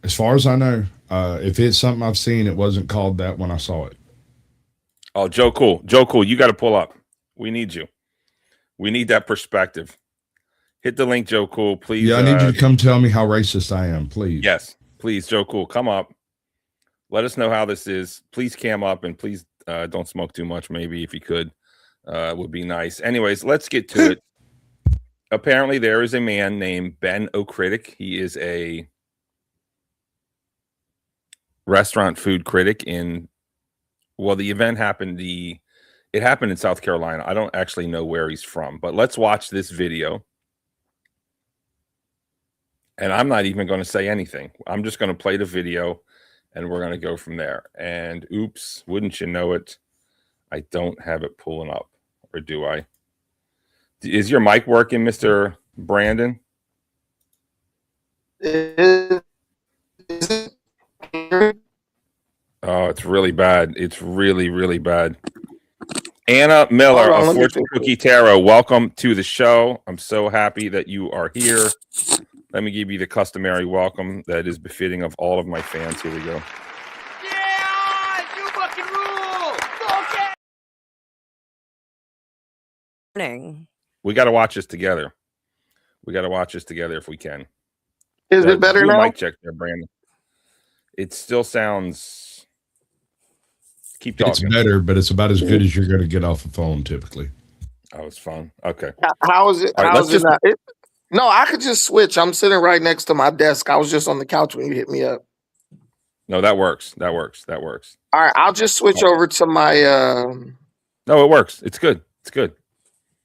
As far as I know, if it's something I've seen, it wasn't called that when I saw it. Oh, Joe Cool. Joe Cool, you got to pull up. We need you. We need that perspective. Hit the link, Joe Cool, please. Yeah, I need you to come tell me how racist I am, please. Yes, please, Joe Cool, come up. Let us know how this is. Please cam up and please don't smoke too much. Maybe if you could, would be nice. Anyways, let's get to it. Apparently, there is a man named Ben O'Critic. He is a restaurant food critic in. Well, the event happened. It happened in South Carolina. I don't actually know where he's from, but let's watch this video. And I'm not even going to say anything. I'm just going to play the video, and we're going to go from there. And oops, wouldn't you know it? I don't have it pulling up, or do I? Is your mic working, Mr. Brandon? Oh, it's really bad. It's really, really bad. Anna Miller of Fortune Cookie Tarot, welcome to the show. I'm so happy that you are here. Let me give you the customary welcome that is befitting of all of my fans. Here we go. Yeah, you fucking rule. Okay. We got to watch this together. We got to watch this together if we can. Is it better now? Mic check there, Brandon. It still sounds. Keep talking. It's better, but it's about as good as you're going to get off the phone typically. Oh, it's fun. Okay. How is it? All right, how is it not? No, I could just switch. I'm sitting right next to my desk. I was just on the couch when you hit me up. No, that works. That works. That works. All right, I'll just switch over to my. No, it works. It's good. It's good.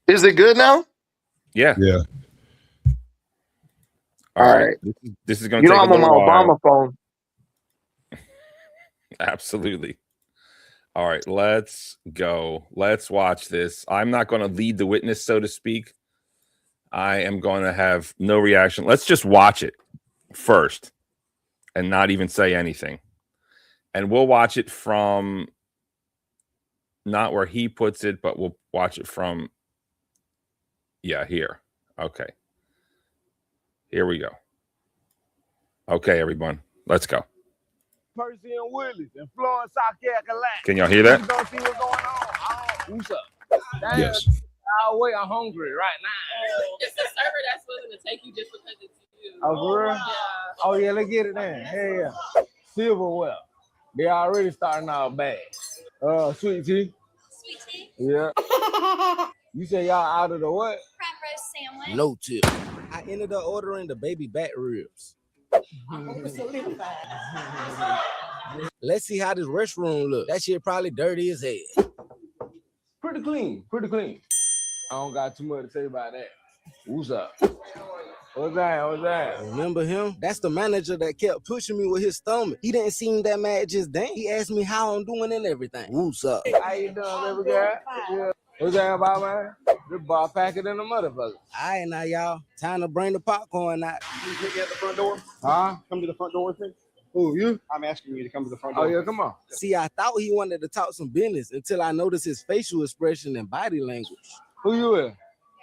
Is it good now? Yeah. Yeah. All right. This is going to take I'm a on my little while. Obama phone. Absolutely. All right, let's go. Let's watch this. I'm not going to lead the witness, so to speak. I am going to have no reaction. Let's just watch it first and not even say anything. And we'll watch it from not where he puts it, but we'll watch it from, here. Okay. Here we go. Okay, everyone. Let's go. Percy and Willies in Florence, South Carolina. Can y'all hear that? You don't see what's going on? What's up? Damn, Yes. wait, I'm hungry right now. It's the server that's willing to take you just because it's you. Oh, for real? Yeah. Oh, yeah, let's get it then. Hey, yeah. Silverware. They already starting out bad. Sweet tea. Sweet tea? Yeah. You say y'all out of the what? Crab roast sandwich. No tip. I ended up ordering the baby back ribs. Let's see how this restroom look. That shit probably dirty as hell. Pretty clean. Pretty clean. I don't got too much to say about that. What's up? What's that? What's that? Remember him? That's the manager that kept pushing me with his stomach. He didn't seem that mad just then. He asked me how I'm doing and everything. What's up? How you doing, baby girl? Yeah. What's that about, man? This bar packer than a motherfucker. All right, now, y'all. Time to bring the popcorn out. Can you meet me at the front door? Huh? Come to the front door with me. Who, you? I'm asking you to come to the front door. Oh, yeah, come on. See, I thought he wanted to talk some business until I noticed his facial expression and body language. Who you with?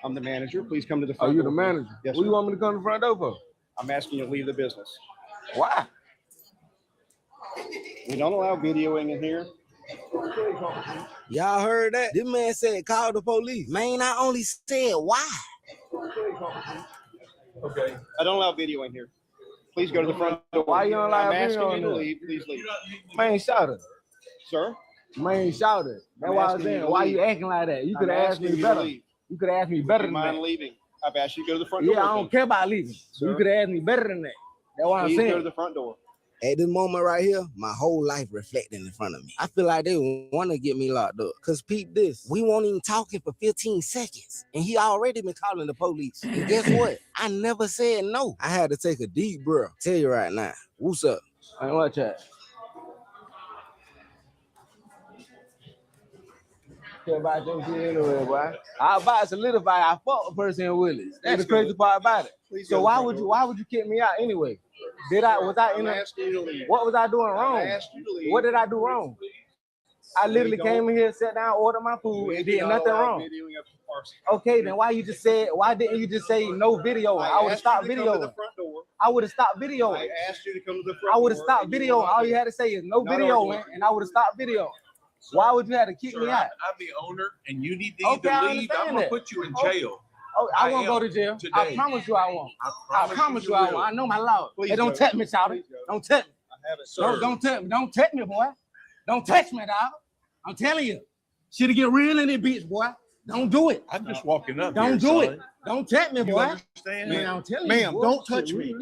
I'm the manager. Please come to the front Oh, you door. the manager? Yes, Who sir. you want me to come to the front door for? I'm asking you to leave the business. Why? We don't allow videoing in here. Y'all heard that? This man said call the police. Man, I only said why. Okay. I don't allow videoing here. Please go to the front door. Why you don't allow I'm video asking you in to there? leave. Please leave. Man, shout it. Sir? Man, shout it. That's I'm why I was asking you saying, to why leave. you acting like that? You could I'm have asked asking me you to better. leave. You could have asked me better Do you than mind that. leaving? I've asked you to go to the front door. Yeah, I with don't me. care about leaving. So you Sir? could have asked me better than that. That's what I'm Please saying. go to the front door. At this moment right here, my whole life reflecting in front of me. I feel like they want to get me locked up. Cause peep this, we won't even talking for 15 seconds. And he already been calling the police. And guess what? I never said no. I had to take a deep breath. Tell you right now, what's up? Hey, watch that. Care about your shit anyway, boy. I about to solidify. I fought with Percy and Willies. That's the crazy part about it. Please So go to the why front would you door. why would you kick me out anyway? Was I in I'm a, asking you to leave. what was I doing wrong? I asked you to leave. What did I do wrong? I literally came in here, sat down, ordered my food, and did nothing wrong. Okay, then why didn't you just say no video? I would have stopped videoing. I would have stopped videoing. I asked you to come to the front. I would have stopped videoing. All you had to say is no videoing, and I would have stopped videoing. Why would you have to kick me out? I'm the owner, and you need to Okay, either leave. I'm gonna put you in jail. Oh, I won't go to jail. Today. I promise you I won't. I promise you I won't. I know my law. Please Hey, don't touch me, Shawty. Don't touch me. I haven't, sir. Don't touch me. Don't touch me, boy. Don't touch me, dog. I'm telling you. Shit'll get real in this bitch, boy. Don't do it. I'm just walking up. Don't do it. Don't touch me, You boy. understand? Man, I'm telling Ma'am, you. don't touch me.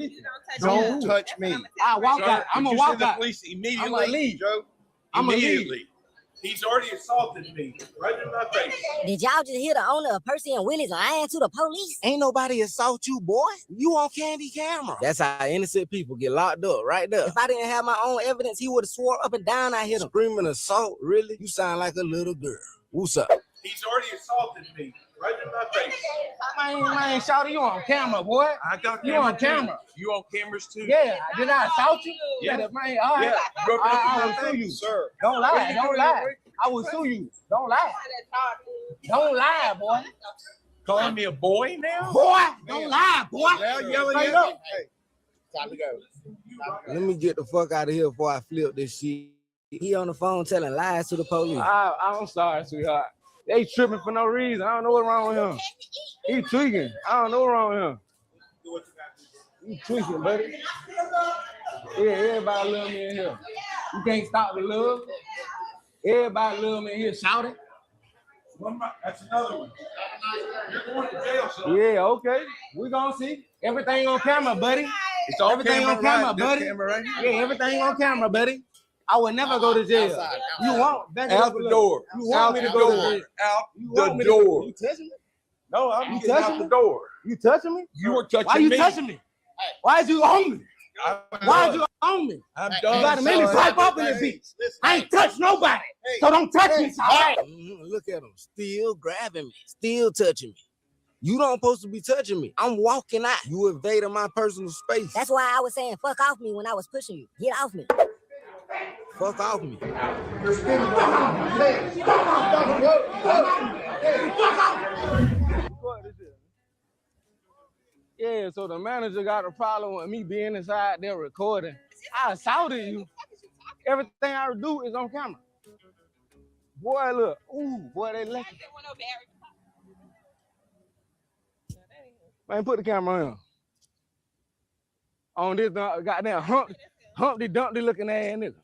Don't touch me. I walk out. I'm Would gonna you walk send the out. police I'm immediately. gonna leave. Joe, I'm gonna leave. Immediately. He's already assaulted me right in my face. Did y'all just hear the owner of Percy and Willies lying to the police? Ain't nobody assault you, boy. You on candy camera. That's how innocent people get locked up right there. If I didn't have my own evidence, he would have swore up and down I hit him. Screaming assault, really? You sound like a little girl. What's up? He's already assaulted me right in my face. Man, Shawty, you on camera, boy. I got You on too. camera. You on cameras too? Yeah, did I assault you? Yeah. Man, all right. You broke I into will my sue thing, you. sir. Don't lie, don't lie. I will sue you. Don't lie. Don't lie, boy. Calling me a boy now? Boy, don't lie, boy. Now yelling Straight at up. me. Hey, time to go. Let me get the fuck out of here before I flip this shit. He on the phone telling lies to the police. I'm sorry, sweetheart. They tripping for no reason. I don't know what's wrong with him. He tweaking. I don't know what's wrong with him. He tweaking, buddy. Yeah, everybody love me in here. You can't stop the love. Everybody love me in here. Shout it. That's another one. You're going to jail, son. Yeah, okay. We gonna see. Everything on camera, buddy. It's all Everything camera on camera, right, this buddy. camera right here. Yeah, everything on camera, buddy. I would never go to jail. Outside. You won't. That's Out what the door. You want me to Out go the to door. jail. Out You the want me door. To, you touching me? No, I'm You getting touching out me? the door. You touching me? You were touching Why you me. touching me? Why is you on me? Why is you on me? I'm Hey, done. You gotta make me son. pipe up in this bitch. I ain't touched nobody. So don't touch me, son. Look at him. Still grabbing me. Still touching me. You don't supposed to be touching me. I'm walking out. You invading my personal space. That's why I was saying fuck off me when I was pushing you. Get off me. Fuck off me. Yeah, so the manager got a problem with me being inside there recording. I assaulted you. Everything I do is on camera. Boy, look. Ooh, boy, they left. Man, put the camera on. On this goddamn Humpty Dumpty looking ass nigga.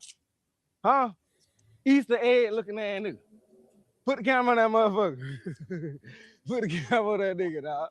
Huh? Easter egg looking ass nigga. Put the camera on that motherfucker. Put the camera on that nigga, dog.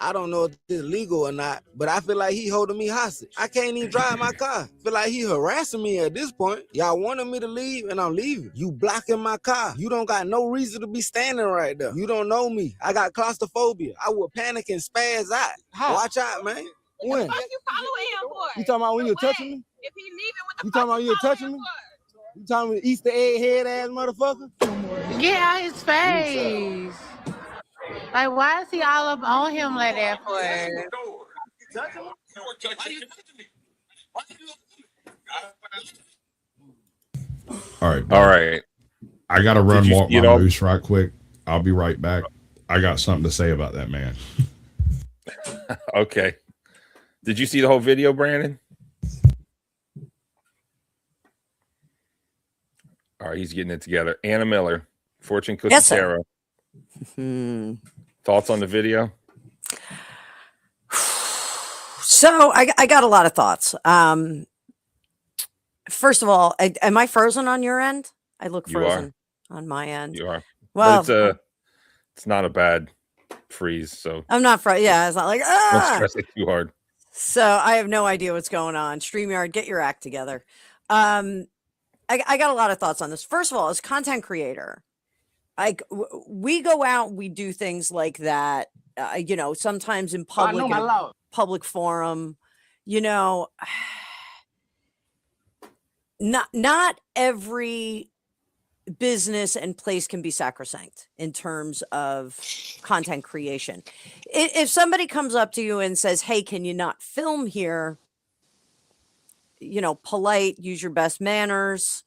I don't know if this is legal or not, but I feel like he holding me hostage. I can't even drive my car. Feel like he harassing me at this point. Y'all wanted me to leave and I'm leaving. You blocking my car. You don't got no reason to be standing right there. You don't know me. I got claustrophobia. I would panic and spaz out. How? Watch out, man. What When? the fuck you following him for? You talking about when The you're way. touching me? If he leaving, what the You fuck talking about you following touching him me? for? You talking about Easter egg head ass motherfucker? Get out his face. Like, why is he all up on him like that for? All right. All right. I got to run Did you walk see it my all? moose right quick. I'll be right back. I got something to say about that man. Okay. Did you see the whole video, Brandon? All right, he's getting it together. Anna Miller, Fortune Cookie Yes, sir. Tarot. Thoughts on the video? So I got a lot of thoughts. First of all, am I frozen on your end? I look You are. frozen on my end. You are. Well, But it's not a bad freeze, so I'm not frozen. Yeah, it's not like don't ah. stress it too hard. So I have no idea what's going on. StreamYard, get your act together. I got a lot of thoughts on this. First of all, as content creator, like we go out, we do things like that. You know, sometimes in I know public, my in a law. public forum. You know, not every business and place can be sacrosanct in terms of content creation. If somebody comes up to you and says, "Hey, can you not film here?" You know, polite, use your best manners,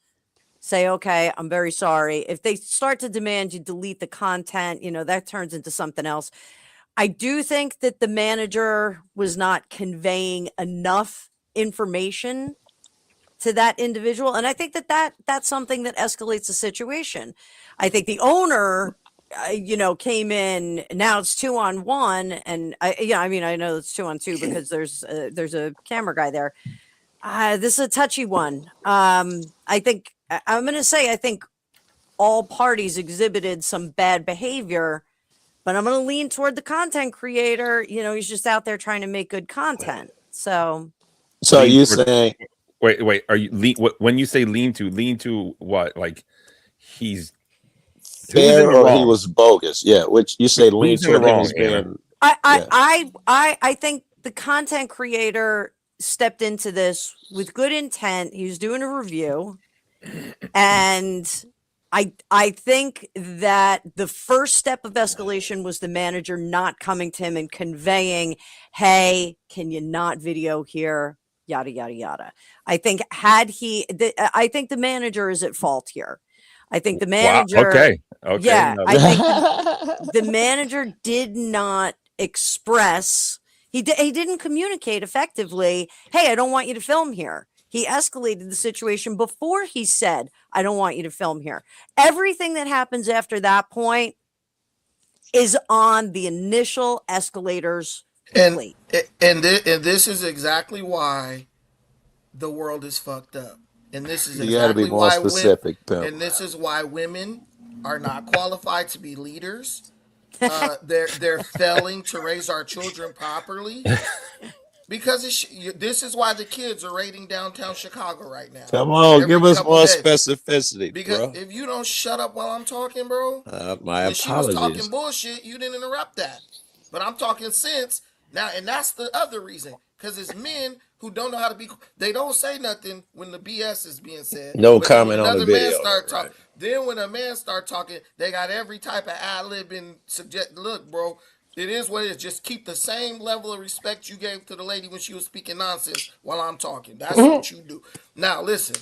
say, okay, I'm very sorry. If they start to demand you delete the content, that turns into something else. I do think that the manager was not conveying enough information to that individual. And I think that's something that escalates the situation. I think the owner, came in. Now it's 2-on-1, and I know it's 2-on-2 because there's a camera guy there. This is a touchy one. I think I'm going to say I think all parties exhibited some bad behavior, but I'm going to lean toward the content creator. He's just out there trying to make good content. So you saying? Wait. Are you when you say lean to what? Like he's fair or he was bogus? Yeah, which you say lean who's in the toward him wrong, as being. I think the content creator stepped into this with good intent. He was doing a review, and I think that the first step of escalation was the manager not coming to him and conveying, "Hey, can you not video here?" Yada yada yada. I think I think the manager is at fault here. I think the manager. Wow. Okay. Yeah, no. I think the manager did not express. He didn't communicate effectively. Hey, I don't want you to film here. He escalated the situation before he said, I don't want you to film here. Everything that happens after that point is on the initial escalators plate. And this is exactly why the world is fucked up. And this is You got to be exactly more why specific, Pimp. and this is why women are not qualified to be leaders. They're failing to raise our children properly. Because this is why the kids are raiding downtown Chicago right now. Come on, give us more days. specificity, because bro. if you don't shut up while I'm talking, bro. My when she was talking apologies. bullshit, you didn't interrupt that. But I'm talking sense now, and that's the other reason. Because it's men who don't know how to be. They don't say nothing when the BS is being said. No comment on the video. Then when a man start talking, they got every type of ad-lib and suggest. Look, bro. It is what it is. Just keep the same level of respect you gave to the lady when she was speaking nonsense while I'm talking. That's what you do. Now, listen.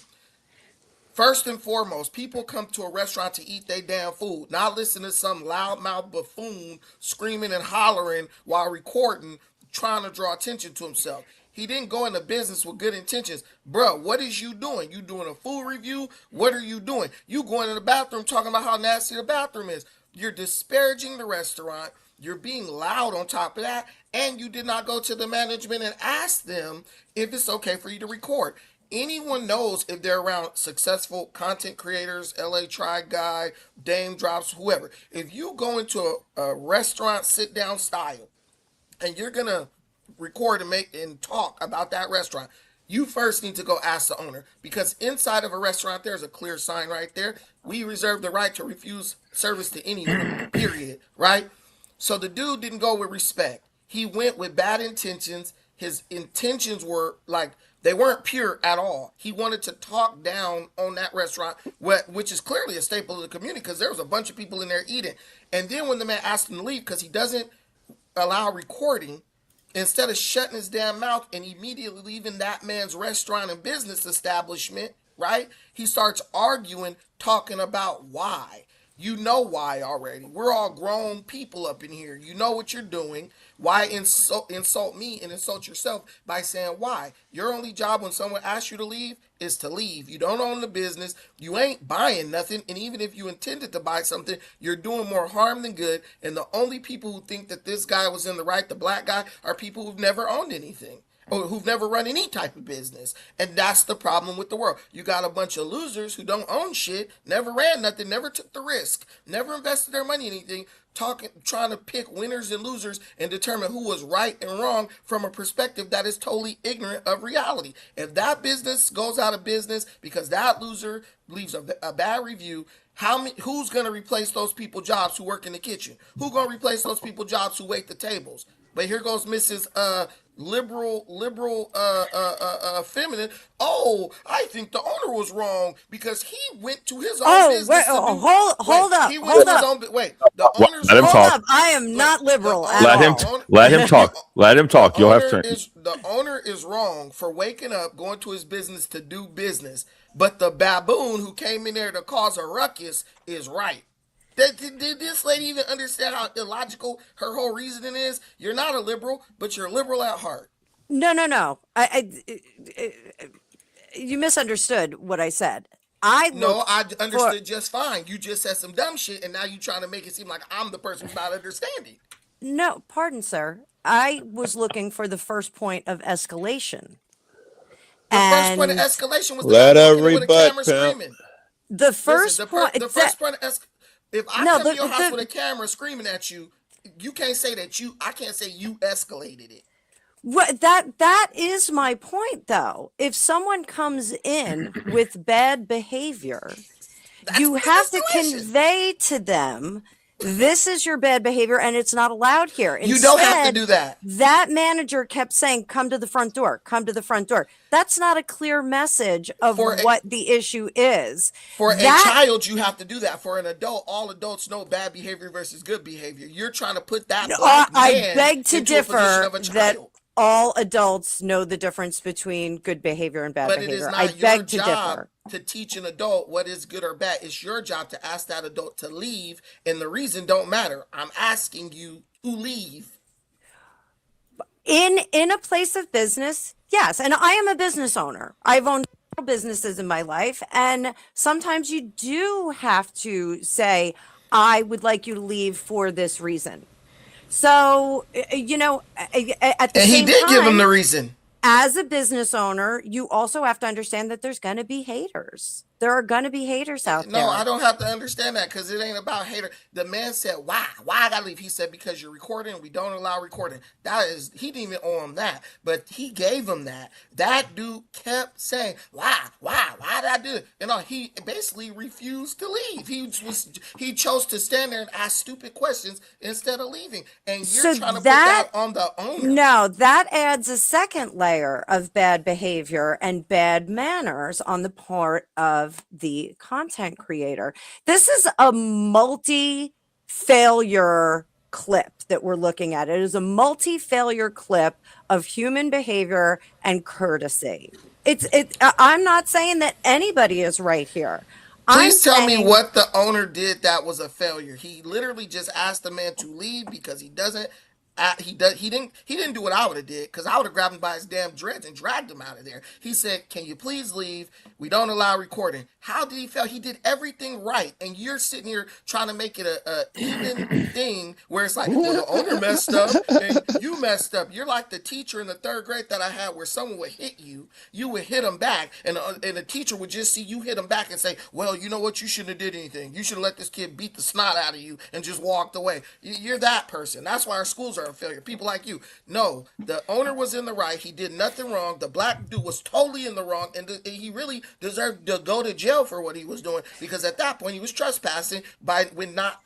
First and foremost, people come to a restaurant to eat their damn food, not listen to some loudmouth buffoon screaming and hollering while recording, trying to draw attention to himself. He didn't go into business with good intentions. Bro, what is you doing? You doing a food review? What are you doing? You going to the bathroom talking about how nasty the bathroom is. You're disparaging the restaurant. You're being loud on top of that, and you did not go to the management and ask them if it's okay for you to record. Anyone knows if they're around successful content creators, LA Try Guy, Dame Drops, whoever. If you go into a restaurant sit-down style, and you're going to record and talk about that restaurant, you first need to go ask the owner, because inside of a restaurant, there's a clear sign right there. We reserve the right to refuse service to anyone, period, right? So the dude didn't go with respect. He went with bad intentions. His intentions were they weren't pure at all. He wanted to talk down on that restaurant, which is clearly a staple of the community because there was a bunch of people in there eating. And then when the man asked him to leave because he doesn't allow recording, instead of shutting his damn mouth and immediately leaving that man's restaurant and business establishment, right? He starts arguing, talking about why. You know why already. We're all grown people up in here. You know what you're doing. Why insult me and insult yourself by saying why? Your only job when someone asks you to leave is to leave. You don't own the business. You ain't buying nothing. And even if you intended to buy something, you're doing more harm than good. And the only people who think that this guy was in the right, the black guy, are people who've never owned anything. Or who've never run any type of business. And that's the problem with the world. You got a bunch of losers who don't own shit, never ran nothing, never took the risk, never invested their money in anything, trying to pick winners and losers and determine who was right and wrong from a perspective that is totally ignorant of reality. If that business goes out of business because that loser leaves a bad review, who's going to replace those people jobs who work in the kitchen? Who's going to replace those people jobs who wait the tables? But here goes Mrs. Liberal feminine. Oh, oh, I think the owner was wrong because he went to his own business. Wait, hold up. Wait, the owner's Let him wrong. talk. I am not liberal at Let all. him let him talk. Let him talk. You'll have to. The owner is wrong for waking up, going to his business to do business. But the baboon who came in there to cause a ruckus is right. Did this lady even understand how illogical her whole reasoning is? You're not a liberal, but you're liberal at heart. No. You misunderstood what I said. I understood just fine. You just said some dumb shit, and now you're trying to make it seem like I'm the person who's not understanding. No, pardon, sir. I was looking for the first point of escalation. The first point of escalation was let the her with a camera screaming. The first point. The first point of escalation. If I come to your house with a camera screaming at you, you can't say I can't say you escalated it. What that is my point, though. If someone comes in with bad behavior, you have to convey to them, this is your bad behavior and it's not allowed here. Instead, you don't have to do that. That manager kept saying, come to the front door, come to the front door. That's not a clear message of what the issue is. For a child, you have to do that. For an adult, all adults know bad behavior versus good behavior. You're trying to put that black man I beg to into a position differ of a that child. all adults know the difference between good behavior and bad behavior. It is not I beg to your job differ. to teach an adult what is good or bad. It's your job to ask that adult to leave, and the reason don't matter. I'm asking you to leave. In a place of business, yes, and I am a business owner. I've owned businesses in my life, and sometimes you do have to say, I would like you to leave for this reason. So, at the same time, he did give him the reason. As a business owner, you also have to understand that there's going to be haters. There are going to be haters out there. No, I don't have to understand that because it ain't about hater. The man said, why? Why I got to leave? He said, because you're recording. We don't allow recording. He didn't even owe him that, but he gave him that. That dude kept saying, why did I do it? He basically refused to leave. He chose to stand there and ask stupid questions instead of leaving. And you're trying to put that on the owner. No, that adds a second layer of bad behavior and bad manners on the part of the content creator. This is a multi-failure clip that we're looking at. It is a multi-failure clip of human behavior and courtesy. I'm not saying that anybody is right here. Please tell me what the owner did that was a failure. He literally just asked the man to leave because he doesn't. He didn't do what I would have did, because I would have grabbed him by his damn dreads and dragged him out of there. He said, can you please leave? We don't allow recording. How did he fail? He did everything right, and you're sitting here trying to make it a even thing where it's like, well, the owner messed up and you messed up. You're like the teacher in the third grade that I had where someone would hit you, you would hit them back, and the teacher would just see you hit them back and say, well, you know what, you shouldn't have did anything. You should have let this kid beat the snot out of you and just walked away. You're that person. That's why our schools are a failure. People like you. No, the owner was in the right. He did nothing wrong. The black dude was totally in the wrong, and he really deserved to go to jail for what he was doing, because at that point he was trespassing by not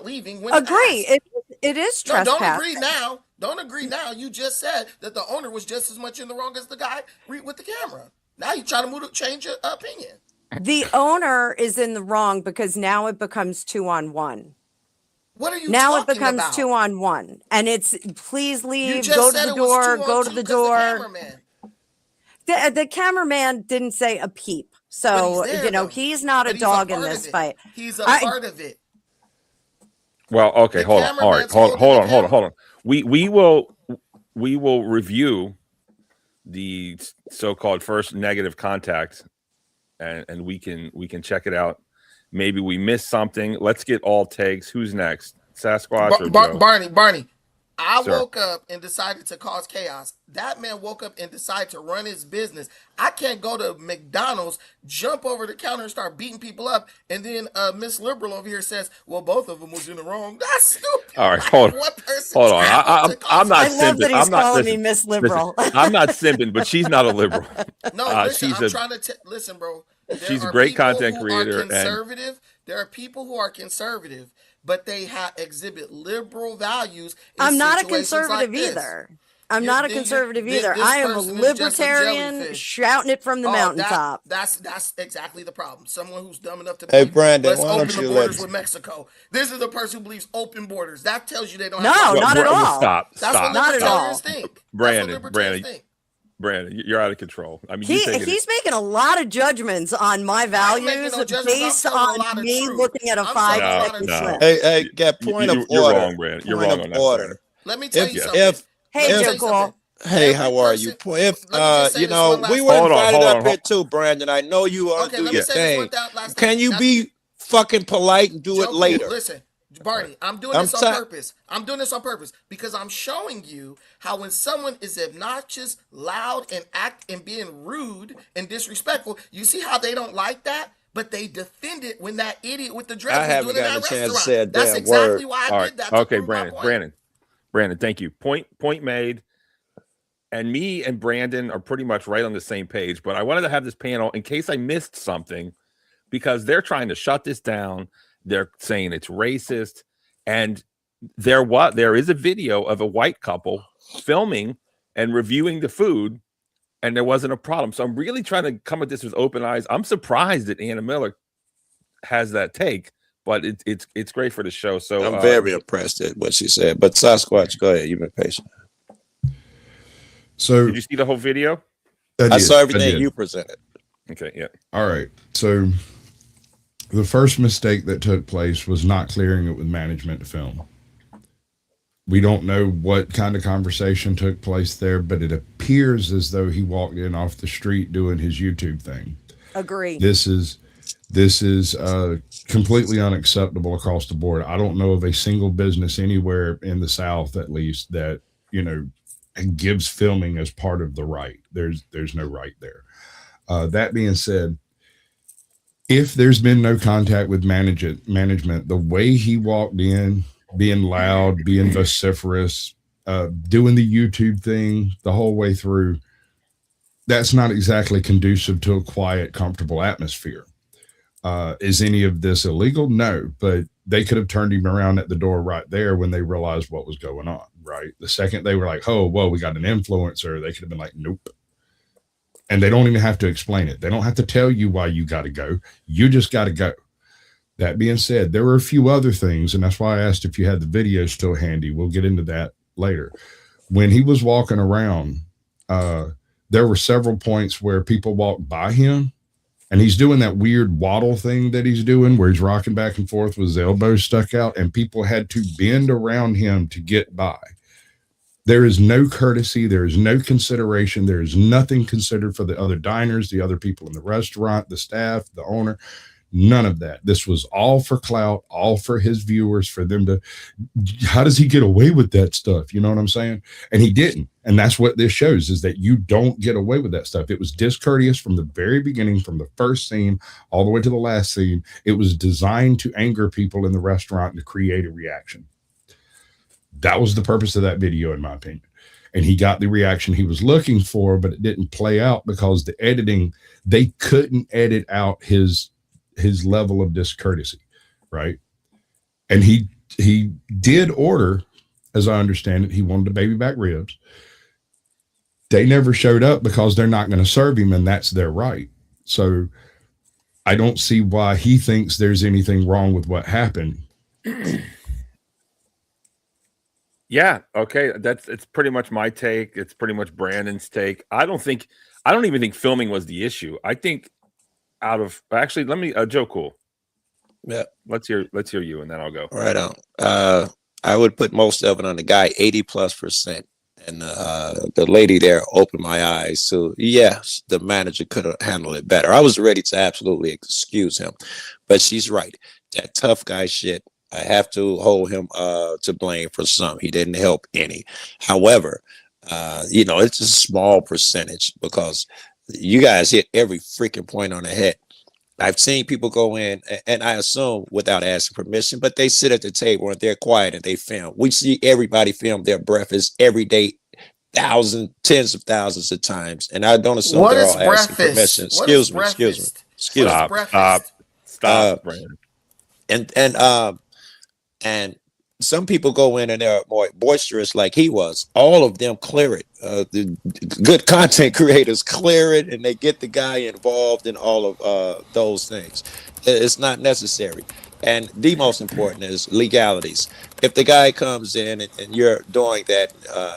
leaving. Agree. It is trespassing. No, don't agree now. Don't agree now. You just said that the owner was just as much in the wrong as the guy with the camera. Now you're trying to change your opinion. The owner is in the wrong because now it becomes 2-on-1. What are you now talking it becomes about? 2-on-1, and it's please leave, go to the door, go to the door. The cameraman didn't say a peep, so he's not a dog in this fight. He's a part of it. Well, okay, hold on. All right, hold on. We will review the so-called first negative contact, and we can check it out. Maybe we missed something. Let's get all takes. Who's next? Sasquatch or Joe? Barney. I woke up and decided to cause chaos. That man woke up and decided to run his business. I can't go to McDonald's, jump over the counter and start beating people up, and then Miss Liberal over here says, well, both of them was in the wrong. That's stupid. All right, hold on. I'm not simping. I love that he's calling me Miss Liberal. I'm not simping, but she's not a liberal. No, listen, I'm trying to listen, bro. She's a great content creator. Conservative. There are people who are conservative, but they exhibit liberal values. I'm not a conservative either. I'm not a Then you- conservative then either. this I am a person is just a libertarian jellyfish. shouting it from the mountaintop. That's exactly the problem. Someone who's dumb enough to Hey, believe, Brandon, let's why open don't the you borders let- with Mexico. This is the person who believes open borders. That tells you they don't No, have not at all. Stop. That's what Not at all. libertarians think. Brandon, you're out of control. I mean, He's making a lot of judgments on my values based on me looking at a 5-second clip. Hey, get point of order. You're wrong, Brandon. You're Point wrong of on that. order. Let me tell you something. Hey, Joe Cool. Hey, how are you? If you know, we were Hold on, invited hold up on, here too, Brandon. I know you want to do let me your say this thing. last Can thing. you Now- be fucking polite and do Joe it Cool, later? Listen, Barney, I'm doing I'm this on ti- purpose. I'm doing this on purpose because I'm showing you how when someone is obnoxious, loud, and being rude and disrespectful, you see how they don't like that, but they defend it when that idiot with the dress I was haven't doing it at gotten that a chance to restaurant. say a That's damn exactly word. why All I right. did that. To Okay, prove my point. Brandon, thank you. Point made. And me and Brandon are pretty much right on the same page, but I wanted to have this panel in case I missed something because they're trying to shut this down. They're saying it's racist. And there is a video of a white couple filming and reviewing the food, and there wasn't a problem. So I'm really trying to come at this with open eyes. I'm surprised that Anna Miller has that take, but it's great for the show. So I'm very impressed at what she said. But Sasquatch, go ahead. You've been patient. So did you see the whole video? I saw everything you presented. Okay, yeah. All right. So the first mistake that took place was not clearing it with management to film. We don't know what kind of conversation took place there, but it appears as though he walked in off the street doing his YouTube thing. Agree. This is completely unacceptable across the board. I don't know of a single business anywhere in the South, at least, that, gives filming as part of the right. There's no right there. That being said, if there's been no contact with management, the way he walked in, being loud, being vociferous, doing the YouTube thing the whole way through, that's not exactly conducive to a quiet, comfortable atmosphere. Is any of this illegal? No, but they could have turned him around at the door right there when they realized what was going on, right? The second they were like, oh, whoa, we got an influencer, they could have been like, nope. And they don't even have to explain it. They don't have to tell you why you got to go. You just got to go. That being said, there were a few other things, and that's why I asked if you had the video still handy. We'll get into that later. When he was walking around, there were several points where people walked by him, and he's doing that weird waddle thing that he's doing where he's rocking back and forth with his elbows stuck out, and people had to bend around him to get by. There is no courtesy. There is no consideration. There is nothing considered for the other diners, the other people in the restaurant, the staff, the owner. None of that. This was all for clout, all for his viewers, for them to, how does he get away with that stuff? You know what I'm saying? And he didn't. And that's what this shows, is that you don't get away with that stuff. It was discourteous from the very beginning, from the first scene all the way to the last scene. It was designed to anger people in the restaurant and to create a reaction. That was the purpose of that video, in my opinion. And he got the reaction he was looking for, but it didn't play out because the editing, they couldn't edit out his level of discourtesy, right? And he did order, as I understand it, he wanted the baby back ribs. They never showed up because they're not going to serve him, and that's their right. So I don't see why he thinks there's anything wrong with what happened. Yeah, okay. It's pretty much my take. It's pretty much Brandon's take. I don't even think filming was the issue. I think actually, let me Joe Cool. Yeah. Let's hear you, and then I'll go. Right on. I would put most of it on the guy, 80+%. And the lady there opened my eyes to, yes, the manager could have handled it better. I was ready to absolutely excuse him, but she's right. That tough guy shit, I have to hold him to blame for some. He didn't help any. However, it's a small percentage because you guys hit every freaking point on the head. I've seen people go in, and I assume without asking permission, but they sit at the table and they're quiet and they film. We see everybody film their breakfast every day, tens of thousands of times. And I don't assume they're all asking permission. Excuse me. Stop, Brandon. And some people go in and they're more boisterous like he was. All of them clear it. The good content creators clear it, and they get the guy involved in all of those things. It's not necessary. And the most important is legalities. If the guy comes in and you're doing that,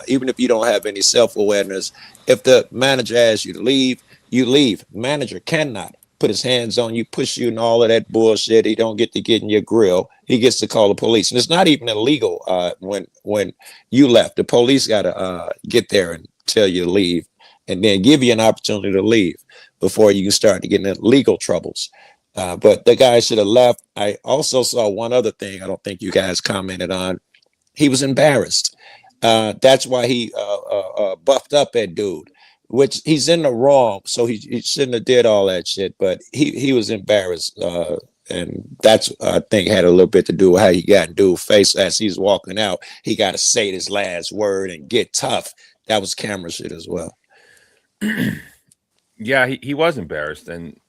even if you don't have any self-awareness, if the manager asks you to leave, you leave. Manager cannot put his hands on you, push you, and all of that bullshit. He don't get to get in your grill. He gets to call the police, and it's not even illegal. When you left, the police got to get there and tell you to leave, and then give you an opportunity to leave before you can start to get in legal troubles. But the guy should have left. I also saw one other thing. I don't think you guys commented on. He was embarrassed. That's why he buffed up that dude. Which he's in the wrong, so he shouldn't have did all that shit. But he was embarrassed, and that's I think had a little bit to do with how he got in dude's face as he's walking out. He got to say his last word and get tough. That was camera shit as well. Yeah, he was embarrassed, and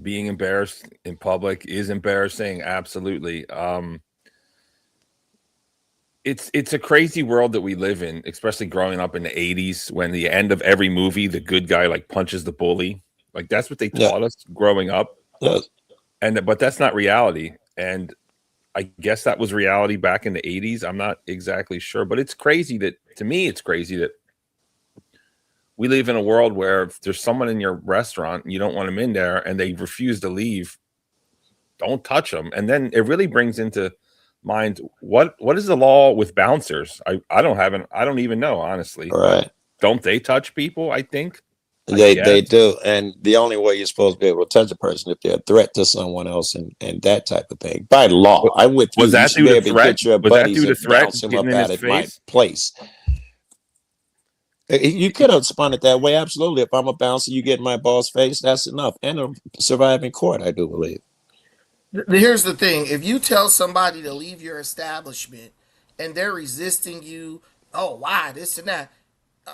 being embarrassed in public is embarrassing. Absolutely. It's a crazy world that we live in, especially growing up in the 80s when the end of every movie, the good guy like punches the bully. Like that's what they taught us growing up. But that's not reality. And I guess that was reality back in the 80s. I'm not exactly sure, but it's crazy that to me, it's crazy that we live in a world where if there's someone in your restaurant and you don't want them in there and they refuse to leave, don't touch them. And then it really brings into mind what is the law with bouncers? I don't even know, honestly. Right. Don't they touch people? I think they do, and the only way you're supposed to be able to touch a person if they're a threat to someone else and that type of thing by law. I'm with you. Was that you due to threat? Get your Was that buddies due to and threat? bounce him up Getting in out his at my face? place. You could have spun it that way, absolutely. If I'm a bouncer, you get in my boss face, that's enough. And survive in court, I do believe. Here's the thing. If you tell somebody to leave your establishment and they're resisting you, oh, why, this and that.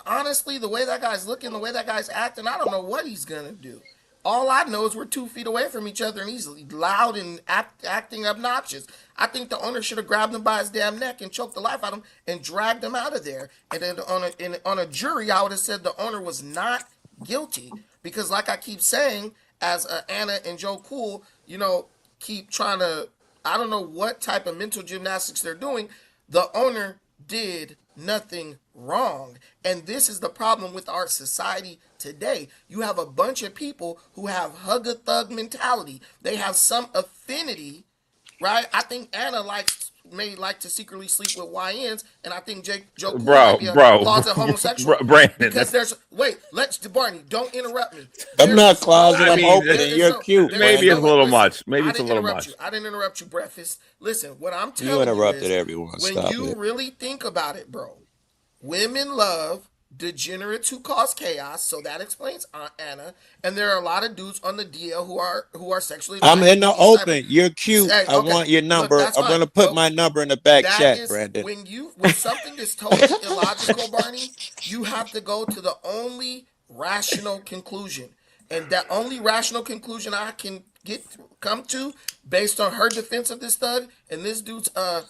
Honestly, the way that guy's looking, the way that guy's acting, I don't know what he's going to do. All I know is we're 2 feet away from each other and he's loud and acting obnoxious. I think the owner should have grabbed him by his damn neck and choked the life out of him and dragged him out of there. And then on a jury, I would have said the owner was not guilty because like I keep saying, as Anna and Joe Cool, keep trying to, I don't know what type of mental gymnastics they're doing. The owner did nothing wrong. And this is the problem with our society today. You have a bunch of people who have hug-a-thug mentality. They have some affinity, right? I think Anna may like to secretly sleep with YNs, and I think Joe Cool might be a closet homosexual. Brandon, because Barney, don't interrupt me. I'm not closet, I'm open, and you're cute. Maybe it's a little much. Maybe it's a little much. I didn't interrupt you, breakfast. Listen, what I'm telling you interrupted is, everyone. when Stop you it. really think about it, bro, women love degenerates who cause chaos, so that explains Anna. And there are a lot of dudes on the DL who are sexually. I'm in the open. You're cute. Hey, I want your number. Look, I'm gonna put my number in the back chat, Brandon. When something is totally illogical, Barney, you have to go to the only rational conclusion, and that only rational conclusion I can come to based on her defense of this thug and this dude's a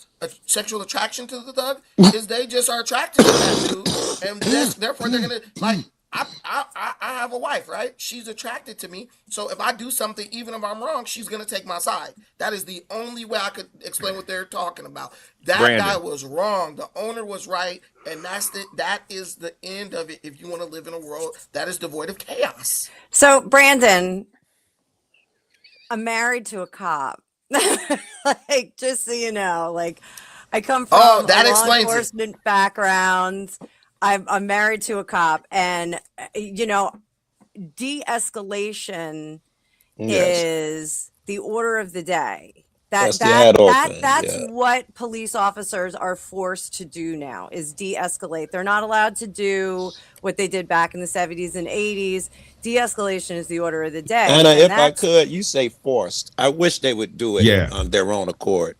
sexual attraction to the thug is they just are attracted to that dude, and therefore they're gonna like. I have a wife, right? She's attracted to me. So if I do something, even if I'm wrong, she's going to take my side. That is the only way I could explain what they're talking about. That guy was wrong. The owner was right. And that is the end of it. If you want to live in a world that is devoid of chaos. So, Brandon, I'm married to a cop. Like, just so you know, like, I come from a law enforcement background. I'm married to a cop, and de-escalation is the order of the day. That's what police officers are forced to do now, is de-escalate. They're not allowed to do what they did back in the 70s and 80s. De-escalation is the order of the day. Anna, if I could, you say forced. I wish they would do it on their own accord.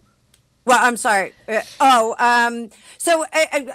Well, I'm sorry. So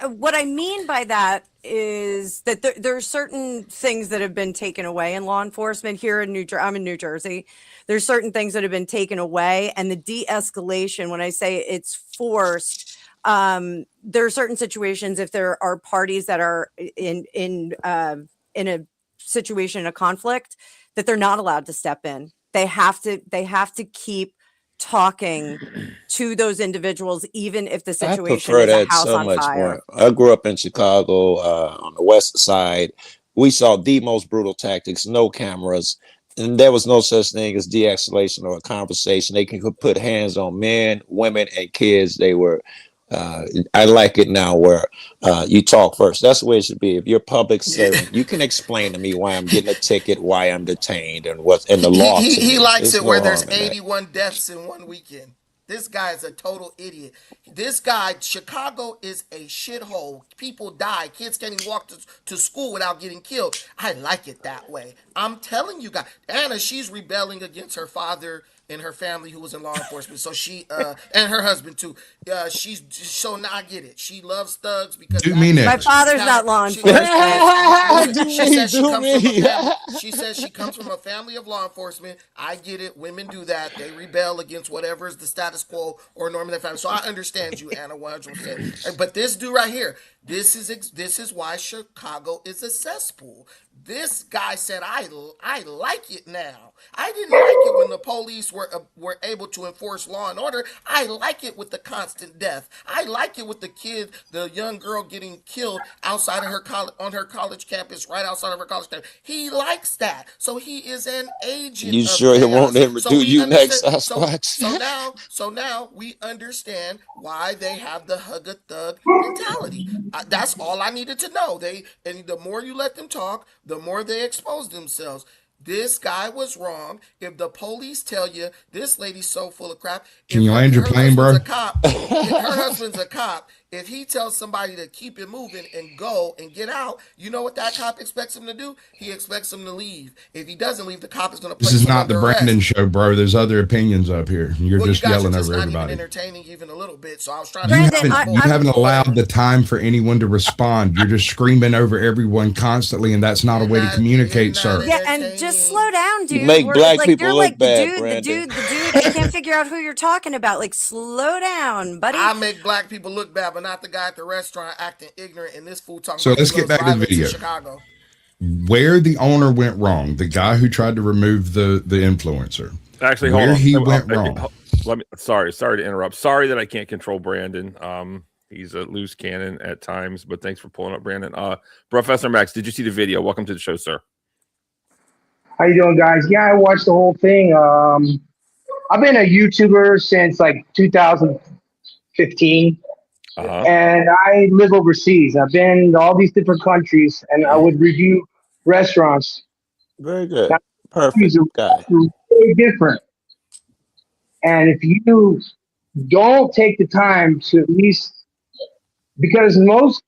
what I mean by that is that there are certain things that have been taken away in law enforcement here in New Jersey. I'm in New Jersey. There's certain things that have been taken away, and the de-escalation, when I say it's forced, There are certain situations, if there are parties that are in a situation, a conflict, that they're not allowed to step in. They have to keep talking to those individuals, even if the I situation prefer is a that house so on much fire. more. I grew up in Chicago on the west side. We saw the most brutal tactics, no cameras, and there was no such thing as de-escalation or a conversation. They could put hands on men, women, and kids. They were. I like it now where you talk first. That's the way it should be. If you're a public servant, you can explain to me why I'm getting a ticket, why I'm detained, and what's in the law to He me. likes There's it no where there's harm in that. 81 deaths in one weekend. This guy is a total idiot. This guy, Chicago is a shithole. People die. Kids can't even walk to school without getting killed. I like it that way. I'm telling you guys. Anna, she's rebelling against her father and her family who was in law enforcement. So she, and her husband too. So now I get it. She loves thugs because Do that me is My her. next. father's not law She, enforcement. Do she me, says she do comes from a me. family. She says she comes from a family of law enforcement. I get it. Women do that. They rebel against whatever is the status quo or norm in their family. So I understand you, Anna, 100%. But this dude right here, this is why Chicago is a cesspool. This guy said, I like it now. I didn't like it when the police were able to enforce law and order. I like it with the constant death. I like it with the young girl getting killed outside of her college, on her college campus, right outside of her college campus. He likes that. So he is an agent You of sure he won't chaos. ever So do we you next, understand. Sasquatch? So now we understand why they have the hug a thug mentality. That's all I needed to know. And the more you let them talk, the more they expose themselves. This guy was wrong. If the police tell you this lady's so full of crap, Can if you her, land your her plane, husband's bro? a cop, her husband's a cop. If he tells somebody to keep it moving and go and get out, you know what that cop expects him to do? He expects him to leave. If he doesn't leave, the cop is going to This place is him not the under arrest. Brandon show, bro. There's other opinions up here. You're Well, you just guys are yelling just over not even everybody. entertaining even a little bit. So I was trying to You Brandon, explain haven't more. you haven't allowed Whatever. the time for anyone to respond. You're just screaming over everyone constantly, and that's not a way to communicate, sir. Yeah, and just slow down, You dude. make black Like, people you're look like the bad, dude, Brandon. the dude. I can't figure out who you're talking about. Like, slow down, buddy. I make black people look bad, but not the guy at the restaurant acting ignorant. And this fool talking So about let's he get loves back to the violence in video. Chicago. Where the owner went wrong, the guy who tried to remove the influencer. Actually, hold where on. he went wrong. Let me. Sorry to interrupt. Sorry that I can't control Brandon. He's a loose cannon at times, but thanks for pulling up, Brandon. Professor Max, did you see the video? Welcome to the show, sir. How you doing, guys? Yeah, I watched the whole thing. I've been a YouTuber since like 2015, and I live overseas. I've been to all these different countries, and I would review restaurants. Very good. Now, Perfect guy. very different. And if you don't take the time to at least, because most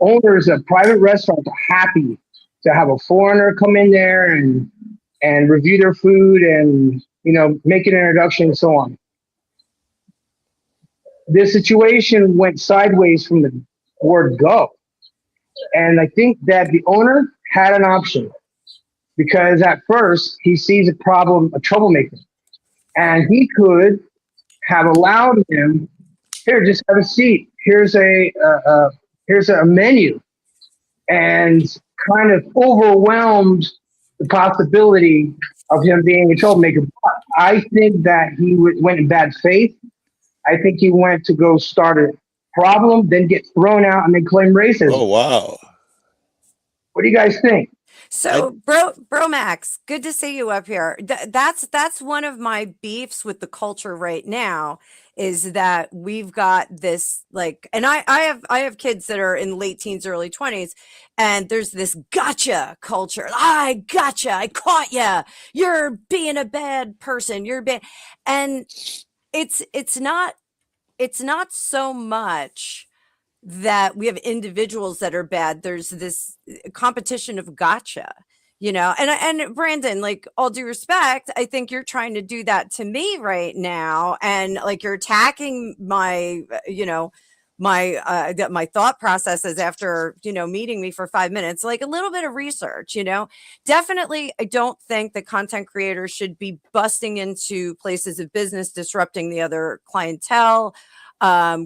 owners of private restaurants are happy to have a foreigner come in there and review their food and, you know, make an introduction and so on. This situation went sideways from the word go. And I think that the owner had an option, because at first he sees a troublemaker, and he could have allowed him, here, just have a seat. Here's a menu, and kind of overwhelmed the possibility of him being a troublemaker. But I think that he went in bad faith. I think he went to go start a problem, then get thrown out, and then claim racism. Oh, wow. What do you guys think? So, bro, Max, good to see you up here. That's one of my beefs with the culture right now, is that we've got this, like, and I have kids that are in late teens, early 20s, and there's this gotcha culture. I gotcha, I caught ya. You're being a bad person. You're bad, and it's not so much that we have individuals that are bad. There's this competition of gotcha, you know, and Brandon, like, all due respect, I think you're trying to do that to me right now. And like, you're attacking my, my thought processes after, meeting me for 5 minutes. Like, a little bit of research, definitely. I don't think that content creators should be busting into places of business, disrupting the other clientele.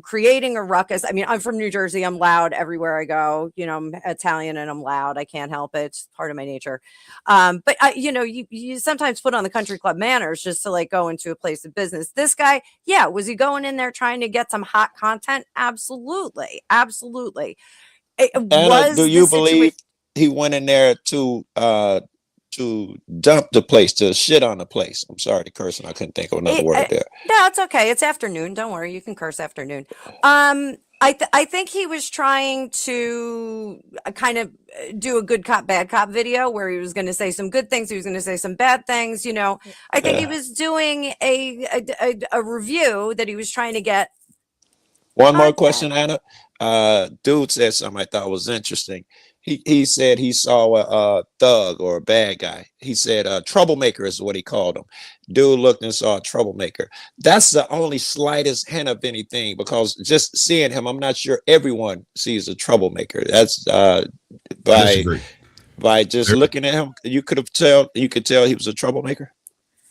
creating a ruckus. I mean, I'm from New Jersey. I'm loud everywhere I go. You know, I'm Italian and I'm loud. I can't help it. It's part of my nature. But you sometimes put on the country club manners just to like go into a place of business. This guy, yeah, was he going in there trying to get some hot content? Absolutely. Absolutely. Anna, do you believe he went in there to dump the place, to shit on the place? I'm sorry to curse, and I couldn't think of another word there. No, it's okay. It's afternoon. Don't worry. You can curse afternoon. I think he was trying to kind of do a good cop, bad cop video where he was going to say some good things. He was going to say some bad things. You know, I think he was doing a review that he was trying to get. One more question, Anna. Dude said something I thought was interesting. He said he saw a thug or a bad guy. He said troublemaker is what he called him. Dude looked and saw a troublemaker. That's the only slightest hint of anything, because just seeing him, I'm not sure everyone sees a troublemaker. That's by just looking at him, you could tell he was a troublemaker.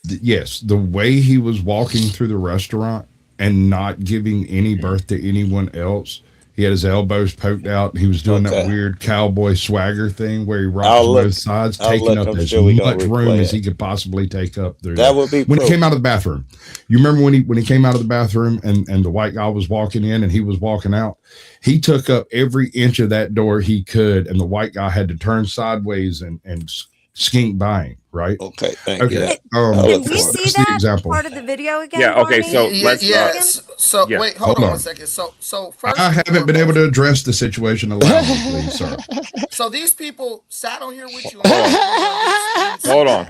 Yes, the way he was walking through the restaurant and not giving any birth to anyone else. He had his elbows poked out. He was doing that weird cowboy swagger thing where he rocks both sides, taking up as much room as he could possibly take up. That would be when he came out of the bathroom. You remember when he came out of the bathroom and the white guy was walking in and he was walking out? He took up every inch of that door he could, and the white guy had to turn sideways and skink by him, right? Okay, thank you. Can we see that part of the video again? Yeah, okay, so let's wait, hold on 1 second. So first, I haven't been able to address the situation loudly, please, sir. So these people sat on here with you. Hold on.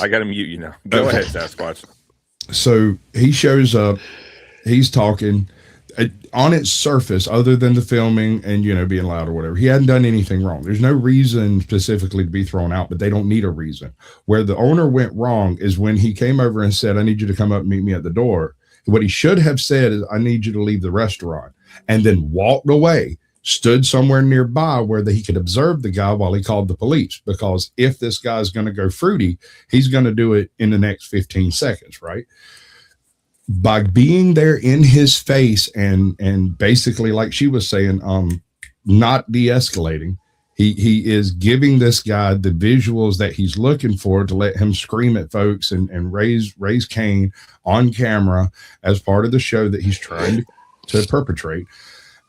I gotta mute you now. Go ahead, Sasquatch. So he shows up, he's talking. On its surface, other than the filming and being loud or whatever, he hadn't done anything wrong. There's no reason specifically to be thrown out, but they don't need a reason. Where the owner went wrong is when he came over and said, "I need you to come up and meet me at the door." What he should have said is, "I need you to leave the restaurant," and then walked away, stood somewhere nearby where he could observe the guy while he called the police. Because if this guy's going to go fruity, he's going to do it in the next 15 seconds, right? By being there in his face and basically, like she was saying, not de-escalating, he is giving this guy the visuals that he's looking for to let him scream at folks and raise Cain on camera as part of the show that he's trying to perpetrate.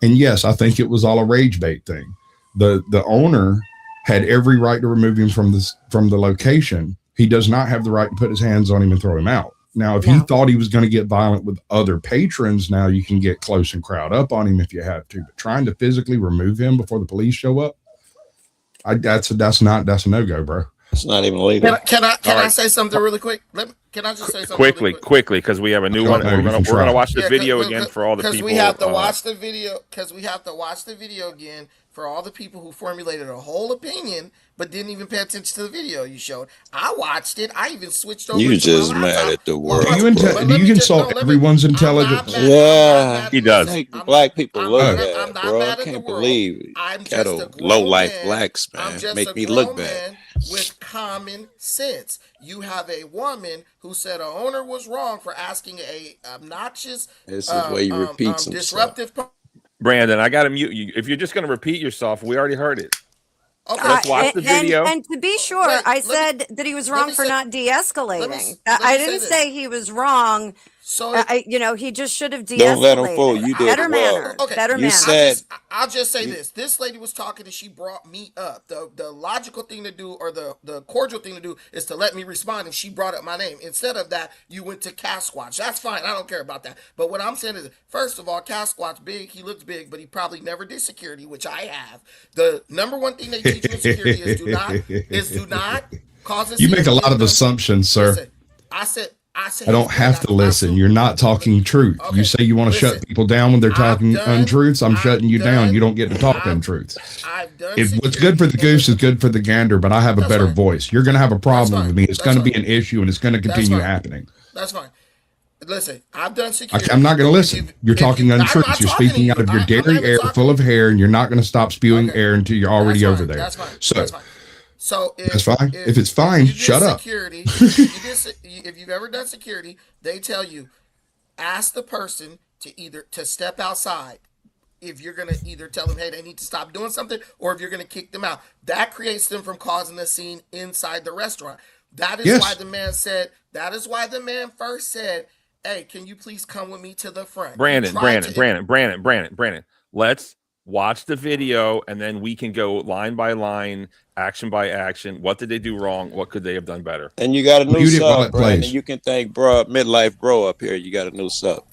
And yes, I think it was all a rage bait thing. The owner had every right to remove him from the location. He does not have the right to put his hands on him and throw him out. Now, if he thought he was going to get violent with other patrons, now you can get close and crowd up on him if you have to. But trying to physically remove him before the police show up, that's a no-go, bro. It's not even legal. Can I say something really quick? Can I just say something quickly, because we have a new one. We're gonna watch the video again for all the people. Because we have to watch the video. Because we have to watch the video again for all the people who formulated a whole opinion but didn't even pay attention to the video you showed. I watched it. I even switched over. You just mad at the world. Do you insult everyone's intelligence? Yeah, he does. Black people look bad, bro. I can't believe low life blacks, man. Make me look bad. With common sense, you have a woman who said her owner was wrong for asking a obnoxious, this is where you repeat some disruptive. Brandon, I gotta mute you. If you're just gonna repeat yourself, we already heard it. Okay. Let's watch the video. And to be sure, I said that he was wrong for not de-escalating. I didn't say he was wrong. So he just should have de-escalated. Don't let him fool you. Did better well. manner. Okay. Better You manner. said I'll just say this. This lady was talking and she brought me up. The logical thing to do, or the cordial thing to do, is to let me respond, and she brought up my name. Instead of that, you went to Casquatch. That's fine. I don't care about that. But what I'm saying is, first of all, Casquatch big. He looks big, but he probably never did security, which I have. The number one thing they teach you in security is do not cause a You make a lot of assumptions, sir. Listen, I said I don't have to listen. You're not talking truth. Okay. You say you want to shut people down when they're talking untruths. I'm shutting you down. You don't get to talk untruths. If what's good for the goose is good for the gander, but I have a better voice. You're going to have a problem with me. It's going to be an issue, and it's going to continue happening. That's fine. Listen, I've done security. I'm not going to listen. You're talking untruths. You're speaking out of your dairy air full of hair, and you're not going to stop spewing air until you're already over there. That's fine. So that's fine. So that's fine. If it's fine, shut up. Security, if you've ever done security, they tell you ask the person to step outside. If you're going to either tell them, hey, they need to stop doing something, or if you're going to kick them out, that creates them from causing a scene inside the restaurant. That is why the man said, that is why the man first said, hey, can you please come with me to the front? Brandon. Let's watch the video, and then we can go line by line, action by action. What did they do wrong? What could they have done better? And you got a new sub, Brandon. You can thank midlife bro up here. You got a new sub.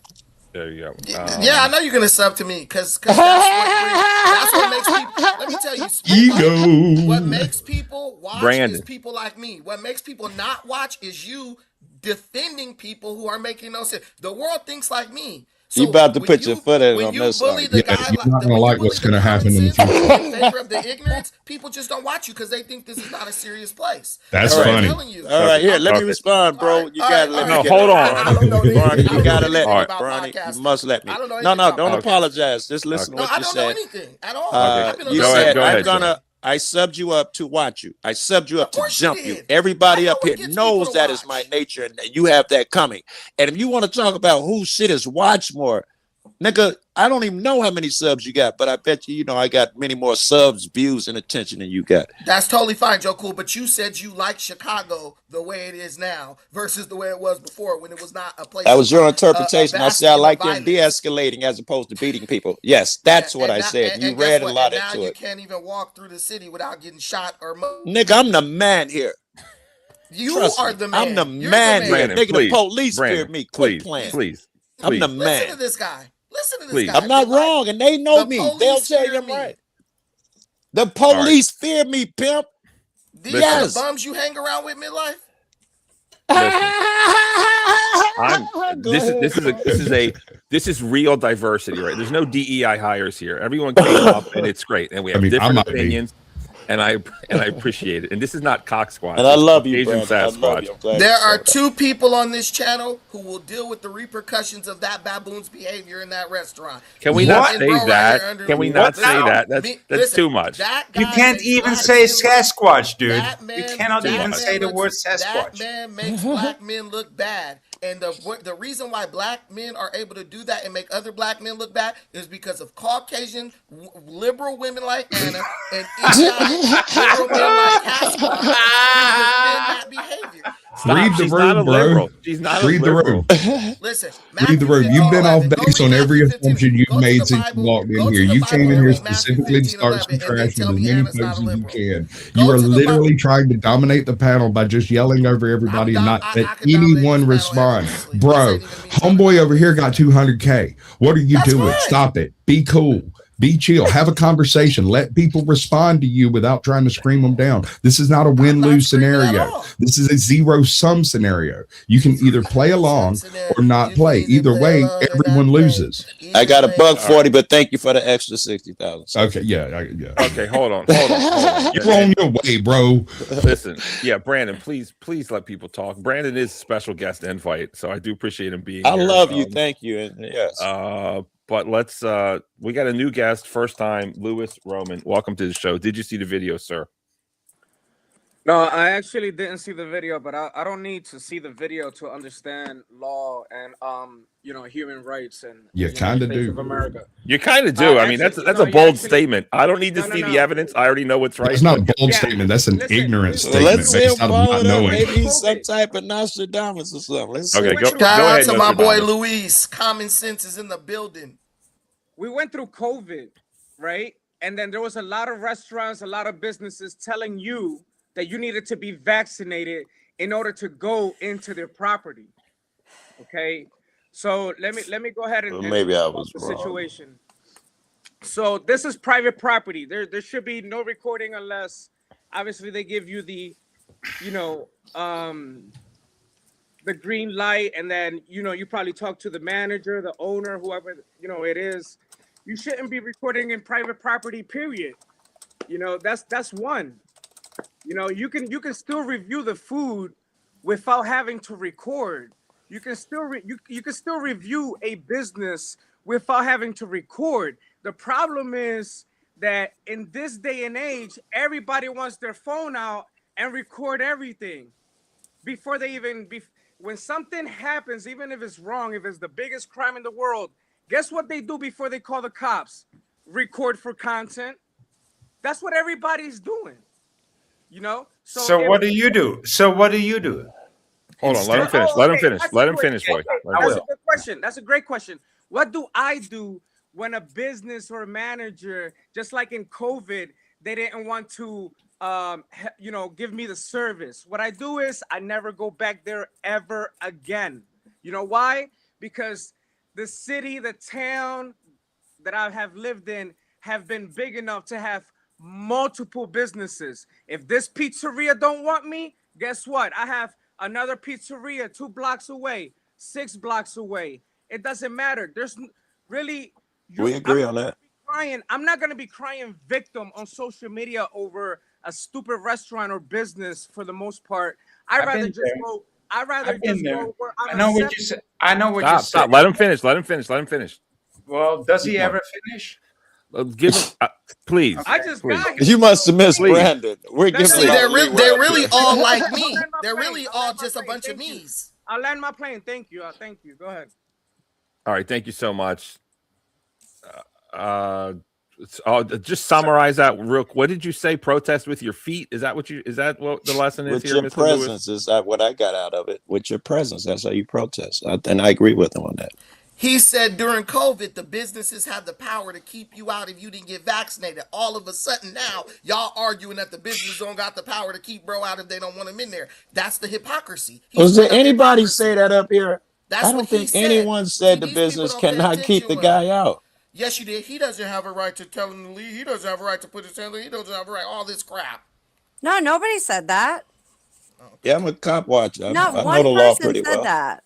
There you go. Yeah, I know you're gonna sub to me because that's what makes people. Let me tell you, ego. What makes people watch Brandon. is people like me. What makes people not watch is you defending people who are making no sense. The world thinks like me. So you about to put your foot in on this one. You're not gonna like what's gonna happen in the future. In favor of the ignorance, people just don't watch you because they think this is not a serious place. That's funny. All right, here, let me respond, bro. You gotta let me. No, hold on. Barney, you gotta let me. Barney, you must let me. No, don't apologize. Just listen to what you said. I don't know anything at all. You said I subbed you up to watch you. I subbed you up to jump you. Everybody up here knows that is my nature, and you have that coming. And if you want to talk about who shit is watch more, nigga, I don't even know how many subs you got, but I bet you, I got many more subs, views, and attention than you got. That's totally fine, Joe Cool. But you said you like Chicago the way it is now versus the way it was before when it was not a place. That was your interpretation. I said I like them de-escalating as opposed to beating people. Yes, that's what I said. You read a lot into it. You can't even walk through the city without getting shot or nigga, I'm the man here. You are the man. I'm the man here. Nigga, the police fear me. Quit playing. Please. I'm the man. Listen to this guy. Guy. I'm not wrong, and they know me. They'll tell you I'm right. The police fear me, pimp. These are the bums you hang around with midlife. This is real diversity, right? There's no DEI hires here. Everyone came up, and it's great, and we have different opinions. And I appreciate it. And this is not cock squad. And I love you, Asian Sasquatch. There are two people on this channel who will deal with the repercussions of that baboon's behavior in that restaurant. Can we not say that? Can we not say that? That's too much. You can't even say Sasquatch, dude. You cannot even say the word Sasquatch. That man makes black men look bad. And the reason why black men are able to do that and make other black men look bad is because of Caucasian liberal women like Anna and idiotic liberal men like Casper who defend that behavior. Read the room, bro. She's not Read the room. Listen, read the room. You've been off base on every assumption you've made since you walked in here. You came in here specifically to start some trash with as many folks as you can. You are literally trying to dominate the panel by just yelling over everybody and not let anyone respond. Bro, homeboy over here got 200K. What are you doing? Stop it. Be cool. Be chill. Have a conversation. Let people respond to you without trying to scream them down. This is not a win-lose scenario. This is a zero-sum scenario. You can either play along or not play. Either way, everyone loses. I got $140, but thank you for the extra 60,000. Okay, yeah. Okay, hold on. You're on your way, bro. Listen, Brandon, please let people talk. Brandon is a special guest invite, so I do appreciate him being here. I love you. Thank you. And yes. But let's we got a new guest, first time, Louis Roman. Welcome to the show. Did you see the video, sir? No, I actually didn't see the video, but I don't need to see the video to understand law and human rights and you kind of do. Of America. You kind of do. I mean, that's a bold statement. I don't need to see the evidence. I already know what's right. It's not a bold statement. That's an ignorant statement. Let's see him not knowing. Maybe he's some type of Nostradamus or something. Let's okay, go ahead to my boy Luis. Common sense is in the building. We went through COVID, right? And then there was a lot of restaurants, a lot of businesses telling you that you needed to be vaccinated in order to go into their property. Okay, so let me go ahead and maybe I was the wrong. Situation. So this is private property. There should be no recording unless obviously they give you the, the green light, and then you probably talk to the manager, the owner, whoever it is. You shouldn't be recording in private property. Period. That's one. You can still review the food without having to record. You can still you can still review a business without having to record. The problem is that in this day and age, everybody wants their phone out and record everything before they even when something happens, even if it's wrong, if it's the biggest crime in the world, guess what they do before they call the cops? Record for content. That's what everybody's doing. You know? So what do you do? Hold on, let him finish. Let him finish. Let him finish, boy. That's a good question. That's a great question. What do I do when a business or a manager, just like in COVID, they didn't want to, give me the service? What I do is I never go back there ever again. You know why? Because the city, the town that I have lived in have been big enough to have multiple businesses. If this pizzeria don't want me, guess what? I have another pizzeria 2 blocks away, 6 blocks away. It doesn't matter. There's really, We agree on that. I'm not gonna be crying victim on social media over a stupid restaurant or business for the most part. I'd rather just go where I'm I know what you said. I know what you said. Stop. Let him finish. Let him finish. Let him finish. Well, does he ever finish? Give him, please. I just got You must have missed Brandon. We're giving See, they're really all like me. They're really all just a bunch of me's. I'll land my plane. Thank you. Thank you. Go ahead. All right. Thank you so much. Just summarize that real. What did you say? Protest with your feet? Is that what the lesson is with here? Your Mr. presence Lewis? is what I got out of it. With your presence, that's how you protest. And I agree with him on that. He said during COVID, the businesses had the power to keep you out if you didn't get vaccinated. All of a sudden now, y'all arguing that the business don't got the power to keep bro out if they don't want him in there. That's the hypocrisy. Was there anybody say that up here? That's I don't think anyone said the business cannot keep the guy out. Yes, you did. He doesn't have a right to tell him to leave. He doesn't have a right to put his hand on. He doesn't have a right. All this crap. No, nobody said that. Yeah, I'm a cop watcher. Not I one know the law person pretty said well. that.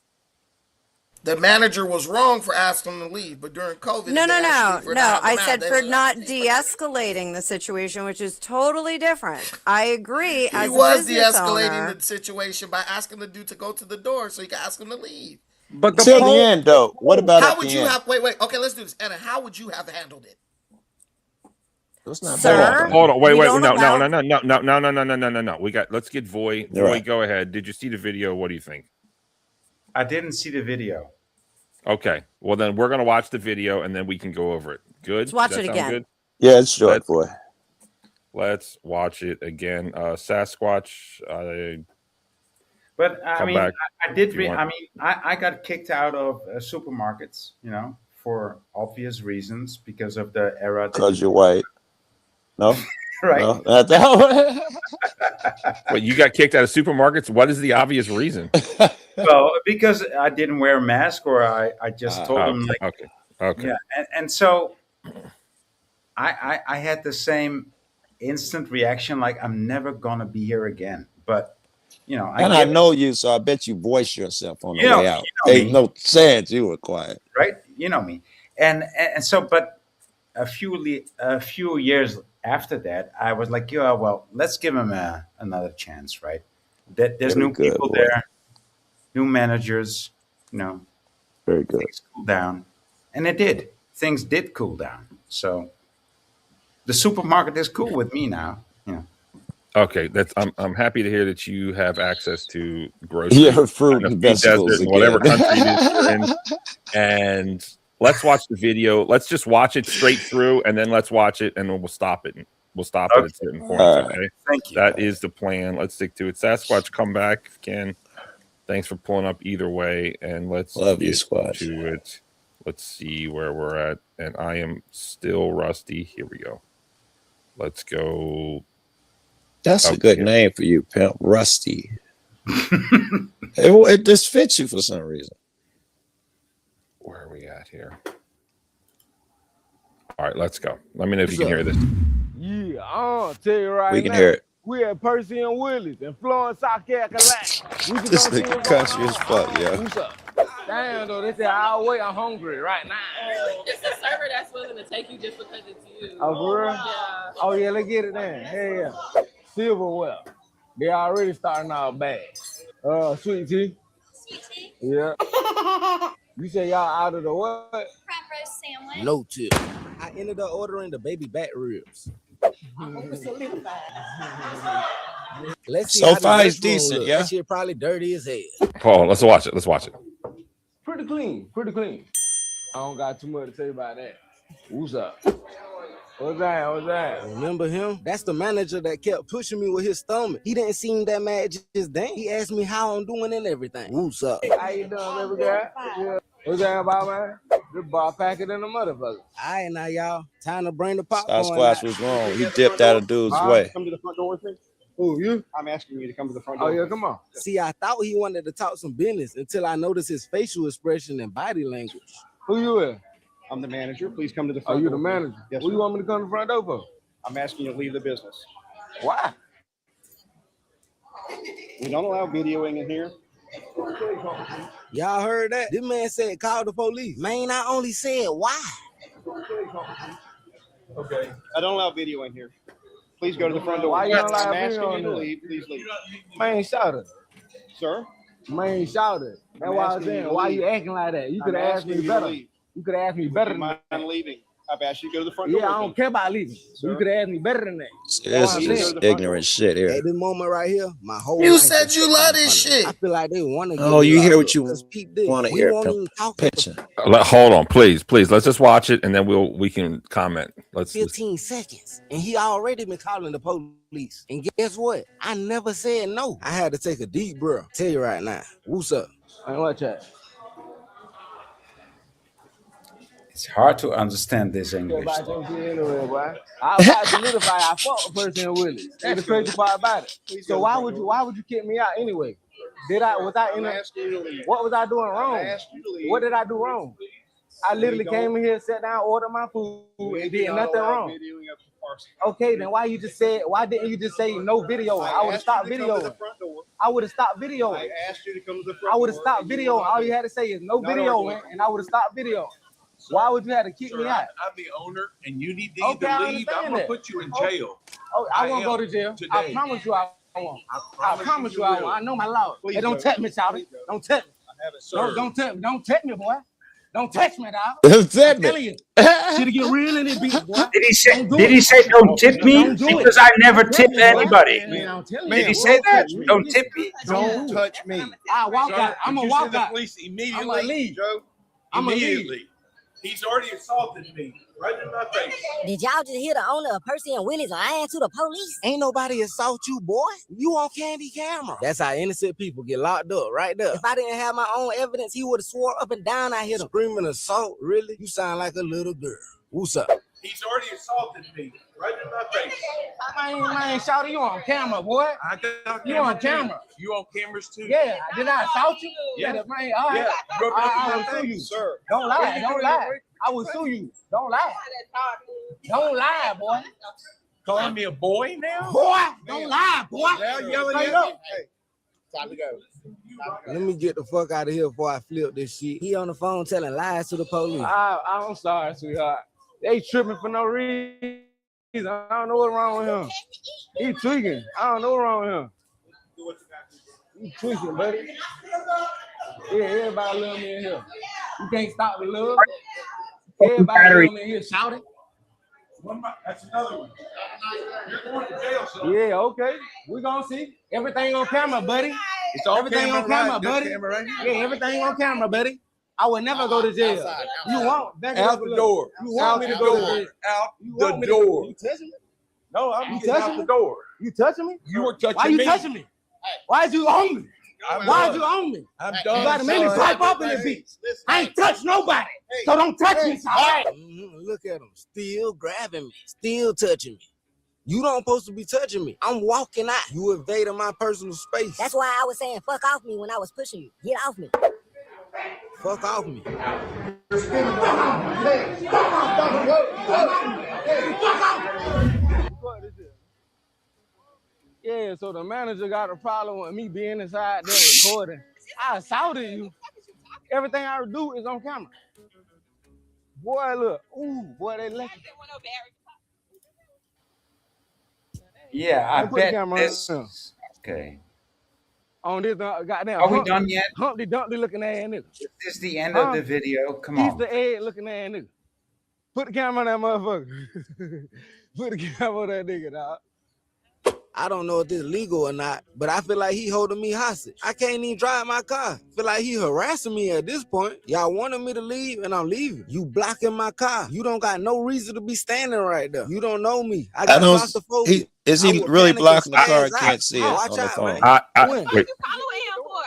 The manager was wrong for asking him to leave, but during COVID, No. I said for not de-escalating the situation, which is totally different. I agree. He was de-escalating the situation by asking the dude to go to the door so he could ask him to leave. But till the end, though. What about how at would the you end? have? Wait. Okay, let's do this. Anna, how would you have handled it? It's not Hold on. Wait. We No. don't No. Let's get Voy. You're Voy, right. go ahead. Did you see the video? What do you think? I didn't see the video. Okay. Well, then we're gonna watch the video and then we can go over it. Good. Let's watch Does that it sound again. good? Yeah, it's short, boy. Let's watch it again. Sasquatch. But I Come mean, back I did. if you want. I got kicked out of supermarkets, for obvious reasons because of the era. Because you're white. No. Right. No. Wait, you got kicked out of supermarkets? What is the obvious reason? Well, because I didn't wear a mask, or I just told them like, okay. Yeah, and so I had the same instant reaction, like I'm never gonna be here again. But I know you, so I bet you voice yourself on the You know- way out. you know Ain't me. no chance you were quiet. right? You know me, and so, but a few years after that, I was like, yeah, well, let's give him another chance, right? That there's Very new good, people boy. there, new managers, Very good. things cool down, and it did. Things did cool down. So the supermarket is cool with me now. Okay, I'm happy to hear that you have access to groceries, Yeah, fruit in and the desert, vegetables in whatever again. country it is you're in. And let's watch the video. Let's just watch it straight through, and then let's watch it, and then we'll stop it. We'll stop it at certain points. All right. Okay, Thank you. that is the plan. Let's stick to it. Sasquatch, come back if you can. Thanks for pulling up either way, and let's Love you, get Squatch. to it. Let's see where we're at, and I am still rusty. Here we go. Let's go. That's a Okay. good name for you, pimp. Rusty. it just fits you for some reason. Where are we at here? All right, let's go. Let me know if you can hear this. Yeah, I'll tell you right We can now. hear it. We at Percy and Willies in Florence, South Carolina. We just This gonna see nigga what's going country on. as fuck, yo. What's up? Damn, though, they said, I'll wait. I'm hungry right now. It's a server that's willing to take you just because it's you. Oh, for real? Yeah. Oh, yeah, let's get it then. Hey, yeah. Silverware. They already starting out bad. Sweet tea. Sweet tea. Yeah. You say y'all out of the what? Crab roast sandwich. No tip. I ended up ordering the baby back ribs. Let's see So how far, the it's restroom decent, look. yeah. That shit probably dirty as hell. Paul, let's watch it. Let's watch it. Pretty clean, pretty clean. I don't got too much to say about that. Who's up? What's that? What's that? Remember him? That's the manager that kept pushing me with his stomach. He didn't seem that mad just then. He asked me how I'm doing and everything. Who's up? How you doing, baby girl? Yeah. What's that about, man? This bar packer than a motherfucker. All right, now, y'all. Time to bring the popcorn Sasquatch out. was wrong. He dipped out of dude's way. Come to the front door with me. Who, you? I'm asking you to come to the front Oh, door. yeah, come on. See, I thought he wanted to talk some business until I noticed his facial expression and body language. Who you with? I'm the manager. Please come to the front Oh, door. you the manager? Yes, Who sir. you want me to come to the front door for? I'm asking you to leave the business. Why? We don't allow videoing in here. Y'all heard that? This man said call the police. Man, I only said why. Okay. I don't allow video in here. Please go to the front door. Why you don't allow I'm video asking you in to there? leave. Please leave. Man, shout it. Sir? Man, shout it. That's why I was asking you saying, to why leave. you acting like that? You could I'm have asked asking me you to better. leave. You could have asked me better than I'm that. leaving. I've asked you to go to the front door. Yeah, I with don't me. care about leaving. Sir? You could have asked me better than that. See, this is ignorant shit here. At this moment right here, my whole You life said is you set set love on this punishment. shit. I feel like they want to Oh, get me you hear locked what up. you 'Cause peep this, want to we hear. won't even talk Pitching. Hold on, please. Let's just watch it and then we can comment. Let's 15 seconds, and he already been calling the police. And guess what? I never said no. I had to take a deep breath. Tell you right now, what's up? Hey, watch that. It's hard to understand this English. Anyway, boy. I about to solidify. I fought with Percy and Willies. That's the crazy part about it. So why would you kick me out anyway? Was I in what was I doing wrong? What did I do wrong? I literally came in here, sat down, ordered my food, and did nothing wrong. Okay, then why didn't you just say no video? I would have stopped videoing. I would have stopped videoing. I asked you to come to the front I would have door, stopped and you videoing. will not All do you it. had to say is no Not videoing, arguing. and I would have stopped videoing. Why would you have to kick me out? I'm the owner, and you need to Okay, I either leave. I'm understand gonna that. put you in Oh, jail. Oh, I won't am go to jail. I today. promise you I won't. I promise you you I will. won't. I know my law. Please Hey, don't go. touch me, Charlie. Don't touch me. I haven't, Sir. Don't touch me, boy. Don't touch me, dog. Don't touch I'm me. telling you. Shit'll get real in this beat, boy. Did he say? Don't do Did it. he say don't tip me? Don't do it. Because I never Don't tip touch me, boy. anybody. Man, I'm telling Did you. he say that? touch me. Don't tip me. Don't touch me. I walk Sir, out. I'm would gonna you walk send the out. police I'm immediately. gonna leave. Joe, I'm gonna leave. immediately. He's already assaulted me right in my face. Did y'all just hear the owner of Percy and Willies lying to the police? Ain't nobody assault you, boy. You on candy camera. That's how innocent people get locked up right there. If I didn't have my own evidence, he would have swore up and down I hit him. Screaming assault, really? You sound like a little girl. What's up? He's already assaulted me right in my face. Man, shout it, you on camera, boy. I got You on camera. You on cameras too? Yeah, did I assault you? Yeah. Man, all right. Yeah. You broke I my will sue face, you. sir. Don't lie, don't lie. I will sue you. Don't lie. Don't lie, boy. Calling me a boy now? Boy, don't lie, boy. Now yelling Straight at up. me? Hey, time to go. Let me get the fuck out of here before I flip this shit. He on the phone telling lies to the police. I'm sorry, sweetheart. They tripping for no reason. I don't know what's wrong with him. He tweaking. I don't know what's wrong with him. He tweaking, buddy. Yeah, everybody love me in here. You can't stop the love. Everybody love me in here shouting. That's another one. You're going to jail, son. Yeah, okay. We gonna see. Everything on camera, buddy. It's on Everything camera, on camera, right? Good buddy. camera right Yeah, everything on camera, buddy. I would never go to jail. Outside. You won't. Back it Out up a the little. door. You want me to Out go the to door. jail? Out You want the me to go? door. You touching me? No, I'm You touching out me. the door. You touching me? You were touching Why you me. touching me? Why is you on me? I'm Why done. is you on me? I'm You done. gotta make me son. pipe up in the beat. I ain't touched nobody, so don't touch me, son. Look at him, still grabbing me, still touching me. You don't supposed to be touching me. I'm walking out. You invading my personal space. That's why I was saying fuck off me when I was pushing you. Get off me. Fuck off me. Yeah, so the manager got a problem with me being inside there recording. I assaulted you. Everything I do is on camera. Boy, look. Ooh, boy, they left. Yeah, I Put the bet camera this. on. Okay. On this goddamn. Are we done yet? Humpty Dumpty looking ass nigga. Is this the end of the video? Come on. Easter egg looking ass nigga. Put the camera on that motherfucker. Put the camera on that nigga, dog. I don't know if this legal or not, but I feel like he holding me hostage. I can't even drive my car. Feel like he harassing me at this point. Y'all wanted me to leave and I'm leaving. You blocking my car. You don't got no reason to be standing right there. You don't know me. I got claustrophobia. Is I he would really panic and blocking the car? I spaz out. can't see it Watch on the out, phone. man. When? Wait.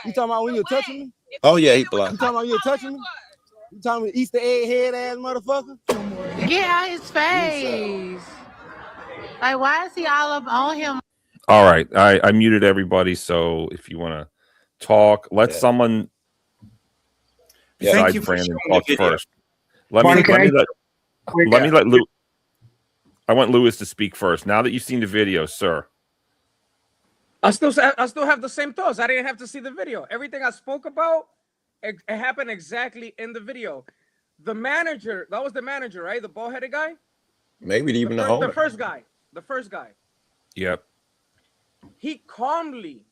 You talking about when you're touching me? Oh yeah, he You blocked. talking about when you're touching me? You talking about Easter egg head ass motherfucker? Get out his face. Like, why is he all up on him? All right, I muted everybody. So if you want to talk, let someone besides Brandon talk first. Let me let Lou. I want Lewis to speak first. Now that you've seen the video, sir. I still have the same thoughts. I didn't have to see the video. Everything I spoke about, it happened exactly in the video. The manager, that was the manager, right? The bald-headed guy? Maybe even the owner. The first guy. Yep. He calmly,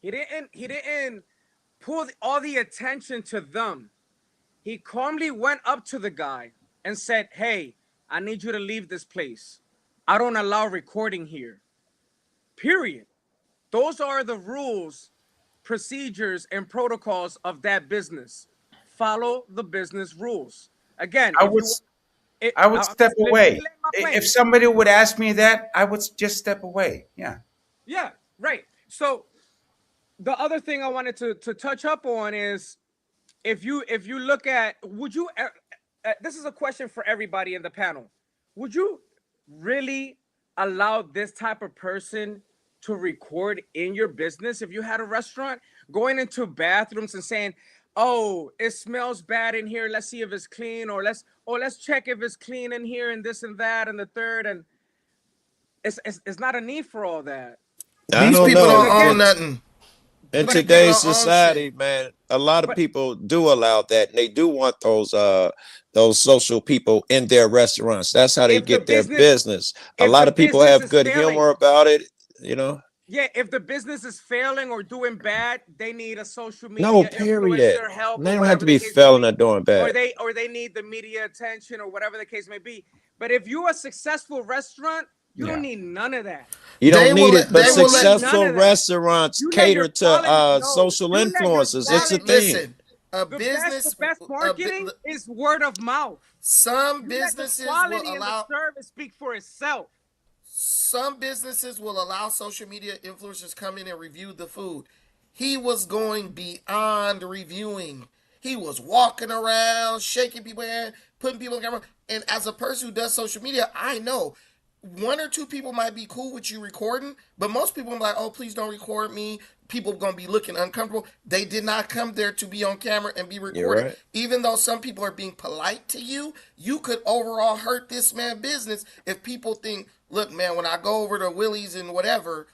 he didn't pull all the attention to them. He calmly went up to the guy and said, "Hey, I need you to leave this place. I don't allow recording here." Period. Those are the rules, procedures, and protocols of that business. Follow the business rules. Again, I would step away. If somebody would ask me that, I would just step away. Yeah. Yeah, right. So the other thing I wanted to touch up on is if you look at, would you, this is a question for everybody in the panel. Would you really allow this type of person to record in your business? If you had a restaurant, going into bathrooms and saying, "Oh, it smells bad in here. Let's see if it's clean," or let's check if it's clean in here, and this and that and the third, and it's not a need for all that. These people don't own nothing. In today's society, man, a lot of people do allow that, and they do want those social people in their restaurants. That's how they get their business. A lot of people have good humor about it, you know. Yeah, if the business is failing or doing bad, they need a social media No, period. influencer help. They don't have to be failing or doing bad. Or they need the media attention or whatever the case may be. But if you're a successful restaurant, you don't need none of that. You don't need it, but successful restaurants cater to social influencers. It's a thing. Listen, the best marketing is word of mouth. Some businesses will allow the service speak for itself. Some businesses will allow social media influencers come in and review the food. He was going beyond reviewing. He was walking around, shaking people's hand, putting people on camera. And as a person who does social media, I know one or two people might be cool with you recording, but most people are like, "Oh, please don't record me." People are going to be looking uncomfortable. They did not come there to be on camera and be recorded. Right. Even though some people are being polite to you, you could overall hurt this man's business if people think, "Look, man, when I go over to Willies and whatever,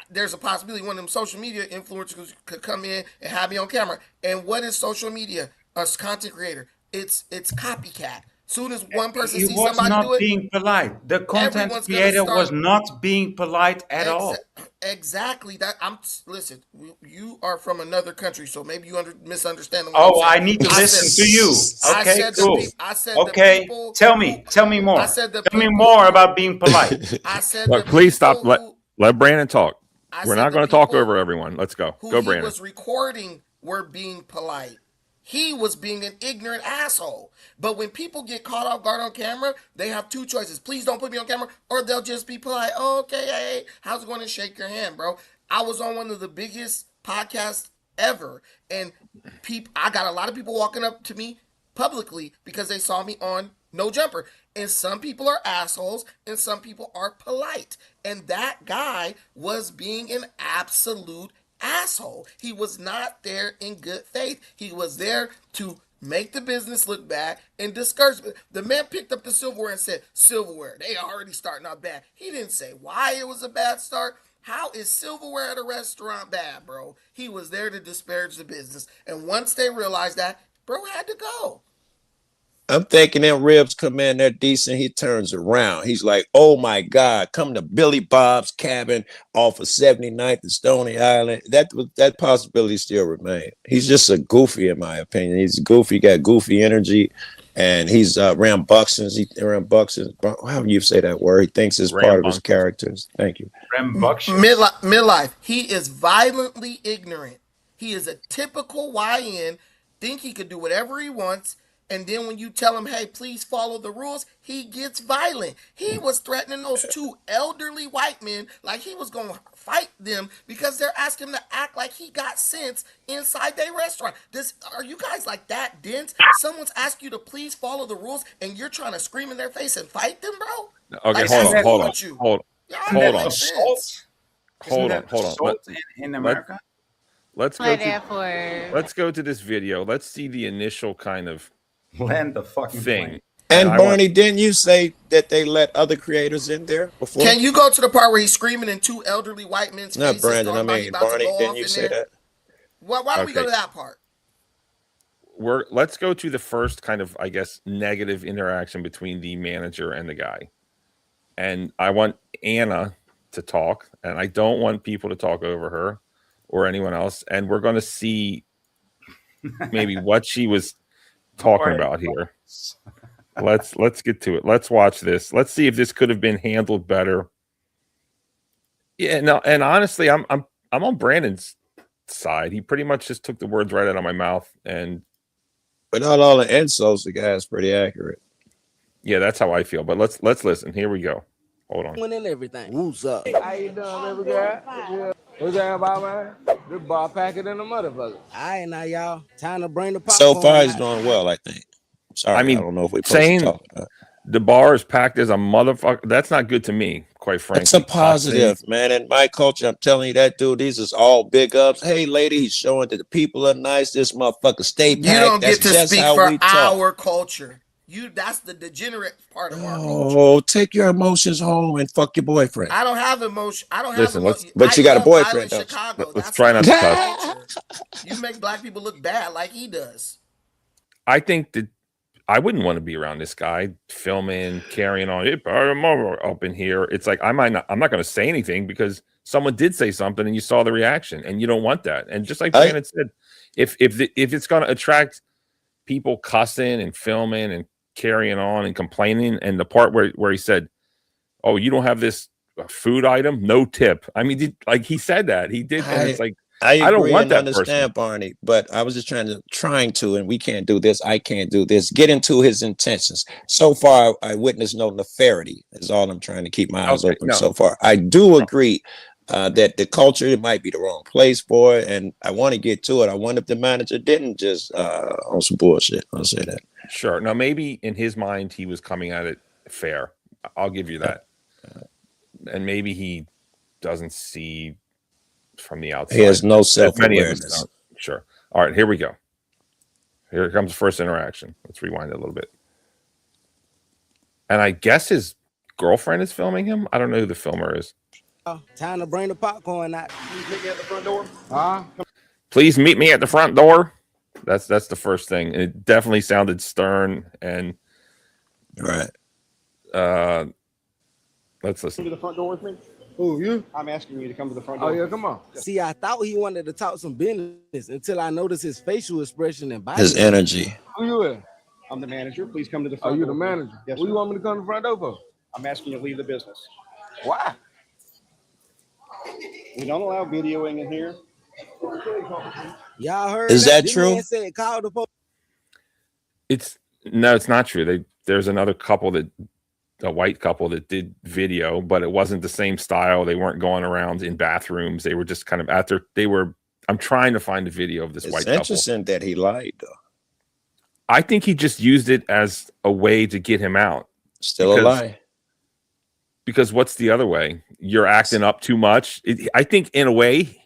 there's a possibility one of them social media influencers could come in and have me on camera." And what is social media? A content creator. It's copycat. Soon as one person sees somebody do it, he was not being polite. The content creator was not being polite at all. Exactly. Listen. You are from another country, so maybe you misunderstand. I need to listen to you. Okay, cool. Okay, tell me more. Tell me more about being polite. I said, look, please stop. Let Brandon talk. We're not going to talk over everyone. Let's go. Go, Brandon. Who was recording were being polite. He was being an ignorant asshole. But when people get caught off guard on camera, they have two choices. Please don't put me on camera, or they'll just be polite. "Oh, okay, hey, how's it going?" to shake your hand, bro. I was on one of the biggest podcasts ever, and I got a lot of people walking up to me publicly because they saw me on No Jumper. And some people are assholes, and some people are polite. And that guy was being an absolute asshole. He was not there in good faith. He was there to make the business look bad and discourage. The man picked up the silverware and said, "Silverware, they already starting out bad." He didn't say why it was a bad start. How is silverware at a restaurant bad, bro? He was there to disparage the business. And once they realized that, bro had to go. I'm thinking them ribs come in, they're decent. He turns around. He's like, "Oh my God, come to Billy Bob's cabin off of 79th and Stony Island." That possibility still remains. He's just a goofy, in my opinion. He's goofy, got goofy energy. and he's rambunctious. Rambunctious. How do you say that word? He thinks it's part of his characters. Thank you. Rambunctious. Midlife. He is violently ignorant. He is a typical YN. Think he could do whatever he wants. And then when you tell him, hey, please follow the rules, he gets violent. He was threatening those two elderly white men like he was going to fight them because they're asking him to act like he got sense inside their restaurant. Are you guys like that dense? Someone's asked you to please follow the rules and you're trying to scream in their face and fight them, bro? Okay, like, hold on. In America? Let's go to this video. Let's see the initial kind of land the fucking thing. plane. And Barney, didn't you say that they let other creators in there before? Can you go to the part where he's screaming in two elderly white men's Not faces? Brandon. I mean Barney. Didn't you say that? Why don't we go to that part? Let's go to the first kind of, I guess, negative interaction between the manager and the guy. And I want Anna to talk, and I don't want people to talk over her or anyone else. And we're going to see maybe what she was talking about here. Let's get to it. Let's watch this. Let's see if this could have been handled better. Yeah, no, and honestly, I'm on Brandon's side. He pretty much just took the words right out of my mouth, and without all the insults, the guy's pretty accurate. Yeah, that's how I feel. But let's listen. Here we go. Hold on. And everything. What's up? How you doing, baby girl? What's that about, man? This bar packer than a motherfucker. All right, now, y'all. Time to bring the popcorn. So far, he's doing well, I think. Sorry, I don't know if we're saying supposed to talk about it. The bar is packed as a motherfucker. That's not good to me, quite frankly. It's a positive, man. In my culture, I'm telling you that, dude, these is all big ups. Hey, lady, he's showing that the people are nice. This motherfucker stay packed. You don't That's get to just speak how for we talk. our culture. That's the degenerate part of our culture. Oh, take your emotions home and fuck your boyfriend. I don't have emotion. I don't Listen, have emotion. but you got a boyfriend, don't you? Chicago. Let's try not to cuss. You make black people look bad like he does. I think that I wouldn't want to be around this guy filming, carrying on up in here. It's like I'm not going to say anything because someone did say something and you saw the reaction, and you don't want that. And just like Brandon said, if it's going to attract people cussing and filming and carrying on and complaining, and the part where he said, "Oh, you don't have this food item, no tip." I mean, like he said that he did, and it's like I don't want that understand, person. Barney, but I was just trying to, and we can't do this. I can't do this. Get into his intentions. So far, I witnessed no nefariety. Is all I'm trying to keep my eyes open. So far, I do agree that the culture, it might be the wrong place for it, and I want to get to it. I wonder if the manager didn't just on some bullshit. I'll say that. Sure. Now, maybe in his mind, he was coming at it fair. I'll give you that. And maybe he doesn't see from the outside. He has no self-awareness. Sure. All right, here we go. Here comes the first interaction. Let's rewind it a little bit. And I guess his girlfriend is filming him. I don't know who the filmer is. Time to bring the popcorn out. Please meet me at the front door. Please meet me at the front door. That's the first thing. It definitely sounded stern and right. Let's listen. To the front door with me. Who, you? I'm asking you to come to the front door. Oh, yeah, come on. See, I thought he wanted to talk some business until I noticed his facial expression and body. His energy. Who you with? I'm the manager. Please come to the front door. Oh, you the manager? Yes, Who sir. you want me to come to the front door for? I'm asking you to leave the business. Why? We don't allow videoing in here. Y'all heard Is that This true? man said, call the police. It's not true. There's another couple a white couple that did video, but it wasn't the same style. They weren't going around in bathrooms. They were just kind of I'm trying to find a video of this white It's couple. interesting that he lied, though. I think he just used it as a way to get him out. Still a lie. Because what's the other way? You're acting up too much. I think in a way,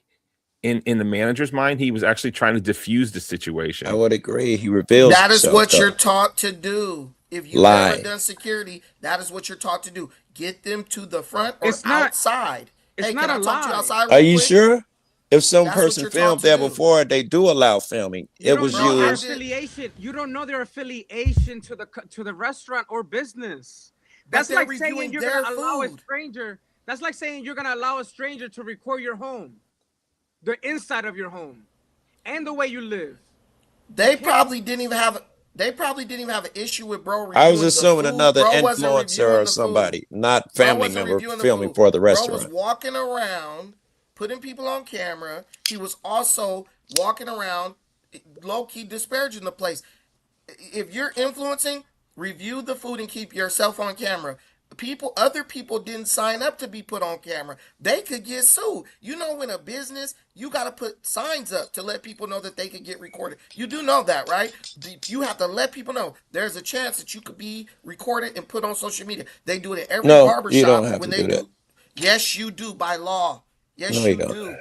in the manager's mind, he was actually trying to diffuse the situation. I would agree. He reveals That is himself, what though. you're taught to do. If you've Lie. ever done security, that is what you're taught to do. Get them to the front or It's not- outside. it's Hey, not can I a talk to you lie. outside? Are real you quick? sure? If some That's what person you're filmed taught there to do. before, they do allow filming. You It don't was know their used. affiliation. You don't know their affiliation to the restaurant or business. But That's they're like reviewing saying you're their gonna allow a food. stranger. That's like saying you're gonna allow a stranger to record your home, the inside of your home, and the way you live. They probably didn't even have They probably didn't even have an issue with bro reviewing I was the assuming food. another Bro wasn't influencer reviewing or the food. somebody, not Bro family wasn't member reviewing the filming food. for the Bro was restaurant. walking around, putting people on camera. He was also walking around, low-key disparaging the place. If you're influencing, review the food and keep yourself on camera. Other people didn't sign up to be put on camera. They could get sued. You know, in a business, you got to put signs up to let people know that they could get recorded. You do know that, right? You have to let people know there's a chance that you could be recorded and put on social media. They do it at every No, you barbershop don't have when to they do that. Yes, you do by law. Yes, No, you you don't. do.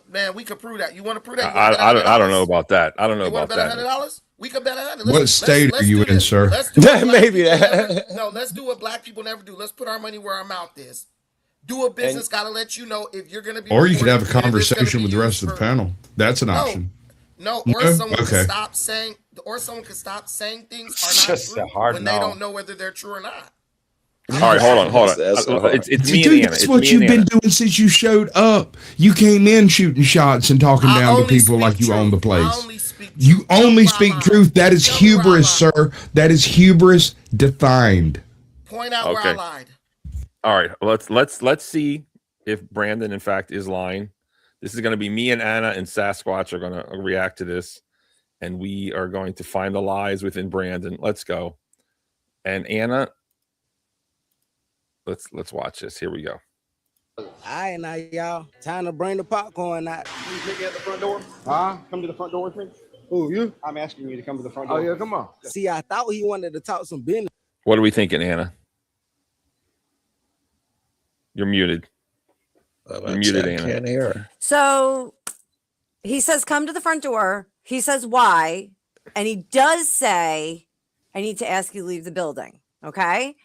Man, we could prove that. You want to prove that? I don't know about that. I don't know You want about to bet that. $100? We could bet 100. What state are you in, sir? Let's do what Maybe let's do what black people never do. Let's put our money where our mouth is. Do a business, got to let you know if you're going to be. Or you could have a recorded, conversation with the rest of the panel. That's an option. No, or someone Okay. could stop saying, things are not Just true a hard when no. they don't know whether they're true or not. All right, hold on. That's so hard. It's me Dude, and Anna. that's It's what me you've and been Anna. doing since you showed up. You came in shooting shots and talking I down to only people speak like you own the truth. I place. only speak You truth. only Tell me speak where I truth. lied. That is Tell me where I hubris, lied. sir. That is hubris defined. Point out where I lied. All right, let's see if Brandon in fact is lying. This is going to be me and Anna and Sasquatch are going to react to this, and we are going to find the lies within Brandon. Let's go. And Anna, let's watch this. Here we go. All right, now y'all, time to bring the popcorn out. Please meet me at the front door. Huh? Come to the front door with me. Who, you? I'm asking you to come to the front Oh door. yeah, come on. See, I thought he wanted to talk some business. What are we thinking, Anna? You're muted. You're muted, I Anna. can't hear her. So he says, come to the front door. He says, why? And he does say, I need to ask you to leave the building. Okay.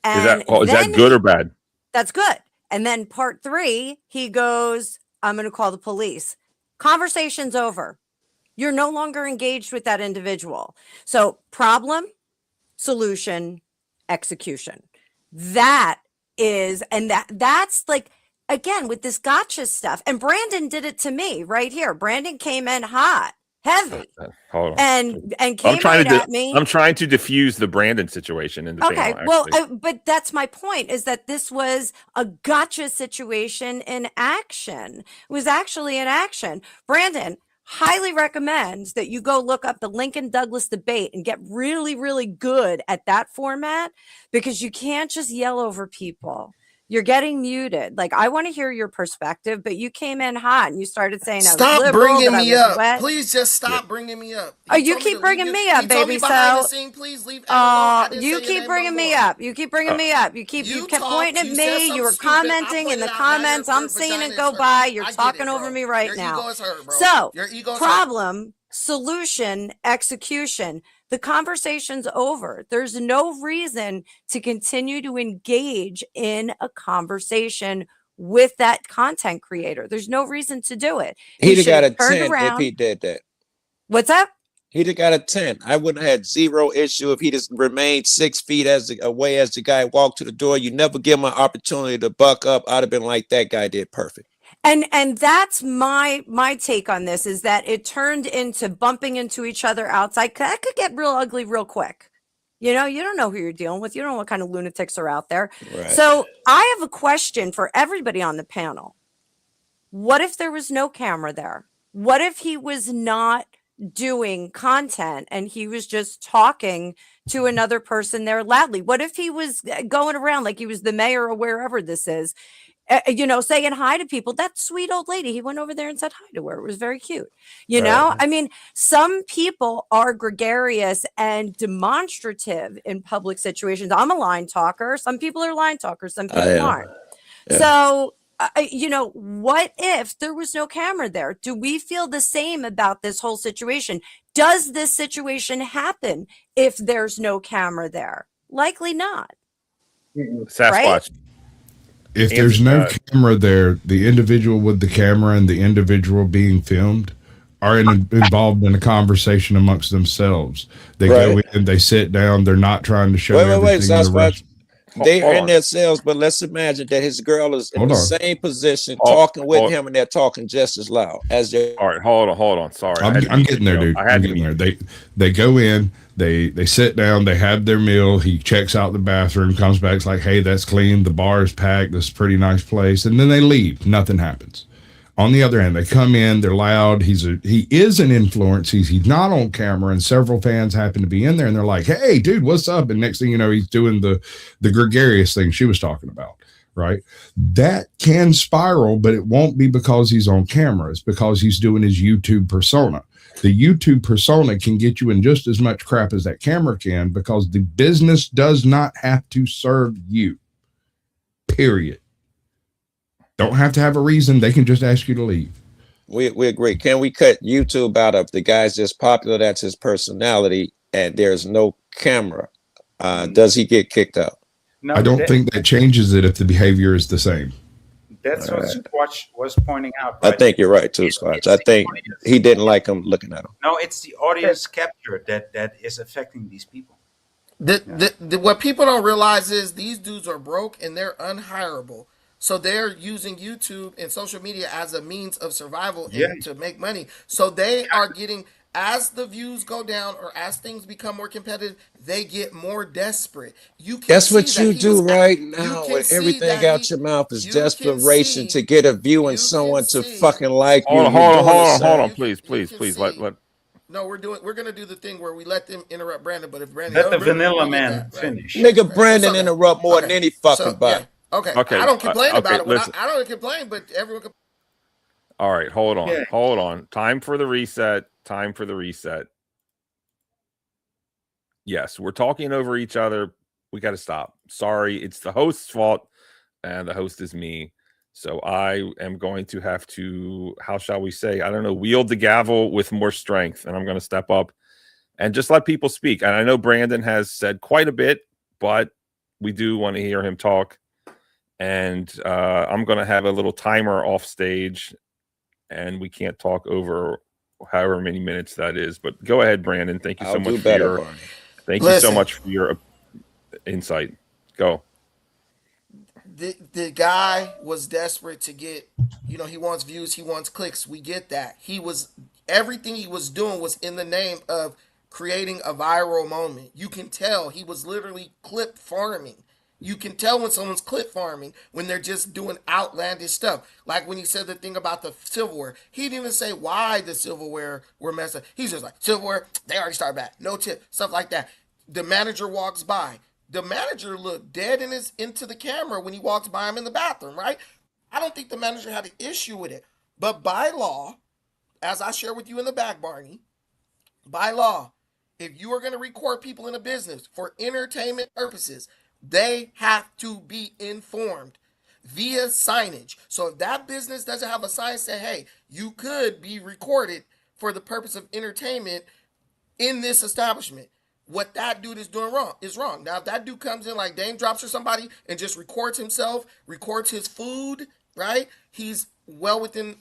And Is that good or bad? That's good. And then part 3, he goes, I'm going to call the police. Conversation's over. You're no longer engaged with that individual. So problem, solution, execution. That is, and that's like, again, with this gotcha stuff. And Brandon did it to me right here. Brandon came in hot, heavy, Hold on. and came at me. I'm trying to diffuse the Brandon situation in the Okay, panel, well, actually. but that's my point, is that this was a gotcha situation in action. It was actually in action. Brandon, highly recommends that you go look up the Lincoln Douglas debate and get really, really good at that format, because you can't just yell over people. You're getting muted. Like, I want to hear your perspective, but you came in hot and you started saying, Stop I was liberal, bringing that I me was up. wet. Please just stop bringing me up. Oh, you keep bringing me up, He told baby. me behind the So, scene, please leave Anna alone. I didn't say you your keep name bringing no me more. up. You keep bringing me up. You kept pointing at You said me. You were something stupid. I commenting in pointed the out how comments. your I'm seeing vagina it is go hurt. by. You're I get talking it, over bro. me right Your now. ego is hurt, bro. So, Your ego's hurt. problem, solution, execution. The conversation's over. There's no reason to continue to engage in a conversation with that content creator. There's no reason to do it. He'd have got a should've turned 10 if around. he did that. What's up? He'd have got a 10. I wouldn't have had zero issue if he just remained 6 feet away as the guy walked to the door. You never give him an opportunity to buck up. I'd have been like, that guy did perfect. And that's my take on this, is that it turned into bumping into each other outside. That could get real ugly real quick. You know, you don't know who you're dealing with. You don't know what kind of lunatics are out there. Right. So I have a question for everybody on the panel. What if there was no camera there? What if he was not doing content and he was just talking to another person there loudly? What if he was going around like he was the mayor or wherever this is, saying hi to people? That sweet old lady, he went over there and said hi to her. It was very cute. You know, I mean, some people are gregarious and demonstrative in public situations. I'm a line talker. Some people are line talkers. Some people aren't. Yeah. So, what if there was no camera there? Do we feel the same about this whole situation? Does this situation happen if there's no camera there? Likely not. Sasquatch. Right? If there's no camera there, the individual with the camera and the individual being filmed are involved in a conversation amongst themselves. They go in, they sit down, they're not trying to show Wait, everything. Sasquatch. They're Hold in on. their cells, but let's imagine that his girl is in Hold the on. same position, Oh, talking with hold- him, and they're talking just as loud as they. All right, hold on. Sorry, I'm getting there, dude. I'm getting there. They go in, they sit down, they have their meal. He checks out the bathroom, comes back, it's like, hey, that's clean. The bar is packed. This is a pretty nice place, and then they leave. Nothing happens. On the other hand, they come in, they're loud. He is an influence. He's not on camera, and several fans happen to be in there, and they're like, "Hey, dude, what's up?" And next thing you know, he's doing the gregarious thing she was talking about, right? That can spiral, but it won't be because he's on camera. It's because he's doing his YouTube persona. The YouTube persona can get you in just as much crap as that camera can, because the business does not have to serve you. Period. Don't have to have a reason. They can just ask you to leave. We agree. Can we cut YouTube out of the guy's just popular? That's his personality, and there's no camera. Does he get kicked out? No, I don't think that changes it if the behavior is the same. That's what Squatch was pointing out. I Right? think you're right too, Squatch. I think he didn't like him looking at him. No, it's the audience capture that is affecting these people. What people don't realize is these dudes are broke and they're unhireable. So they're using YouTube and social media as a means of survival and to make money. So they are getting, as the views go down or as things become more competitive, they get more desperate. You can That's what see you that do was, right you now. can When see everything that out your mouth is desperation to get a view and you someone can to see- fucking like you. Hold on, please. Let. No, we're gonna do the thing where we let them interrupt Brandon, but if Brandon Let the Brandon, vanilla we get man that, right? finish. Nigga, Brandon interrupt more than Okay. any fucking So, bot. Okay. Okay, I don't complain okay, about it. listen. I don't complain, but everyone. All right, hold on. Yeah. Hold on. Time for the reset. Yes, we're talking over each other. We got to stop. Sorry, it's the host's fault, and the host is me. So I am going to have to, how shall we say, I don't know, wield the gavel with more strength, and I'm going to step up and just let people speak. And I know Brandon has said quite a bit, but we do want to hear him talk. And I'm going to have a little timer off stage, and we can't talk over however many minutes that is. But go ahead, Brandon. Thank you so much for your. Barney. Thank you so much for your insight. Go. The guy was desperate to get, he wants views, he wants clicks. We get that. Everything he was doing was in the name of creating a viral moment. You can tell he was literally clip farming. You can tell when someone's clip farming when they're just doing outlandish stuff. Like when he said the thing about the silverware. He didn't even say why the silverware were messed up. He's just like, silverware, they already started back. No tip, stuff like that. The manager walks by. The manager looked dead into the camera when he walks by him in the bathroom, right? I don't think the manager had an issue with it. But by law, as I share with you in the back, Barney, by law, if you are going to record people in a business for entertainment purposes, they have to be informed via signage. So if that business doesn't have a sign saying, hey, you could be recorded for the purpose of entertainment in this establishment, what that dude is doing wrong is wrong. Now, if that dude comes in like Dame Drops or somebody and just records himself, records his food, right? He's well within,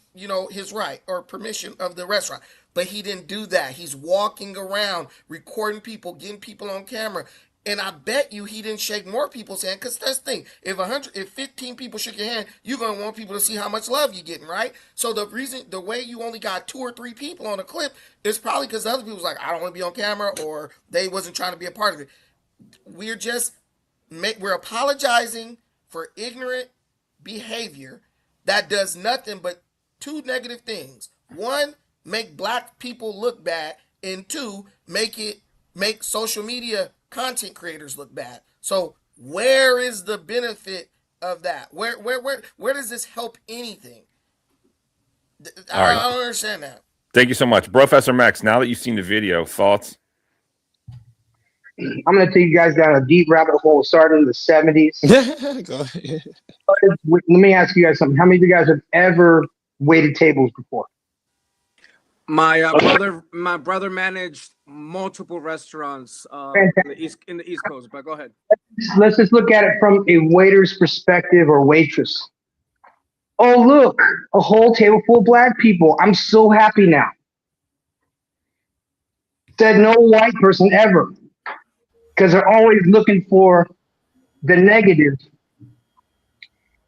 his right or permission of the restaurant. But he didn't do that. He's walking around, recording people, getting people on camera. And I bet you he didn't shake more people's hand, because that's the thing. If 15 people shook your hand, you're going to want people to see how much love you're getting, right? So the way you only got 2 or 3 people on a clip is probably because the other people was like, I don't want to be on camera, or they wasn't trying to be a part of it. We're apologizing for ignorant behavior that does nothing but 2 negative things. 1, make black people look bad, and 2, make social media content creators look bad. So where is the benefit of that? Where does this help anything? I don't understand that. Thank you so much, Professor Max. Now that you've seen the video, thoughts? I'm going to take you guys down a deep rabbit hole starting in the 70s. Go ahead. Let me ask you guys something. How many of you guys have ever waited tables before? My brother managed multiple restaurants in the East Coast. But go ahead. Let's just look at it from a waiter's perspective or waitress. Oh, look, a whole table full of black people. I'm so happy now. Said no white person ever, because they're always looking for the negative,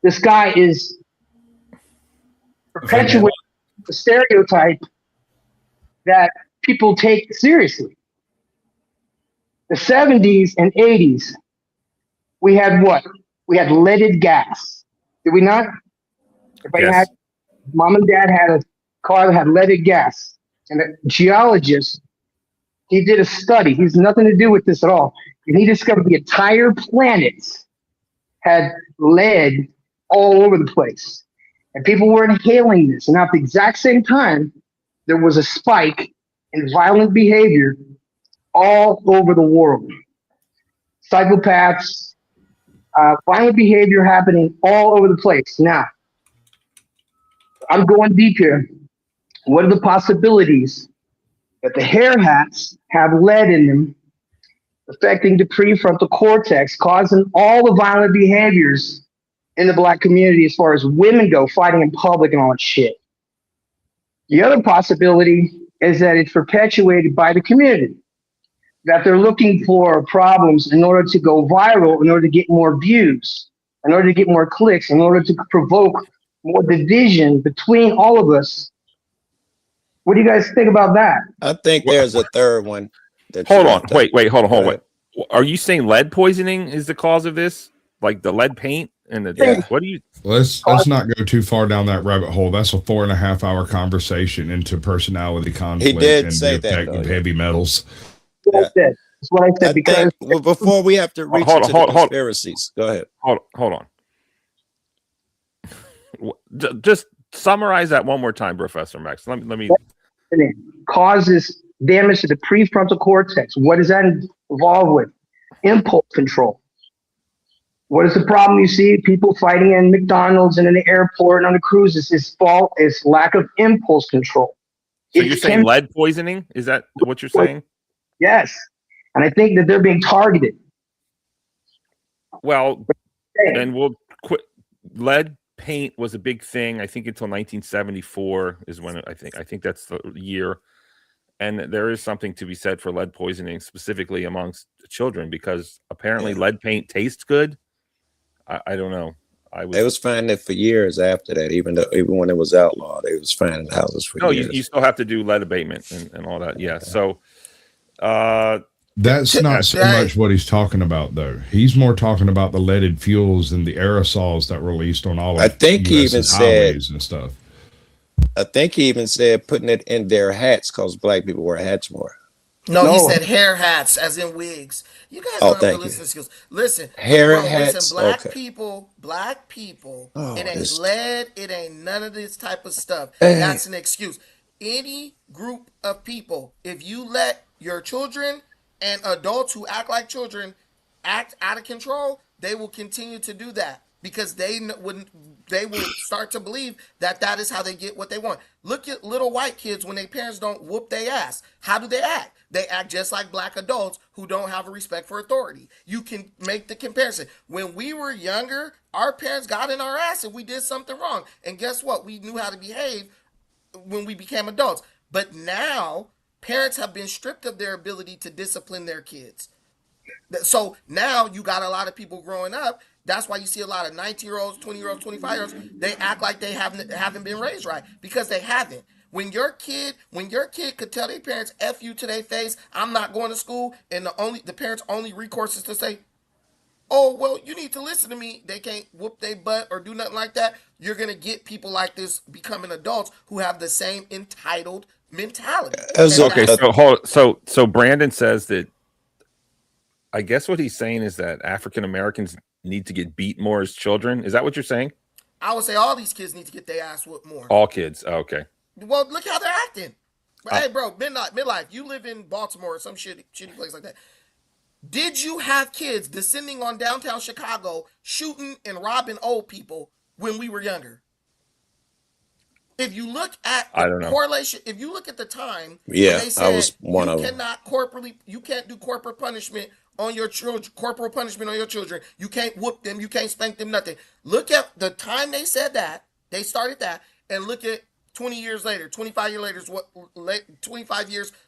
this guy is perpetuating the stereotype that people take seriously. The 70s and 80s, we had what? We had leaded gas. Did we not? Everybody had, mom and dad had a car that had leaded gas. And a geologist, he did a study. He has nothing to do with this at all. And he discovered the entire planet had lead all over the place. And people were inhaling this. And at the exact same time, there was a spike in violent behavior all over the world. Psychopaths, violent behavior happening all over the place. Now, I'm going deep here. What are the possibilities that the hair hats have lead in them, affecting the prefrontal cortex, causing all the violent behaviors in the black community as far as women go, fighting in public and all that shit? The other possibility is that it's perpetuated by the community, that they're looking for problems in order to go viral, in order to get more views, in order to get more clicks, in order to provoke more division between all of us. What do you guys think about that? I think there's a third one. Hold on. Wait. Are you saying lead poisoning is the cause of this? Like the lead paint and the what do you? Let's not go too far down that rabbit hole. That's a 4.5-hour conversation into personality conflict. He did and say the that, effect of heavy metals. That's what I said. Because well, before we have to reach into the conspiracies, go ahead. Hold on. Just summarize that one more time, Professor Max. Let me. It causes damage to the prefrontal cortex. What does that involve with? Impulse control. What is the problem you see? People fighting in McDonald's and in the airport and on the cruises. His fault is lack of impulse control. So you're saying lead poisoning? Is that what you're saying? Yes. And I think that they're being targeted. Well, and we'll quit. Lead paint was a big thing, I think, until 1974 is when I think that's the year. And there is something to be said for lead poisoning, specifically amongst children, because apparently lead paint tastes good. I don't know. They was finding it for years after that, even when it was outlawed. They was finding houses for years. You still have to do lead abatement and all that. Yeah. So that's not so much what he's talking about, though. He's more talking about the leaded fuels and the aerosols that were released on all of I think he even said and stuff. I think he even said putting it in their hats because black people wear hats more. No, he said hair hats, as in wigs. You guys don't have to listen skills. Listen, hair hats. Listen, black people. It ain't lead. It ain't none of this type of stuff. That's an excuse. Any group of people, if you let your children and adults who act like children act out of control, they will continue to do that because they will start to believe that is how they get what they want. Look at little white kids when their parents don't whoop their ass. How do they act? They act just like black adults who don't have a respect for authority. You can make the comparison. When we were younger, our parents got in our ass if we did something wrong. And guess what? We knew how to behave when we became adults. But now, parents have been stripped of their ability to discipline their kids. So now you got a lot of people growing up. That's why you see a lot of 19-year-olds, 20-year-olds, 25-year-olds. They act like they haven't been raised right because they haven't. When your kid could tell their parents F you to their face, I'm not going to school, and the parents' only recourse is to say, oh, well, you need to listen to me. They can't whoop their butt or do nothing like that. You're going to get people like this becoming adults who have the same entitled mentality. Okay, so Brandon says that I guess what he's saying is that African Americans need to get beat more as children. Is that what you're saying? I would say all these kids need to get their ass whooped more. All kids. Oh, okay. Well, look how they're acting. Hey, bro, midlife. You live in Baltimore or some shitty place like that. Did you have kids descending on downtown Chicago, shooting and robbing old people when we were younger? If you look at the correlation, if you look at the time, they said I was one of them. You can't do corporal punishment on your children. You can't whoop them. You can't spank them. Nothing. Look at the time they said that. They started that, and look at 20 years later, 25 years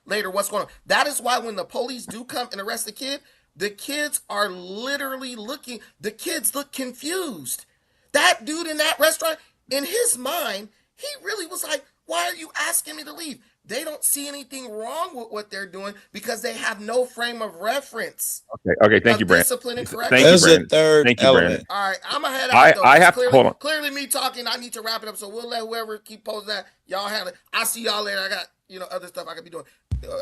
later, what's going on? That is why when the police do come and arrest the kid, The kids are literally looking. The kids look confused. That dude in that restaurant, in his mind, he really was like, why are you asking me to leave? They don't see anything wrong with what they're doing because they have no frame of reference. Okay. Thank you, Brandon. Discipline and Thank correction. you, There's a Brandon. third Thank you, Brandon. element. All right, I'm gonna head out though. I have clearly, hold on. Clearly, me talking. I need to wrap it up. So we'll let whoever keep posting that. Y'all handle it. I'll see y'all later. I got other stuff I could be doing.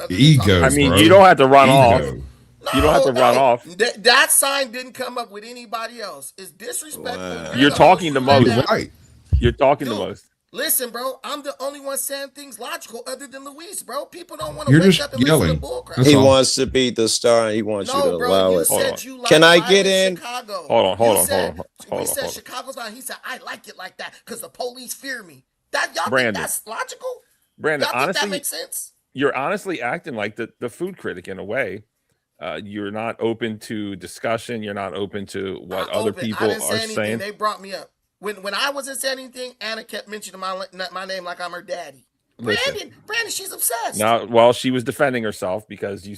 Ego. I mean, bro. you don't have to run Ego. off. You don't have to run off. That sign didn't come up with anybody else. It's disrespectful. Wow. You're talking the most. You're right. You're talking the most. Listen, bro, I'm the only one saying things logical other than Luis, bro. People don't want to You're wake just up and listen yelling. to bullcrap. That's He all. wants to be the star, and he wants you No, to bro, allow you it. said you like Can I get in? Chicago. Hold on. We said Chicago's fine. He said, I like it like that because the police fear me. That y'all Brandon. think that's logical? Brandon, Y'all think honestly, that makes sense? you're honestly acting like the food critic in a way. You're not open to discussion. You're not open to what other Open. people I didn't are say anything. saying. They brought me up. When I wasn't saying anything, Anna kept mentioning my name like I'm her daddy. Listen. Brandon, she's obsessed. Now, well, she was defending herself because you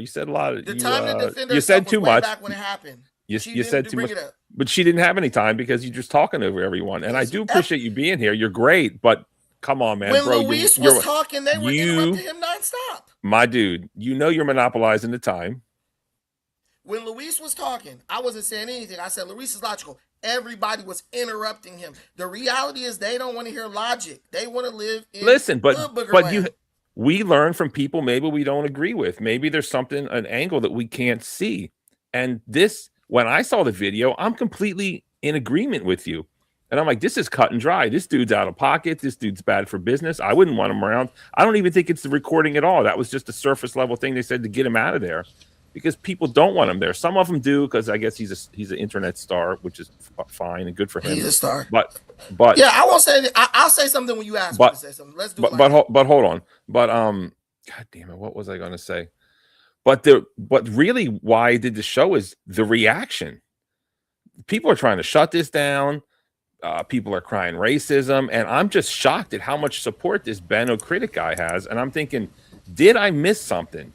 said a lot of The time to defend you said herself too was way much. back when it happened. You She said didn't too bring much, it up. but she didn't have any time because you're just talking over everyone. And I do appreciate you being here. You're great, but come on, man, When bro. Luis was talking, they were interrupting him nonstop. My dude, you're monopolizing the time. When Luis was talking, I wasn't saying anything. I said Luis is logical. Everybody was interrupting him. The reality is they don't want to hear logic. They want to live in we learn from people maybe we don't agree with. Maybe there's an angle that we can't see. And when I saw the video, I'm completely in agreement with you. And I'm like, this is cut and dry. This dude's out of pocket. This dude's bad for business. I wouldn't want him around. I don't even think it's the recording at all. That was just a surface level thing they said to get him out of there because people don't want him there. Some of them do because I guess he's an internet star, which is fine and good for him. He's a star. But yeah, I won't say anything. I'll say something when you ask me to say something. Let's do it. But hold on. But God damn it, what was I going to say? But really why I did the show is the reaction. People are trying to shut this down. People are crying racism, and I'm just shocked at how much support this Benno Critic guy has. And I'm thinking, did I miss something?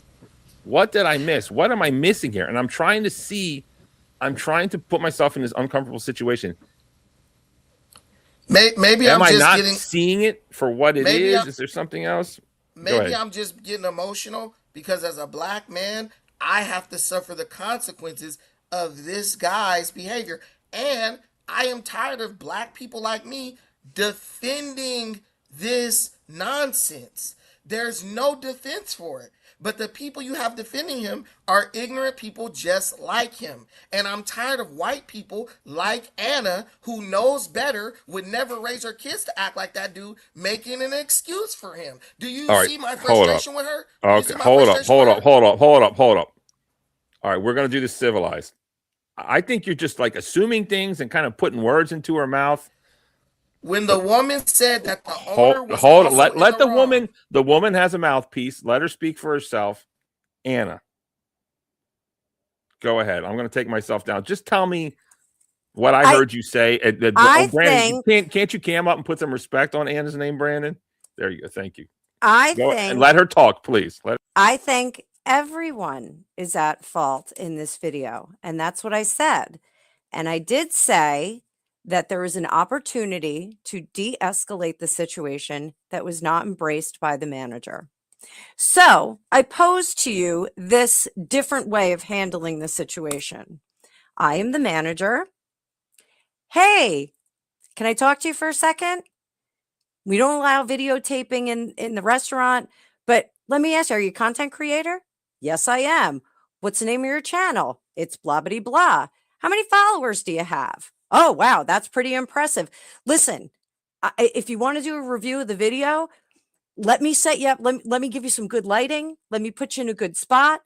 What did I miss? What am I missing here? And I'm trying to put myself in this uncomfortable situation. Maybe am I'm I just not getting, seeing it for what it is? Is there something else? Maybe I'm just getting emotional because as a black man, I have to suffer the consequences of this guy's behavior. And I am tired of black people like me defending this nonsense. There's no defense for it. But the people you have defending him are ignorant people just like him. And I'm tired of white people like Anna, who knows better, would never raise her kids to act like that dude, making an excuse for him. Do you see my frustration with her? Okay, hold up. All right, we're going to do this civilized. I think you're just like assuming things and kind of putting words into her mouth. When the woman said that the owner was let the woman has a mouthpiece. Let her speak for herself. Anna, go ahead. I'm going to take myself down. Just tell me what I heard you say. Brandon, can't you cam up and put some respect on Anna's name, Brandon? There you go. Thank you. And let her talk, please. I think everyone is at fault in this video, and that's what I said. And I did say that there was an opportunity to de-escalate the situation that was not embraced by the manager. So I pose to you this different way of handling the situation. I am the manager. Hey, can I talk to you for a second? We don't allow videotaping in the restaurant, but let me ask you, are you a content creator? Yes, I am. What's the name of your channel? It's blah, blah, blah. How many followers do you have? Oh, wow, that's pretty impressive. Listen, if you want to do a review of the video, let me set you up. Let me give you some good lighting. Let me put you in a good spot.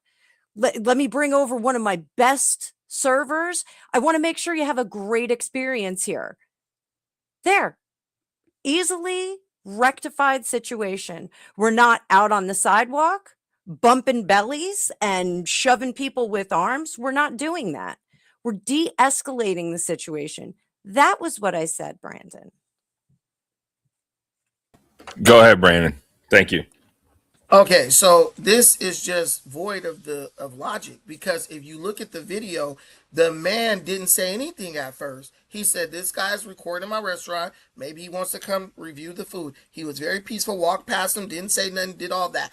Let me bring over one of my best servers. I want to make sure you have a great experience here. There. Easily rectified situation. We're not out on the sidewalk, bumping bellies and shoving people with arms. We're not doing that. We're de-escalating the situation. That was what I said, Brandon. Go ahead, Brandon. Thank you. Okay, so this is just void of logic because if you look at the video, the man didn't say anything at first. He said, "This guy's recording my restaurant. Maybe he wants to come review the food." He was very peaceful, walked past him, didn't say nothing, did all that.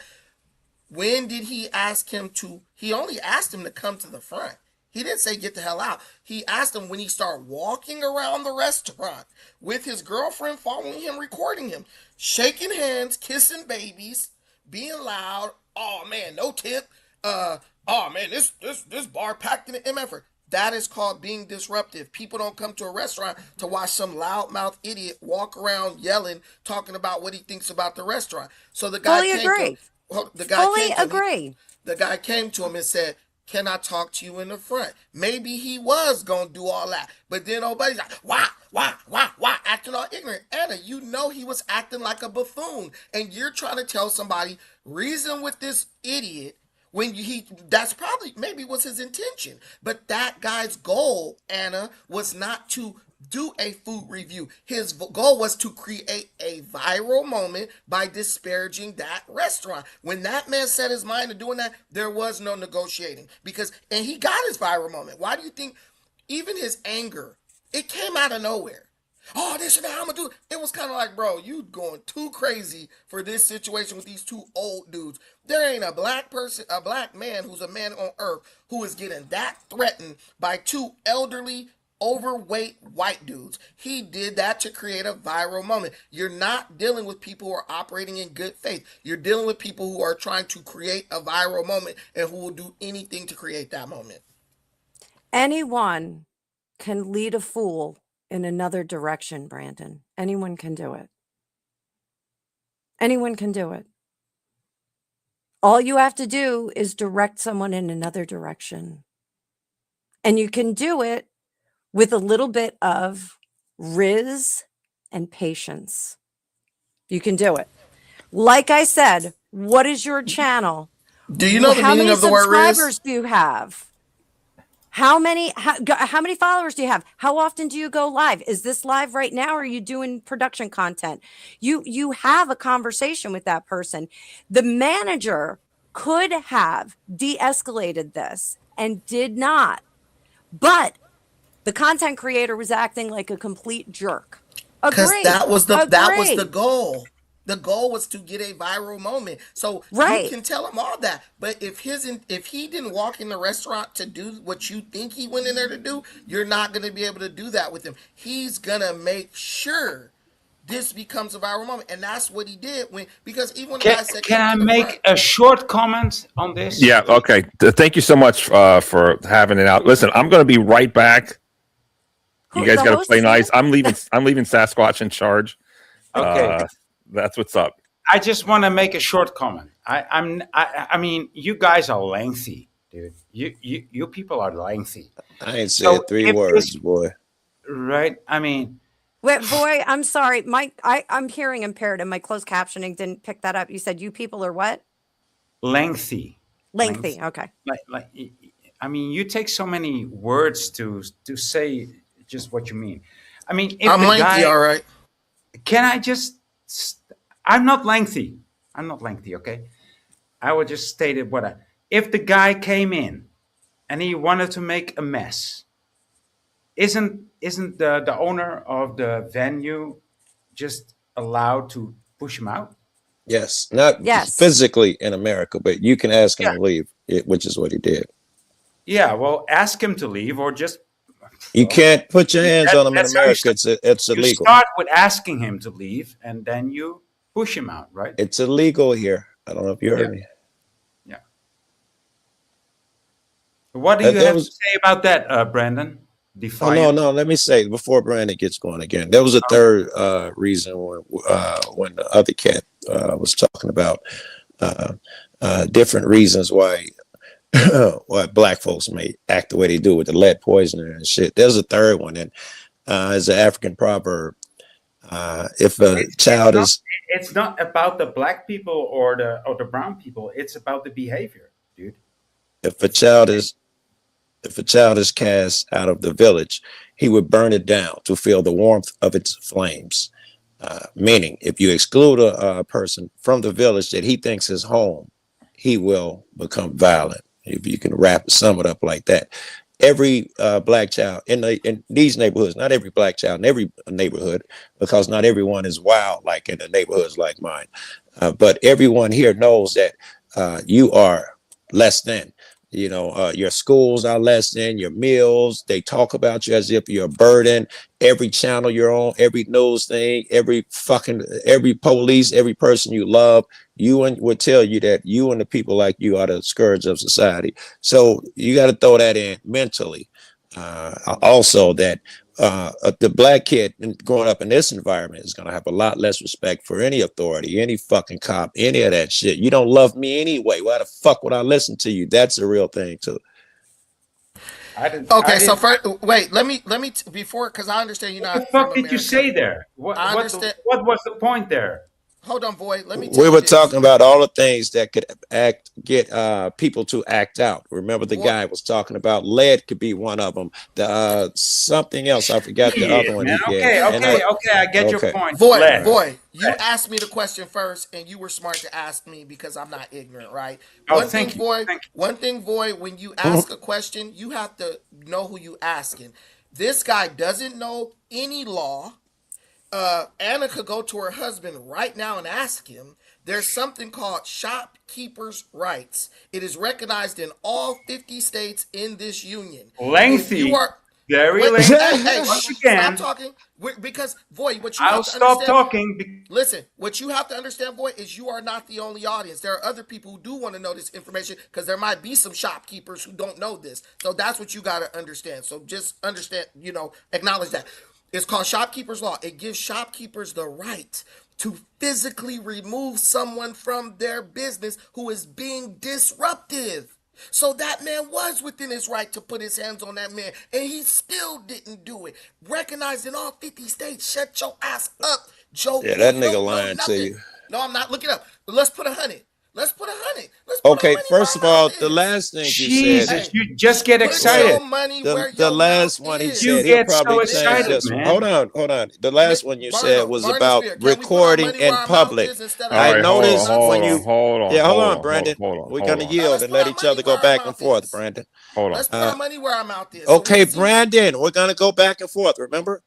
When did he ask him to? He only asked him to come to the front. He didn't say get the hell out. He asked him when he started walking around the restaurant with his girlfriend following him, recording him, shaking hands, kissing babies, being loud. Oh man, no tip. Oh man, this bar packed in the MF. That is called being disruptive. People don't come to a restaurant to watch some loudmouth idiot walk around yelling, talking about what he thinks about the restaurant. So the guy Fully came to agree. him. Well, the guy Fully came to him. agree. The guy came to him and said, "Can I talk to you in the front?" Maybe he was gonna do all that, but then nobody's like, why, acting all ignorant. Anna, you know he was acting like a buffoon, and you're trying to tell somebody reason with this idiot when that's probably maybe was his intention, but that guy's goal, Anna, was not to do a food review. His goal was to create a viral moment by disparaging that restaurant. When that man set his mind to doing that, there was no negotiating and he got his viral moment. Why do you think even his anger, it came out of nowhere? Oh, this is how I'm gonna do it. It was kind of like, bro, you going too crazy for this situation with these two old dudes. There ain't a black person, a black man who's a man on earth who is getting that threatened by two elderly, overweight white dudes. He did that to create a viral moment. You're not dealing with people who are operating in good faith. You're dealing with people who are trying to create a viral moment and who will do anything to create that moment. Anyone can lead a fool in another direction, Brandon. Anyone can do it. Anyone can do it. All you have to do is direct someone in another direction. And you can do it with a little bit of riz and patience. You can do it. Like I said, what is your channel? Do you know the meaning of the word riz? How many subscribers do you have? How many followers do you have? How often do you go live? Is this live right now, or are you doing production content? You have a conversation with that person. The manager could have de-escalated this and did not. But the content creator was acting like a complete jerk. Because Agreed. that was the Agreed. goal. The goal was to get a viral moment. So Right. you can tell him all that. But if he didn't walk in the restaurant to do what you think he went in there to do, you're not going to be able to do that with him. He's going to make sure this becomes a viral moment. And that's what he did because even when the guy said, Can I make a short comment on this? Yeah. Okay. Thank you so much for having it out. Listen, I'm going to be right back. You guys got to play nice. I'm leaving Sasquatch in charge. Okay. That's what's up. I just want to make a short comment. I mean, you guys are lengthy, dude. You people are lengthy. I ain't said three words, boy. Right? I mean, wait, boy, I'm sorry. I'm hearing impaired, and my closed captioning didn't pick that up. You said you people are what? Lengthy. Lengthy. Okay. Like, I mean, you take so many words to say just what you mean. I mean, if I'm the lengthy, guy, all right. Can I just? I'm not lengthy. Okay. I would just state it if the guy came in and he wanted to make a mess, isn't the owner of the venue just allowed to push him out? Yes, not physically in America, but you can ask him to leave, which is what he did. Yeah, well, ask him to leave or just. You can't put your hands on him in America. It's illegal. You start with asking him to leave, and then you push him out, right? It's illegal here. I don't know if you heard me. Yeah. What do you have to say about that, Brandon? Oh, no. Let me say before Brandon gets going again. There was a third reason when the other cat was talking about different reasons why black folks may act the way they do with the lead poisoning and shit. There's a third one, and it's an African proverb. If a child is, it's not about the black people or the brown people. It's about the behavior, dude. If a child is cast out of the village, he would burn it down to feel the warmth of its flames. Meaning, if you exclude a person from the village that he thinks is home, he will become violent. If you can sum it up like that. Every black child in these neighborhoods, not every black child in every neighborhood, because not everyone is wild like in the neighborhoods like mine, but everyone here knows that you are less than. Your schools are less than, your meals, they talk about you as if you're a burden. Every channel you're on, every news thing, every police, every person you love, would tell you that you and the people like you are the scourge of society. So you got to throw that in mentally. Also that the black kid growing up in this environment is going to have a lot less respect for any authority, any fucking cop, any of that shit. You don't love me anyway. Why the fuck would I listen to you? That's a real thing too. Okay, so first, wait. Let me before, because I understand you're not. What the fuck from did you America. say there? What was the point there? Hold on, boy. Let me tell We you were this. talking about all the things that could get people to act out. Remember, the guy was talking about lead could be one of them. The something else, I forgot the other one he gave. Okay, I get your point. Void, you asked me the question first, and you were smart to ask me because I'm not ignorant, right? One thing, Void, when you ask a question, you have to know who you asking. This guy doesn't know any law. Anna could go to her husband right now and ask him. There's something called shopkeepers' rights. It is recognized in all 50 states in this union. Lengthy. Very lengthy. Hey, once again, stop talking. Because, Void, what you I'll have to stop understand, talking. Listen, what you have to understand, Void, is you are not the only audience. There are other people who do want to know this information because there might be some shopkeepers who don't know this. So that's what you got to understand. So just understand, acknowledge that. It's called shopkeepers law. It gives shopkeepers the right to physically remove someone from their business who is being disruptive. So that man was within his right to put his hands on that man, and he still didn't do it. Recognized in all 50 states. Shut your ass up, Joe. Yeah, that nigga lying to you. No, I'm not. Look it up. Let's put 100. Okay, first of all, the last thing you said. You just get excited. The last one he said, he'll probably change this. Hold on. The last one you said was about recording in public. I noticed when you. Yeah, hold on, Brandon. We're gonna yield and let each other go back and forth, Brandon. Hold on. Let's put our money where our mouth is. Okay, Brandon, we're gonna go back and forth. Remember,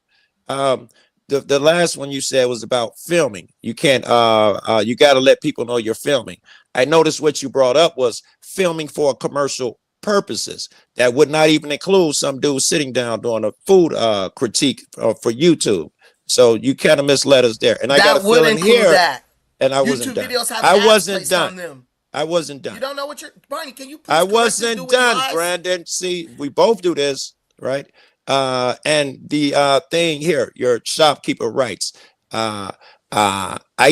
the last one you said was about filming. You can't. You got to let people know you're filming. I noticed what you brought up was filming for commercial purposes. That would not even include some dude sitting down doing a food critique for YouTube. So you kind of misled us there. And I got a feeling here, and I wasn't done. I wasn't done. I wasn't done. You don't know what you're, Barney. Can you? I wasn't done, Brandon. See, we both do this, right? And the thing here, your shopkeeper rights. I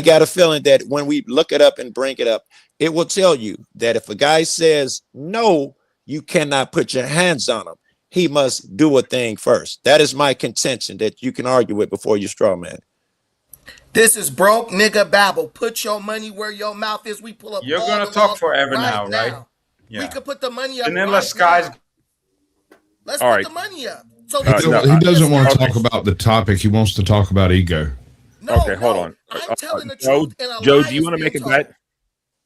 got a feeling that when we look it up and bring it up, it will tell you that if a guy says no, you cannot put your hands on him. He must do a thing first. That is my contention that you can argue with before you straw man. This is broke nigga babble. Put your money where your mouth is. We pull up. You're gonna talk forever now, right? Yeah. We could put the money up. Vanilla Skies. Let's put the money up. So he doesn't want to talk about the topic. He wants to talk about ego. Okay, hold on. I'm telling the truth. Joe, do you want to make a bet?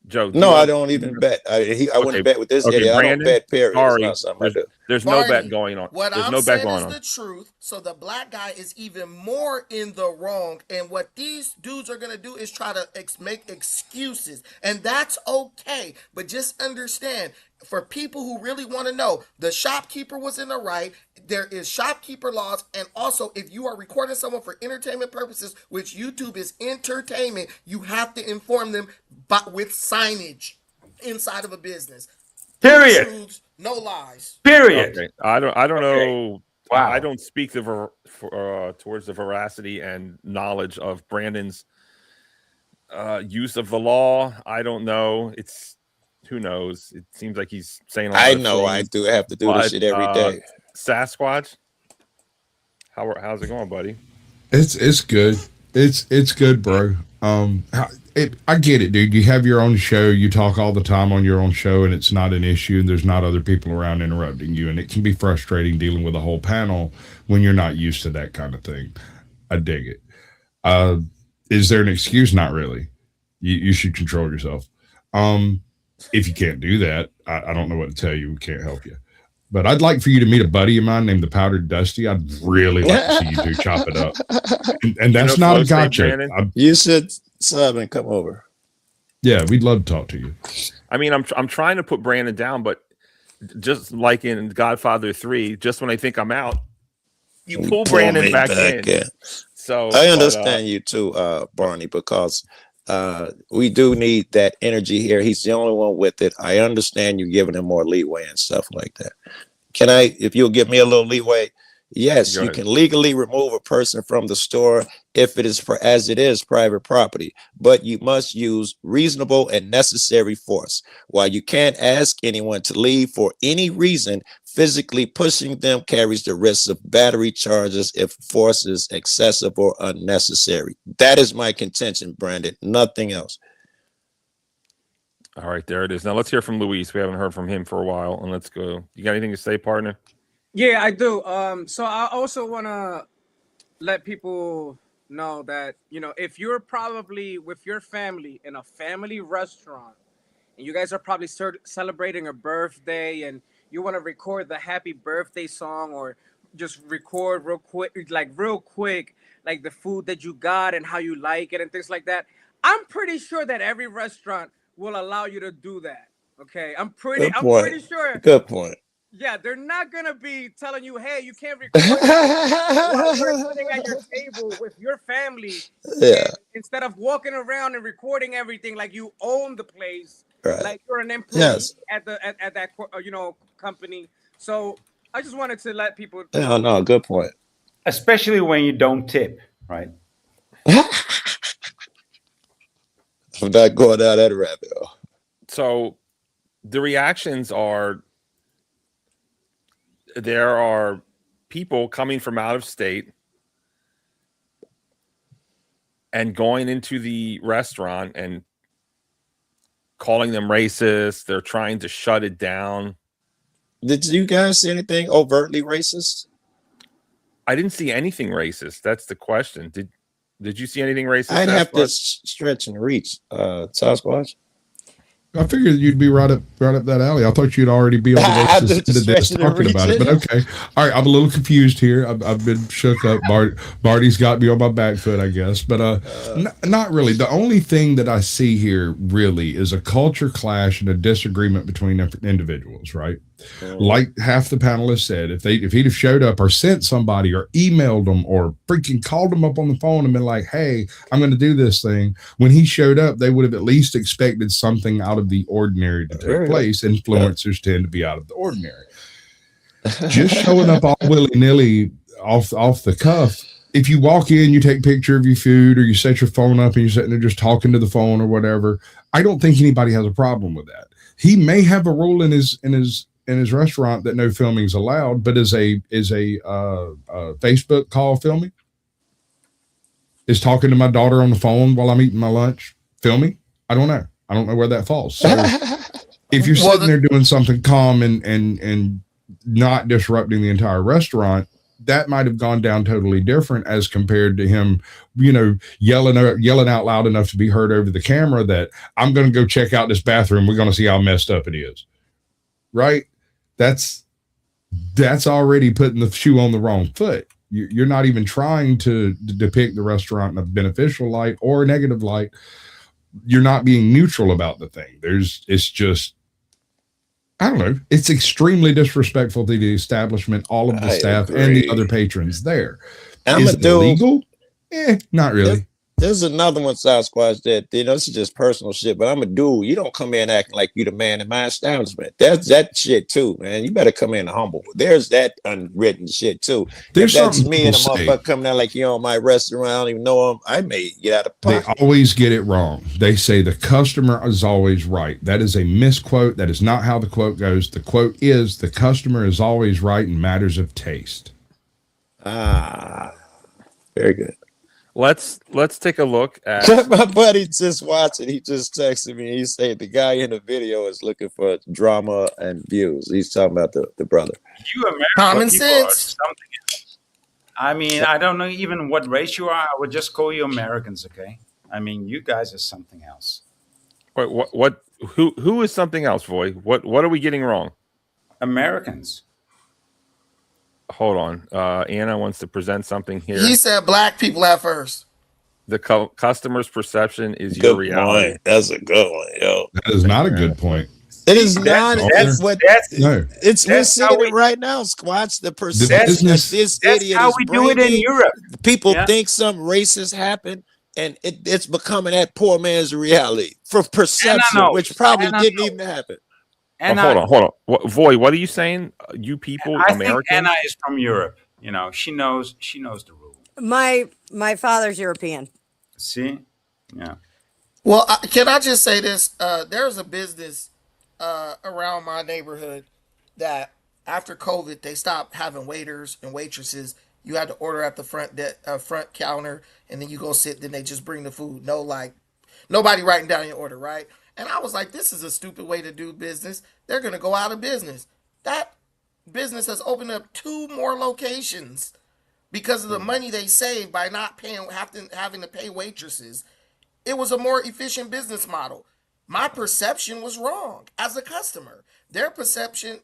Joe, no, I don't even bet. I wouldn't bet with this idiot. I don't bet. Period. Sorry, there's no bet going on. What there's I'm no bet saying going is on. the truth. So the black guy is even more in the wrong. And what these dudes are gonna do is try to make excuses, and that's okay. But just understand, for people who really want to know, the shopkeeper was in the right. There is shopkeeper laws, and also if you are recording someone for entertainment purposes, which YouTube is entertainment, you have to inform them with signage inside of a business. Period. Truths, no lies. Period. Okay. I don't know. Wow. I don't speak towards the veracity and knowledge of Brandon's use of the law. I don't know. Who knows? It seems like he's saying a lot I know. I do have to do this shit every day. Sasquatch, how's it going, buddy? It's good. It's good, bro. I get it, dude. You have your own show. You talk all the time on your own show, and it's not an issue. And there's not other people around interrupting you, and it can be frustrating dealing with a whole panel when you're not used to that kind of thing. I dig it. Is there an excuse? Not really. You should control yourself. If you can't do that, I don't know what to tell you. We can't help you. But I'd like for you to meet a buddy of mine named the Powdered Dusty. I'd really like to see you two chop it up. And that's not a gotcha. You should sub and come over. Yeah, we'd love to talk to you. I mean, I'm trying to put Brandon down, but just like in Godfather 3, just when I think I'm out, you pull Brandon back in. So I understand you too, Barney, because we do need that energy here. He's the only one with it. I understand you giving him more leeway and stuff like that. Can I, if you'll give me a little leeway? Yes, you can legally remove a person from the store if it is as it is private property, but you must use reasonable and necessary force. While you can't ask anyone to leave for any reason, physically pushing them carries the risk of battery charges if force is excessive or unnecessary. That is my contention, Brandon. Nothing else. All right, there it is. Now let's hear from Luis. We haven't heard from him for a while, and let's go. You got anything to say, partner? Yeah, I do. So I also want to let people know that, you know, if you're probably with your family in a family restaurant and you guys are probably celebrating a birthday and you want to record the happy birthday song or just record real quick, like the food that you got and how you like it and things like that. I'm pretty sure that every restaurant will allow you to do that. Okay. I'm pretty sure. Good point. Yeah, they're not gonna be telling you, "Hey, you can't record while you're sitting at your table with your family." Yeah. Instead of walking around and recording everything like you own the place, right. Like you're an employee at that company. So I just wanted to let people. No, good point. Especially when you don't tip, right? I'm not going down that rabbit hole. So the reactions are. There are people coming from out of state and going into the restaurant and calling them racist. They're trying to shut it down. Did you guys see anything overtly racist? I didn't see anything racist. That's the question. Did you see anything racist? I'd have to stretch and reach. Sasquatch. I figured you'd be right up that alley. I thought you'd already be on the racist end of this talking about it, but okay. All right, I'm a little confused here. I've been shook up. Barty's got me on my back foot, I guess, but not really. The only thing that I see here really is a culture clash and a disagreement between individuals, right? Like half the panelists said, if he'd have showed up or sent somebody or emailed them or freaking called them up on the phone and been like, "Hey, I'm going to do this thing," when he showed up, they would have at least expected something out of the ordinary to take place. Influencers tend to be out of the ordinary. Just showing up all willy-nilly off the cuff. If you walk in, you take a picture of your food, or you set your phone up and you're sitting there just talking to the phone or whatever, I don't think anybody has a problem with that. He may have a rule in his restaurant that no filming is allowed, but is a Facebook call filming? Is talking to my daughter on the phone while I'm eating my lunch filming? I don't know. I don't know where that falls. So if you're sitting there doing something calm and not disrupting the entire restaurant, that might have gone down totally different as compared to him, yelling out loud enough to be heard over the camera that I'm going to go check out this bathroom. We're going to see how messed up it is. Right? That's already putting the shoe on the wrong foot. You're not even trying to depict the restaurant in a beneficial light or a negative light. You're not being neutral about the thing. It's just, I don't know. It's extremely disrespectful to the establishment, all of the staff and the other patrons there. Is it illegal? Not really. There's another one, Sasquatch, that, this is just personal shit, but I'm a dude. You don't come in acting like you the man in my establishment. There's that shit too, man. You better come in humble. There's that unwritten shit too. If that's me and a motherfucker coming out like you on my restaurant, I don't even know him, I may get out of pocket. They always get it wrong. They say the customer is always right. That is a misquote. That is not how the quote goes. The quote is, the customer is always right in matters of taste. Very good. Let's take a look at my buddy just watching. He just texted me. He said the guy in the video is looking for drama and views. He's talking about the brother. Common sense. I mean, I don't know even what race you are. I would just call you Americans, okay? I mean, you guys are something else. Wait, what? Who is something else, Voy? What are we getting wrong? Americans. Hold on. Anna wants to present something here. He said black people at first. The customer's perception is your reality. Point. That's a good one, yo. That is not a good point. It is not. That's What? No. It's we're that's how seeing we- it right now. Squatch the The perception that business. this That's idiot how is we do it in bringing. Europe. People Yeah. think some racist happened, and it's becoming that poor man's reality from perception, know. which probably And I didn't know. even happen. And hold on. Voy, what are you saying? You people, I think Americans? Anna is from Europe. You know, she knows the rule. My father's European. See? Yeah. Well, can I just say this? There's a business around my neighborhood that after COVID, they stopped having waiters and waitresses. You had to order at the front counter, and then you go sit. Then they just bring the food. No, like nobody writing down your order, right? And I was like, this is a stupid way to do business. They're gonna go out of business. That business has opened up 2 more locations because of the money they saved by not having to pay waitresses. It was a more efficient business model. My perception was wrong as a customer. Their perception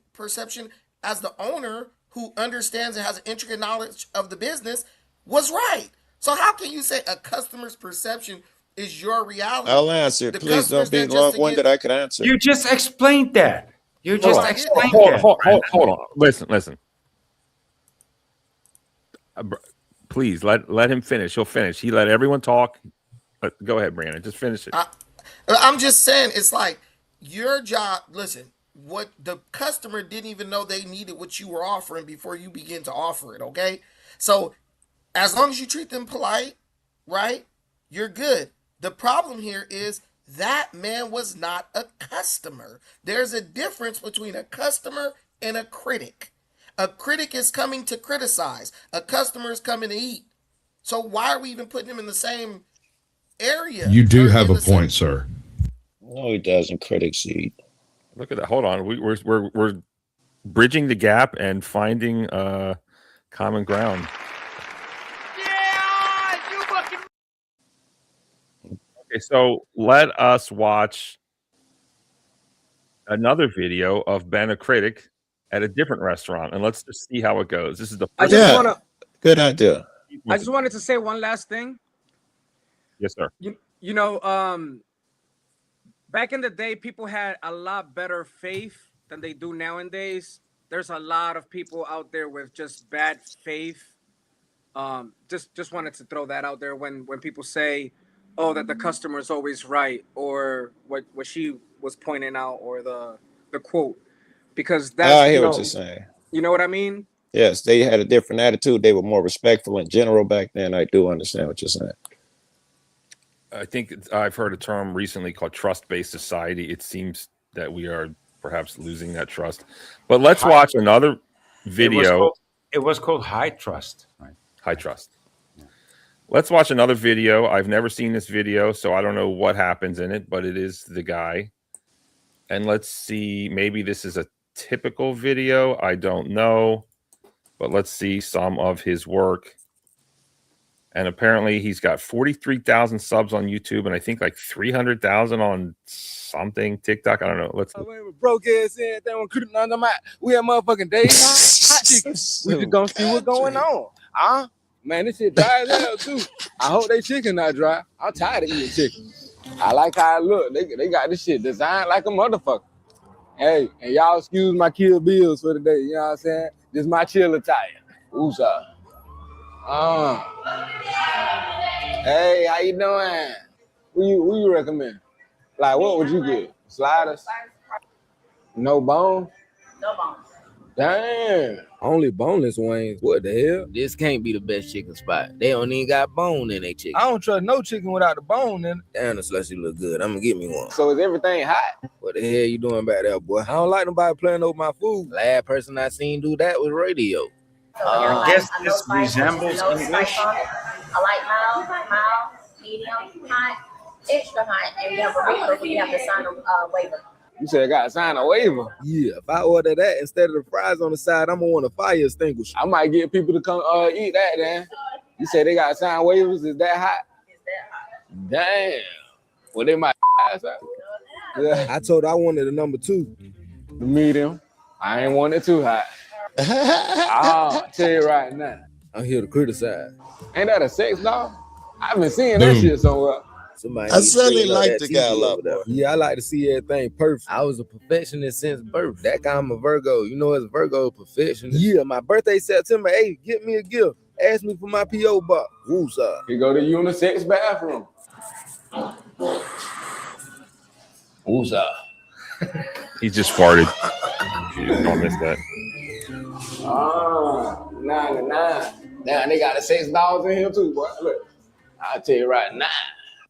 as the owner who understands and has an intricate knowledge of the business was right. So how can you say a customer's perception is your reality? I'll answer. The Please don't customer's be there just to long-winded. get- I can answer. You just explained that. You just explained that. Hold on. Listen. Please let him finish. He'll finish. He let everyone talk. Go ahead, Brandon. Just finish it. I'm just saying, it's like your job. Listen, what the customer didn't even know they needed what you were offering before you begin to offer it. Okay, so as long as you treat them polite, right, you're good. The problem here is that man was not a customer. There's a difference between a customer and a critic. A critic is coming to criticize. A customer is coming to eat. So why are we even putting them in the same area? You do have a point, sir. No, he doesn't. Critics eat. Look at that. Hold on. We're bridging the gap and finding common ground. Okay, so let us watch another video of Ben, a critic, at a different restaurant, and let's just see how it goes. This is the first. Good idea. I just wanted to say one last thing. Yes, sir. You know, back in the day, people had a lot better faith than they do nowadays. There's a lot of people out there with just bad faith. Just wanted to throw that out there when people say, "Oh, that the customer is always right," or what she was pointing out, or the quote, because that's I hear what you're saying. You know what I mean? Yes, they had a different attitude. They were more respectful in general back then. I do understand what you're saying. I think I've heard a term recently called trust-based society. It seems that we are perhaps losing that trust. But let's watch another video. It was called high trust. Right? High trust. Yeah. Let's watch another video. I've never seen this video, so I don't know what happens in it, but it is the guy. And let's see, maybe this is a typical video. I don't know, but let's see some of his work. And apparently he's got 43,000 subs on YouTube, and I think like 300,000 on something, TikTok. I don't know. Let's broke ass in there on Critic. We have motherfucking days. Hot chicken. We just gonna see what's going on. Man, this shit dry as hell too. I hope they chicken not dry. I'm tired of eating chicken. I like how it look. They got this shit designed like a motherfucker. Hey, and y'all excuse my Kill Bills for the day. You know what I'm saying? This my chill attire. Woosah. Hey, how you doing? Who you recommend? Like, what would you get? Sliders? No bone? No bone. Damn. Only boneless wings. What the hell? This can't be the best chicken spot. They don't even got bone in their chicken. I don't trust no chicken without the bone in it. Damn, the slushy look good. I'm gonna get me one. So is everything hot? What the hell you doing back there, boy? I don't like nobody playing over my food. Last person I seen do that was Radio. I guess this resembles English. I like mild, medium, hot, extra hot, and we have a regular. We have to sign a waiver. You said I got to sign a waiver. Yeah, if I order that instead of the fries on the side, I'm gonna want a fire extinguisher. I might get people to come eat that then. You said they got to sign waivers. Is that hot? Damn. Well, they might ass up. Yeah. I told her I wanted a number 2. The medium. I ain't want it too hot. I'll tell you right now. I'm here to criticize. Ain't that a sex doll? I've been seeing that shit somewhere. Somebody I certainly like the guy a lot more. more. Yeah, I like to see everything perfect. I was a perfectionist since birth. That guy, I'm a Virgo. You know, as a Virgo, perfectionist. Yeah, my birthday September 8th. Get me a gift. Ask me for my P.O. box. Who's up? Here go the unisex bathroom. Who's up? He just farted. You don't miss that. 99. Now they got the $6 in here too, boy. Look, I'll tell you right now.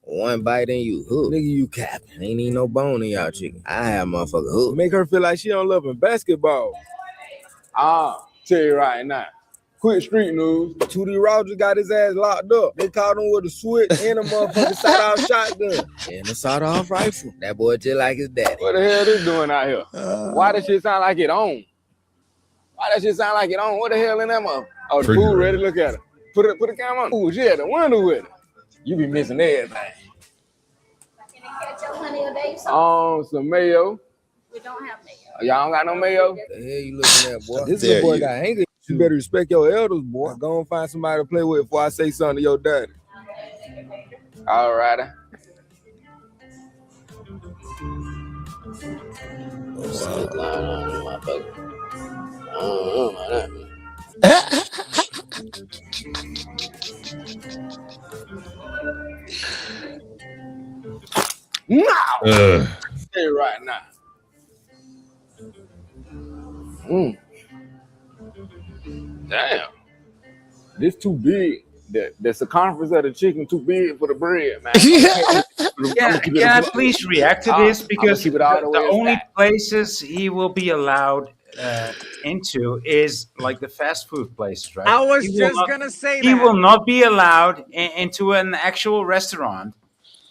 One bite and you hook. Nigga, you capping. Ain't even no bone in y'all chicken. I have motherfucker hook. Make her feel like she don't love basketball. Tell you right now. Quick street news. 2D Rogers got his ass locked up. They caught him with a switch and a motherfucking sawed-off shotgun. And a sawed-off rifle. That boy just like his daddy. What the hell they doing out here? Why that shit sound like it on? Why that shit sound like it on? What the hell in that motherfucker? Oh, the food ready. Look at it. Put the camera on. Ooh, she had the window with it. You be missing everything. Some mayo. We don't have mayo. Y'all don't got no mayo? The hell you looking at, boy? This little boy got anger. You better respect your elders, boy. Go and find somebody to play with before I say something to your daddy. All righty. Now, stay right now. Damn, this too big. The circumference of the chicken too big for the bread, man. Can I please react to this? Because the only places he will be allowed into is like the fast food places, right? I was just gonna say he will not be allowed into an actual restaurant,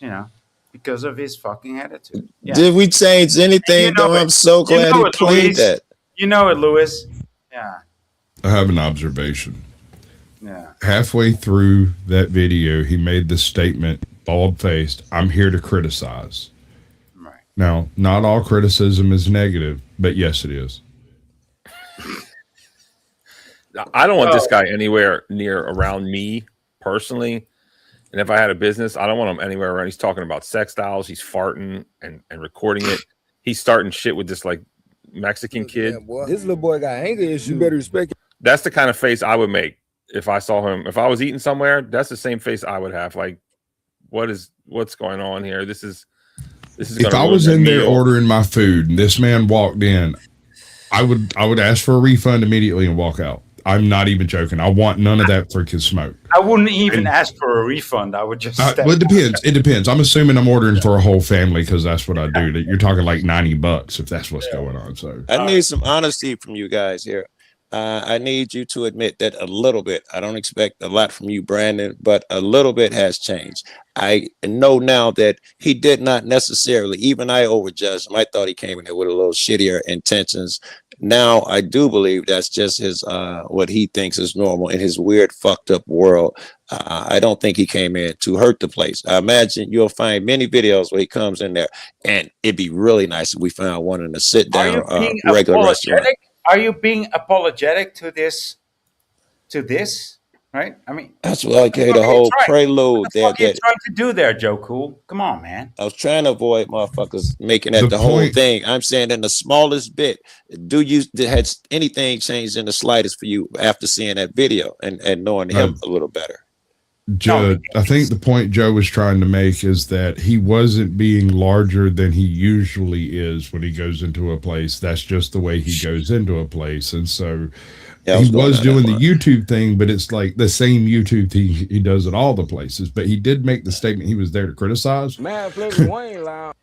you know, because of his fucking attitude. Yeah. Did we change anything? Though I'm so glad he played that. You know it, Lewis. Yeah. I have an observation. Yeah. Halfway through that video, he made this statement, bald-faced, "I'm here to criticize." Right. Now, not all criticism is negative, but yes, it is. I don't want this guy anywhere near around me personally. And if I had a business, I don't want him anywhere around. He's talking about sex dolls. He's farting and recording it. He's starting shit with this like Mexican kid. Yeah, this little boy got anger issues. You better respect it. That's the kind of face I would make if I saw him. If I was eating somewhere, that's the same face I would have. Like, what's going on here? This is. If I was in there ordering my food and this man walked in, I would ask for a refund immediately and walk out. I'm not even joking. I want none of that freaking smoke. I wouldn't even ask for a refund. I would just. Well, it depends. It depends. I'm assuming I'm ordering for a whole family because that's what I do. You're talking like $90 if that's what's going on. So I need some honesty from you guys here. I need you to admit that a little bit. I don't expect a lot from you, Brandon, but a little bit has changed. I know now that he did not necessarily, even I overjudged him. I thought he came in there with a little shittier intentions. Now I do believe that's just his what he thinks is normal in his weird, fucked up world. I don't think he came in to hurt the place. I imagine you'll find many videos where he comes in there, and it'd be really nice if we found one in a sit down regular restaurant. Are you being apologetic to this? Right? I mean, that's what I gave the whole prelude there. What are you trying to do there, Joe Cool? Come on, man. I was trying to avoid motherfuckers making that the whole thing. I'm saying in the smallest bit. Had anything changed in the slightest for you after seeing that video and knowing him a little better? Joe, I think the point Joe was trying to make is that he wasn't being larger than he usually is when he goes into a place. That's just the way he goes into a place. And so he was doing the YouTube thing, but it's like the same YouTube thing he does at all the places. But he did make the statement he was there to criticize. Man, Wayne loud.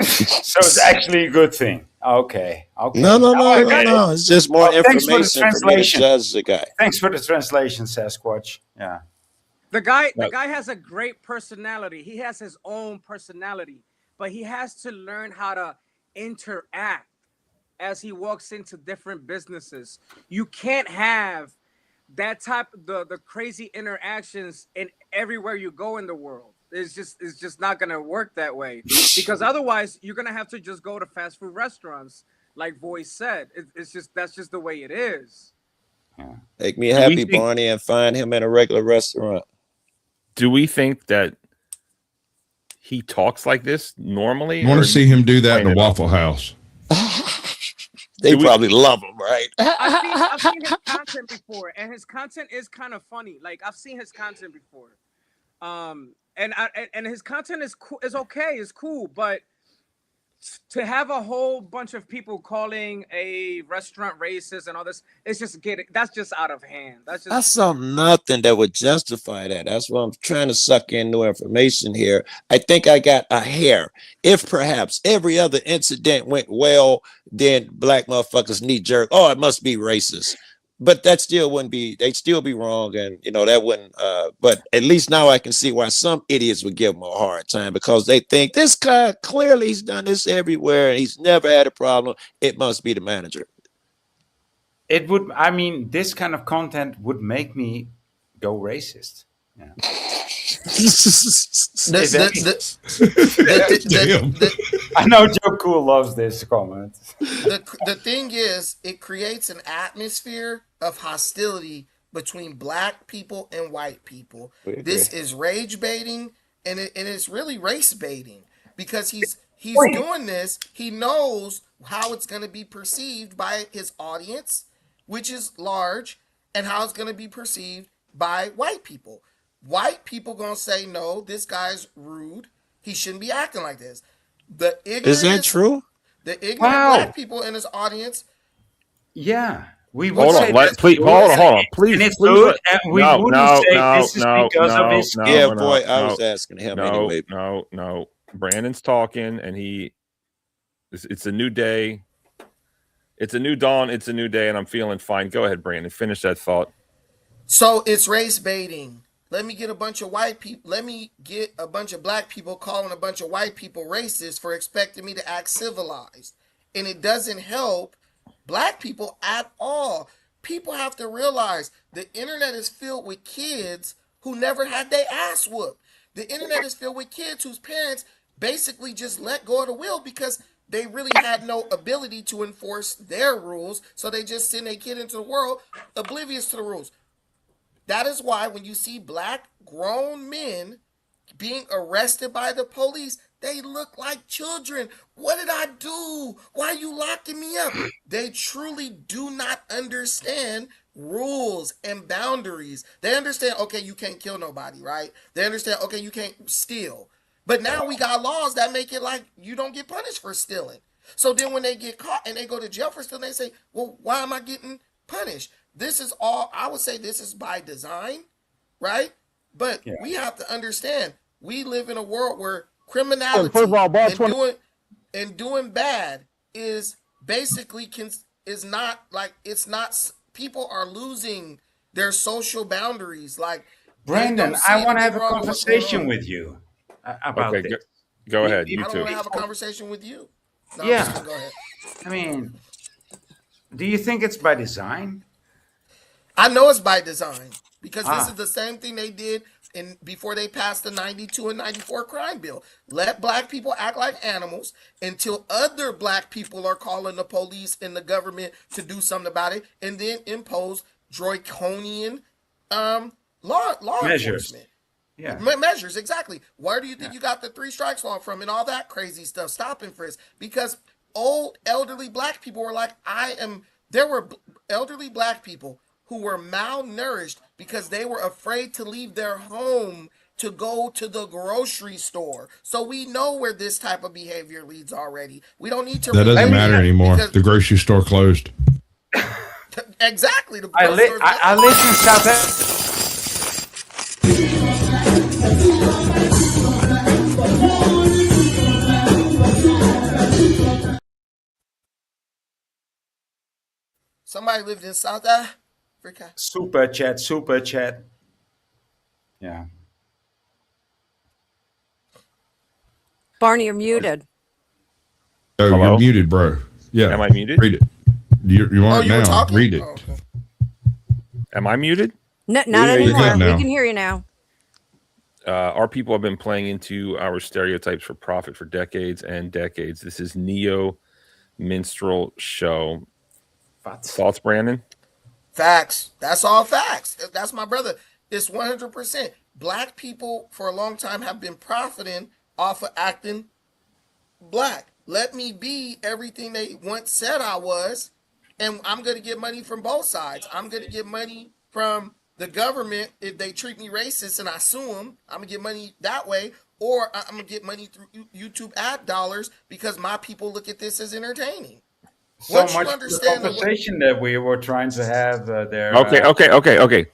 So it's actually a good thing. Okay. No. It's just more information for me to judge the guy. Thanks for the translation, Sasquatch. Yeah. The guy has a great personality. He has his own personality, but he has to learn how to interact as he walks into different businesses. You can't have that type the crazy interactions in everywhere you go in the world. It's just not gonna work that way, because otherwise you're gonna have to just go to fast food restaurants, like Voice said. That's just the way it is. Make me happy, Barney, and find him in a regular restaurant. Do we think that he talks like this normally? I want to see him do that in a Waffle House. They probably love him, right? I've seen his content before, and his content is kind of funny. Like, I've seen his content before, and his content is cool, is okay, is cool, but to have a whole bunch of people calling a restaurant racist and all this, it's just that's just out of hand. I saw nothing that would justify that. That's why I'm trying to suck in new information here. I think I got a hair. If perhaps every other incident went well, then black motherfuckers knee jerk. Oh, it must be racist. But that still wouldn't be, they'd still be wrong. And, you know, that wouldn't, but at least now I can see why some idiots would give him a hard time, because they think this guy, clearly he's done this everywhere and he's never had a problem. It must be the manager. It would, I mean, this kind of content would make me go racist. Yeah. I know Joe Cool loves this comment. The thing is, it creates an atmosphere of hostility between black people and white people. This is rage baiting, and it's really race baiting, because he's doing this. He knows how it's going to be perceived by his audience, which is large, and how it's going to be perceived by white people. White people going to say, no, this guy's rude. He shouldn't be acting like this. Is that true? The ignorant black people in his audience. Yeah. We would hold say on, please, hold on. Please, and it's please. good, and we wouldn't say this is because of his skin. Yeah, boy, I was asking him anyway. No. Brandon's talking, and it's a new day. It's a new dawn. It's a new day, and I'm feeling fine. Go ahead, Brandon. Finish that thought. So it's race baiting. Let me get a bunch of white people. Let me get a bunch of black people calling a bunch of white people racist for expecting me to act civilized. And it doesn't help black people at all. People have to realize the internet is filled with kids who never had their ass whooped. The internet is filled with kids whose parents basically just let go of the wheel because they really had no ability to enforce their rules. So they just send their kid into the world oblivious to the rules. That is why when you see black grown men being arrested by the police, they look like children. What did I do? Why are you locking me up? They truly do not understand rules and boundaries. They understand, okay, you can't kill nobody, right? They understand, okay, you can't steal. But now we got laws that make it like you don't get punished for stealing. So then when they get caught and they go to jail for stealing, they say, well, why am I getting punished? This is all, I would say this is by design, right? But we have to understand, we live in a world where criminality and doing bad is basically is not like, it's not, people are losing their social boundaries. Like, Brandon, I want to have a conversation with you about this. Go ahead. I don't want to have a conversation with you. No, yeah. Go ahead. I mean, do you think it's by design? I know it's by design, because this is the same thing they did before they passed the 92 and 94 crime bill. Let black people act like animals until other black people are calling the police and the government to do something about it, and then impose draconian law enforcement. Yeah. Measures, exactly. Where do you think you got the 3 strikes law from and all that crazy stuff? Stop and frisk. Because old elderly black people were like, there were elderly black people who were malnourished because they were afraid to leave their home to go to the grocery store. So we know where this type of behavior leads already. We don't need to. That doesn't matter anymore. The grocery store closed. Exactly. I live in South. Somebody lived in South Africa. Super chat. Yeah. Barney, you're muted. Oh, Hello? you're muted, bro. Yeah. Am I muted? Read it. You aren't you were now. talking? Read it. Oh, okay. Am I muted? No, not Yeah, you're anymore. good now. We can hear you now. Our people have been playing into our stereotypes for profit for decades and decades. This is neo minstrel show. Thoughts, Brandon? Facts. That's all facts. That's my brother. It's 100%. Black people for a long time have been profiting off of acting black. Let me be everything they once said I was, and I'm going to get money from both sides. I'm going to get money from the government if they treat me racist and I sue them. I'm going to get money that way, or I'm going to get money through YouTube ad dollars because my people look at this as entertaining. So Once you much for the understand the conversation that we were trying to have there. Okay.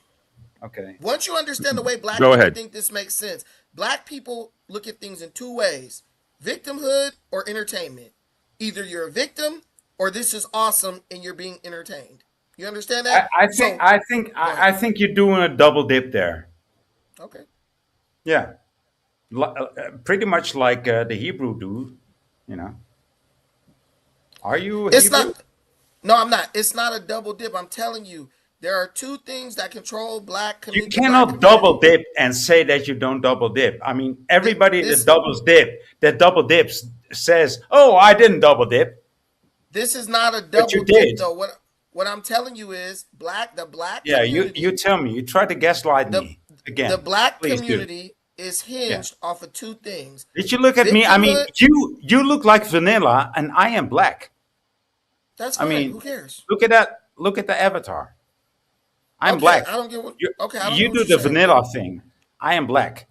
Once you understand the way black Go people ahead. think this makes sense, black people look at things in two ways: victimhood or entertainment. Either you're a victim or this is awesome and you're being entertained. You understand that? I think you're doing a double dip there. Okay. Yeah, pretty much like the Hebrew do. You know, are you? It's Hebrew? not. No, I'm not. It's not a double dip. I'm telling you, there are two things that control black You community. cannot double dip and say that you don't double dip. I mean, everybody that double dips says, "Oh, I didn't double dip." This is not a But you double dip, did. though. What I'm telling you is the black Yeah, community. you tell me. You try to gaslight me again. The black Please do. community is hinged off of two things. Did you look at me? I mean, you look like vanilla, and I am black. That's I fine. mean, Who cares? look at that. Look at the avatar. I'm Okay, black. I don't get what. Okay, I don't You know do what the you're saying. vanilla thing. I am black.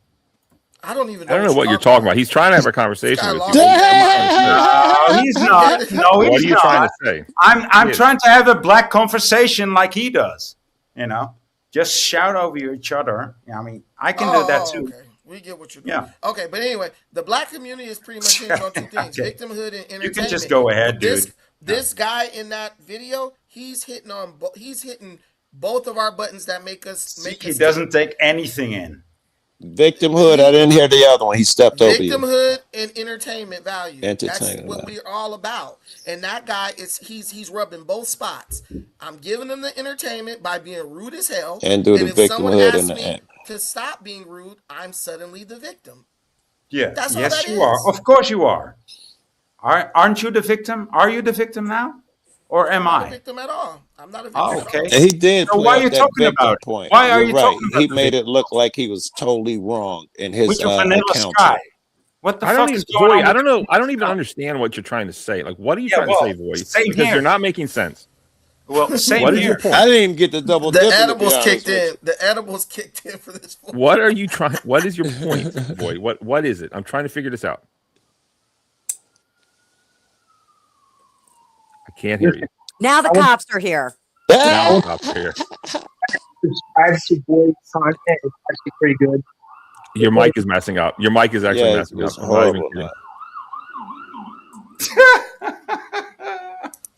I don't even know. I don't know what you're talking about. He's trying to have a conversation with you. No, he's not. No, What he's are you not. trying to say? I'm Yes. trying to have a black conversation like he does. You know, just shout over each other. I mean, I can do that too. Okay. We get what you're doing. Yeah. Okay, but anyway, the black community is pretty much hinged on two things: Okay. victimhood and entertainment. You can just go ahead, dude. This guy in that video, he's hitting both of our buttons that make us He doesn't take anything in. Victimhood. I didn't hear the other one. He stepped over you. victimhood and entertainment value. That's Entertainment what value. we're all about. And that guy he's rubbing both spots. I'm giving him the entertainment by being rude as hell. And do the if someone victimhood asks in the me end. to stop being rude, I'm suddenly the victim. Yeah. That's all Yes, that you are. is. Of course you are. Aren't you the victim? Are you the victim now, or am I'm not a I? victim at all. I'm not a victim Oh, at okay. all. And he did So play why are up you that talking victim about it? point. Why are You're you right. talking about He the made victim? it look like he was totally wrong in his With your vanilla accounting. sky? What the I fuck don't is even, going Voy, on? I with don't know. your I don't even vanilla understand what you're trying to say. Like, what are you Yeah, trying well, to say, Voy? same Because here. you're not making sense. Well, same What is here. your point? I didn't even get the double The dipping, to be edibles honest kicked with in. you. The edibles kicked in for this. What are you trying? What is your point, Voy? What is it? I'm trying to figure this out. I can't hear you. Now the cops are here. Now I'm up here. Subscribe to Boyd's content. It's actually pretty good. Your mic is messing up. Your mic is actually Yeah, messing it's up. I'm not even horrible kidding.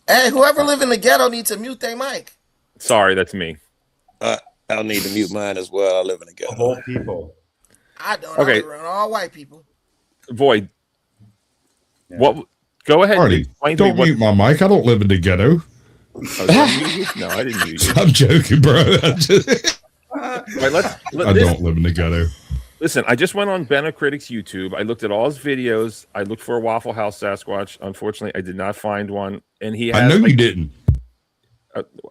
Hey, whoever live in the ghetto needs to mute their mic. Sorry, that's me. I'll need to mute mine as well. I live in a ghetto. Of all people. I don't. Okay. I live around all white people. Void. What? Go ahead. Marty, Explain to me don't what. mute my mic. I don't live in the ghetto. Oh, did I mute you? No, I didn't mute you. I'm joking, bro. Right, I don't live in the ghetto. Listen, I just went on Ben of Critic's YouTube. I looked at all his videos. I looked for a Waffle House Sasquatch. Unfortunately, I did not find one. And he has, I know you didn't.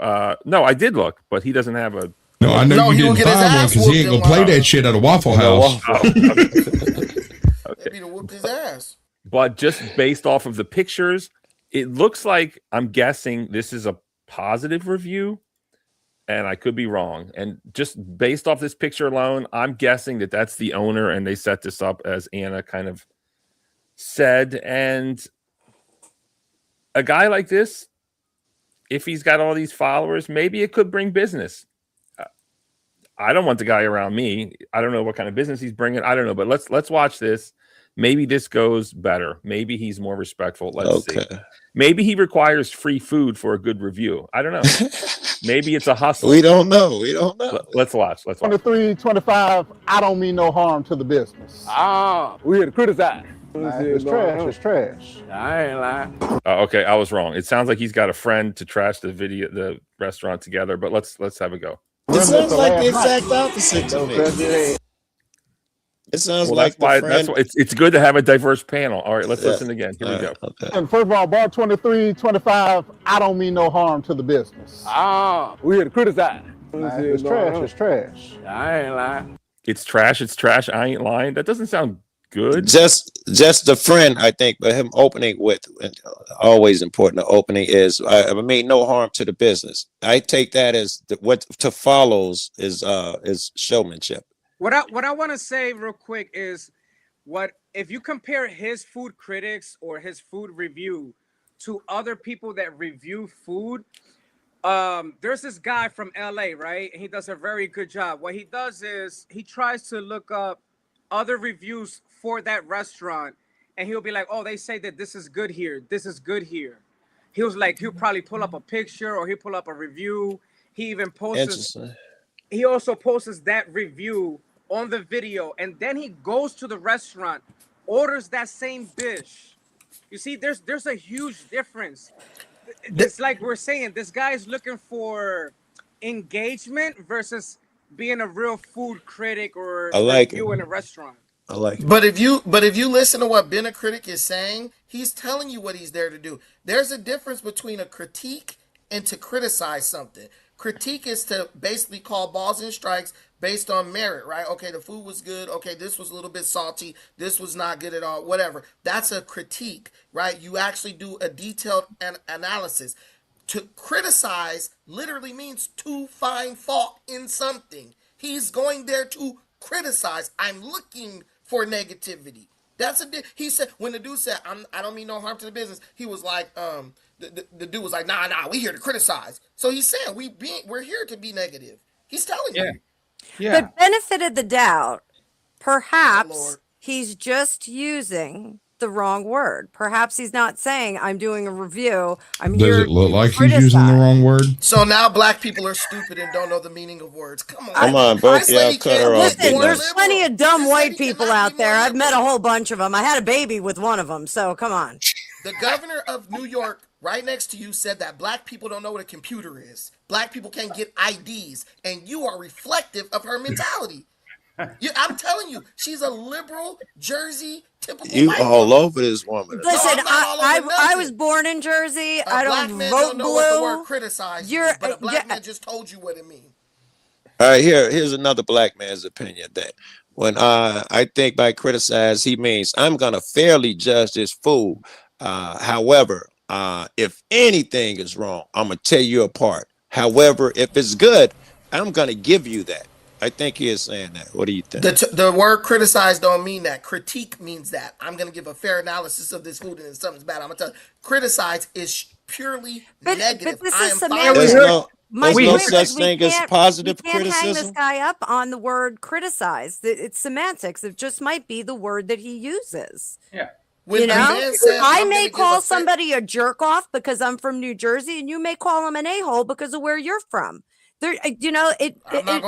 No, I did look, but he doesn't have a. No, I know you didn't find one because he ain't gonna play that shit at a Waffle House. Maybe to whoop his ass. But just based off of the pictures, it looks like, I'm guessing this is a positive review, and I could be wrong. And just based off this picture alone, I'm guessing that that's the owner, and they set this up as Anna kind of said. And a guy like this, if he's got all these followers, maybe it could bring business. I don't want the guy around me. I don't know what kind of business he's bringing. I don't know, but let's watch this. Maybe this goes better. Maybe he's more respectful. Let's see. Maybe he requires free food for a good review. I don't know. Maybe it's a hustle. We don't know. We don't know. Let's watch. 23, 25, I don't mean no harm to the business. We here to criticize. It's trash. It's trash. I ain't lying. Okay, I was wrong. It sounds like he's got a friend to trash the restaurant together. But let's have a go. It sounds like the exact opposite to me. It sounds like that's why it's good to have a diverse panel. All right, let's listen again. Here we go. Okay. And first of all, bar 23, 25, I don't mean no harm to the business. We here to criticize. It's trash. It's trash. I ain't lying. It's trash. It's trash. I ain't lying. That doesn't sound good. Just the friend, I think, but him opening with always important. The opening is I mean no harm to the business. I take that as what to follows is showmanship. What I want to say real quick is if you compare his food critics or his food review to other people that review food, there's this guy from LA, right? And he does a very good job. What he does is he tries to look up other reviews for that restaurant, and he'll be like, oh, they say that this is good here. This is good here. He'll probably pull up a picture or he'll pull up a review. He even posts. He also posts that review on the video, and then he goes to the restaurant, orders that same dish. You see, there's a huge difference. It's like we're saying, this guy is looking for engagement versus being a real food critic or review in a restaurant. I like it. But if you listen to what Ben a Critic is saying, he's telling you what he's there to do. There's a difference between a critique and to criticize something. Critique is to basically call balls and strikes based on merit, right? Okay, the food was good. Okay, this was a little bit salty. This was not good at all. Whatever. That's a critique, right? You actually do a detailed analysis. To criticize literally means to find fault in something. He's going there to criticize. I'm looking for negativity. He said, when the dude said, I don't mean no harm to the business, he was like, the dude was like, nah, we here to criticize. So he's saying we're here to be negative. He's telling you. Yeah. But benefit of the doubt, perhaps he's just using the wrong word. Perhaps he's not saying I'm doing a review. Does it look like he's using the wrong word? So now black people are stupid and don't know the meaning of words. Come on, both y'all cut her off. Listen, there's plenty of dumb white people out there. I've met a whole bunch of them. I had a baby with one of them, so come on. The governor of New York, right next to you, said that black people don't know what a computer is. Black people can't get IDs, and you are reflective of her mentality. I'm telling you, she's a liberal Jersey typical. You all over this woman. Listen, I was born in Jersey. I don't vote blue. What the word criticize means, but a black man just told you what it means. All right, here's another black man's opinion that when I think by criticize, he means I'm gonna fairly judge this food. However, if anything is wrong, I'm gonna tear you apart. However, if it's good, I'm gonna give you that. I think he is saying that. What do you think? The word criticize don't mean that. Critique means that. I'm going to give a fair analysis of this food, and if something's bad, I'm going to tell you. Criticize is purely negative. But this I is am semantics. There's no such thing as positive criticism. You can't hang this guy up on the word criticize. It's semantics. It just might be the word that he uses. Yeah. You know, I may call somebody a jerk off because I'm from New Jersey, and you may call him an a-hole because of where you're from. There, you know, it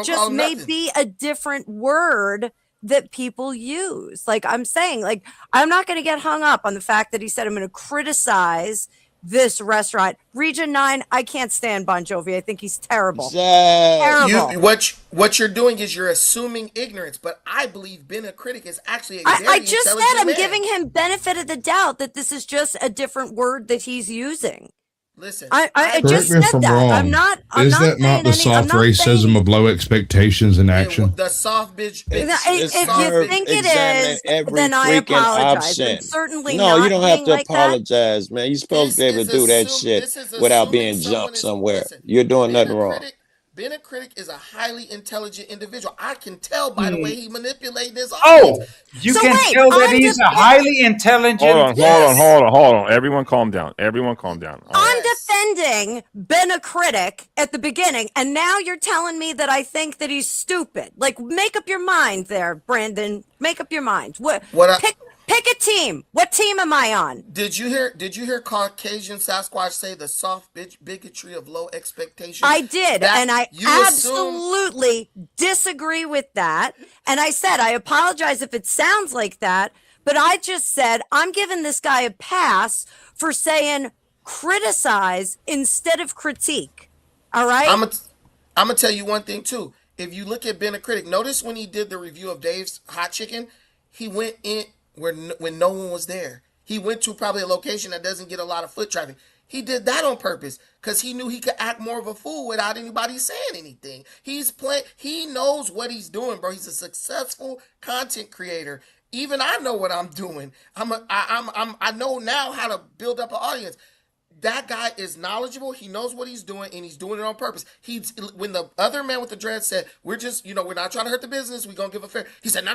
just may be a different word that people use. Like I'm saying, like I'm not going to get hung up on the fact that he said I'm going to criticize this restaurant. Region 9, I can't stand Bon Jovi. I think he's terrible. Terrible. What you're doing is you're assuming ignorance, but I believe Ben a Critic is actually a very I just said I'm man. giving him benefit of the doubt that this is just a different word that he's using. Listen, I just said that. Wrong. I'm not. Is that not the soft racism of low expectations in action? The soft bitch. If you think it is, then I apologize. Certainly no, not you don't have to like apologize, man. You're supposed to be able to do that shit without being jumped somewhere. You're doing nothing wrong. Ben a Critic is a highly intelligent individual. I can tell by the way he manipulates his audience. Oh, you can tell that he's a highly intelligent. Hold on. Everyone calm down. I'm defending Ben a Critic at the beginning, and now you're telling me that I think that he's stupid. Like, make up your mind there, Brandon. Make up your mind. Pick a team. What team am I on? Did you hear Caucasian Sasquatch say the soft bitch bigotry of low expectations? I did, and I absolutely disagree with that. And I said I apologize if it sounds like that, But I just said, I'm giving this guy a pass for saying criticize instead of critique. All right? I'm gonna tell you one thing too. If you look at Ben a Critic, notice when he did the review of Dave's Hot Chicken, he went in when no one was there. He went to probably a location that doesn't get a lot of foot traffic. He did that on purpose because he knew he could act more of a fool without anybody saying anything. He knows what he's doing, bro. He's a successful content creator. Even I know what I'm doing. I know now how to build up an audience. That guy is knowledgeable. He knows what he's doing, and he's doing it on purpose. When the other man with the dread said, "We're just, we're not trying to hurt the business. We're gonna give a fair." He said, "No.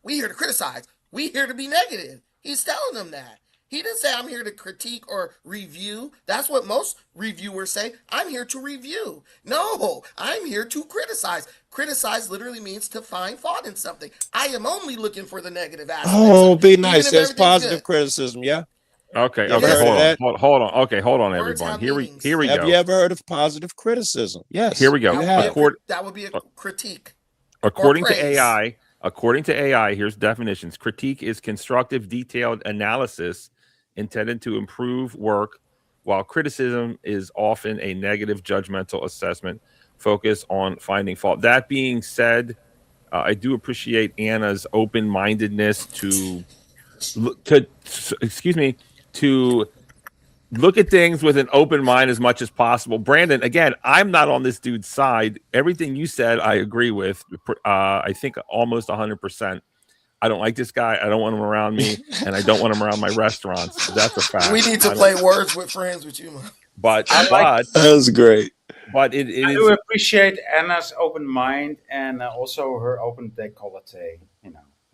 We here to criticize. We here to be negative." He's telling them that. He didn't say, "I'm here to critique or review." That's what most reviewers say. I'm here to review. No, I'm here to criticize. Criticize literally means to find fault in something. I am only looking for the negative aspects. Oh, be nice. That's everything's positive good. criticism. Yeah. Okay, You ever okay, heard of that? hold on. Okay, hold on, Words everyone. have Here we meanings. go. Have you ever heard of positive criticism? Yes. Here we go. you have. That would be a critique. According to praise. AI, here's definitions. Critique is constructive, detailed analysis intended to improve work, while criticism is often a negative, judgmental assessment focused on finding fault. That being said, I do appreciate Anna's open-mindedness to look at things with an open mind as much as possible. Brandon, again, I'm not on this dude's side. Everything you said, I agree with. I think almost 100%. I don't like this guy. I don't want him around me, and I don't want him around my restaurants. That's a fact. We need to play words with friends with you, man. But That was great. But I do appreciate Anna's open mind and also her open decollete. I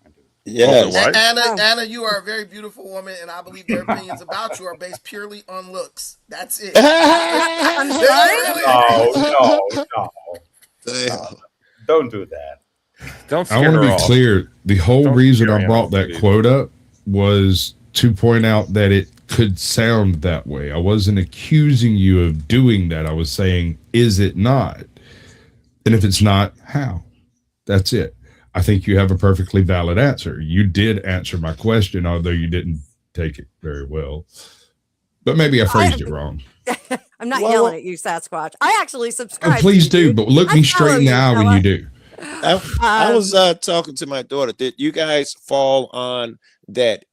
do. Yes. Anna, you are a very beautiful woman, and I believe their opinions about you are based purely on looks. That's it. I'm sorry? No. Don't do that. Don't I want to be clear. The whole reason I brought that quote up was to point out that it could sound that way. I wasn't accusing you of doing that. I was saying, is it not? And if it's not, how? That's it. I think you have a perfectly valid answer. You did answer my question, although you didn't take it very well. But maybe I phrased it wrong. I'm not yelling at you, Sasquatch. I actually subscribe. Oh, please to you, do, but look me straight in the eye when you do. I was talking to my daughter. Did you guys fall on that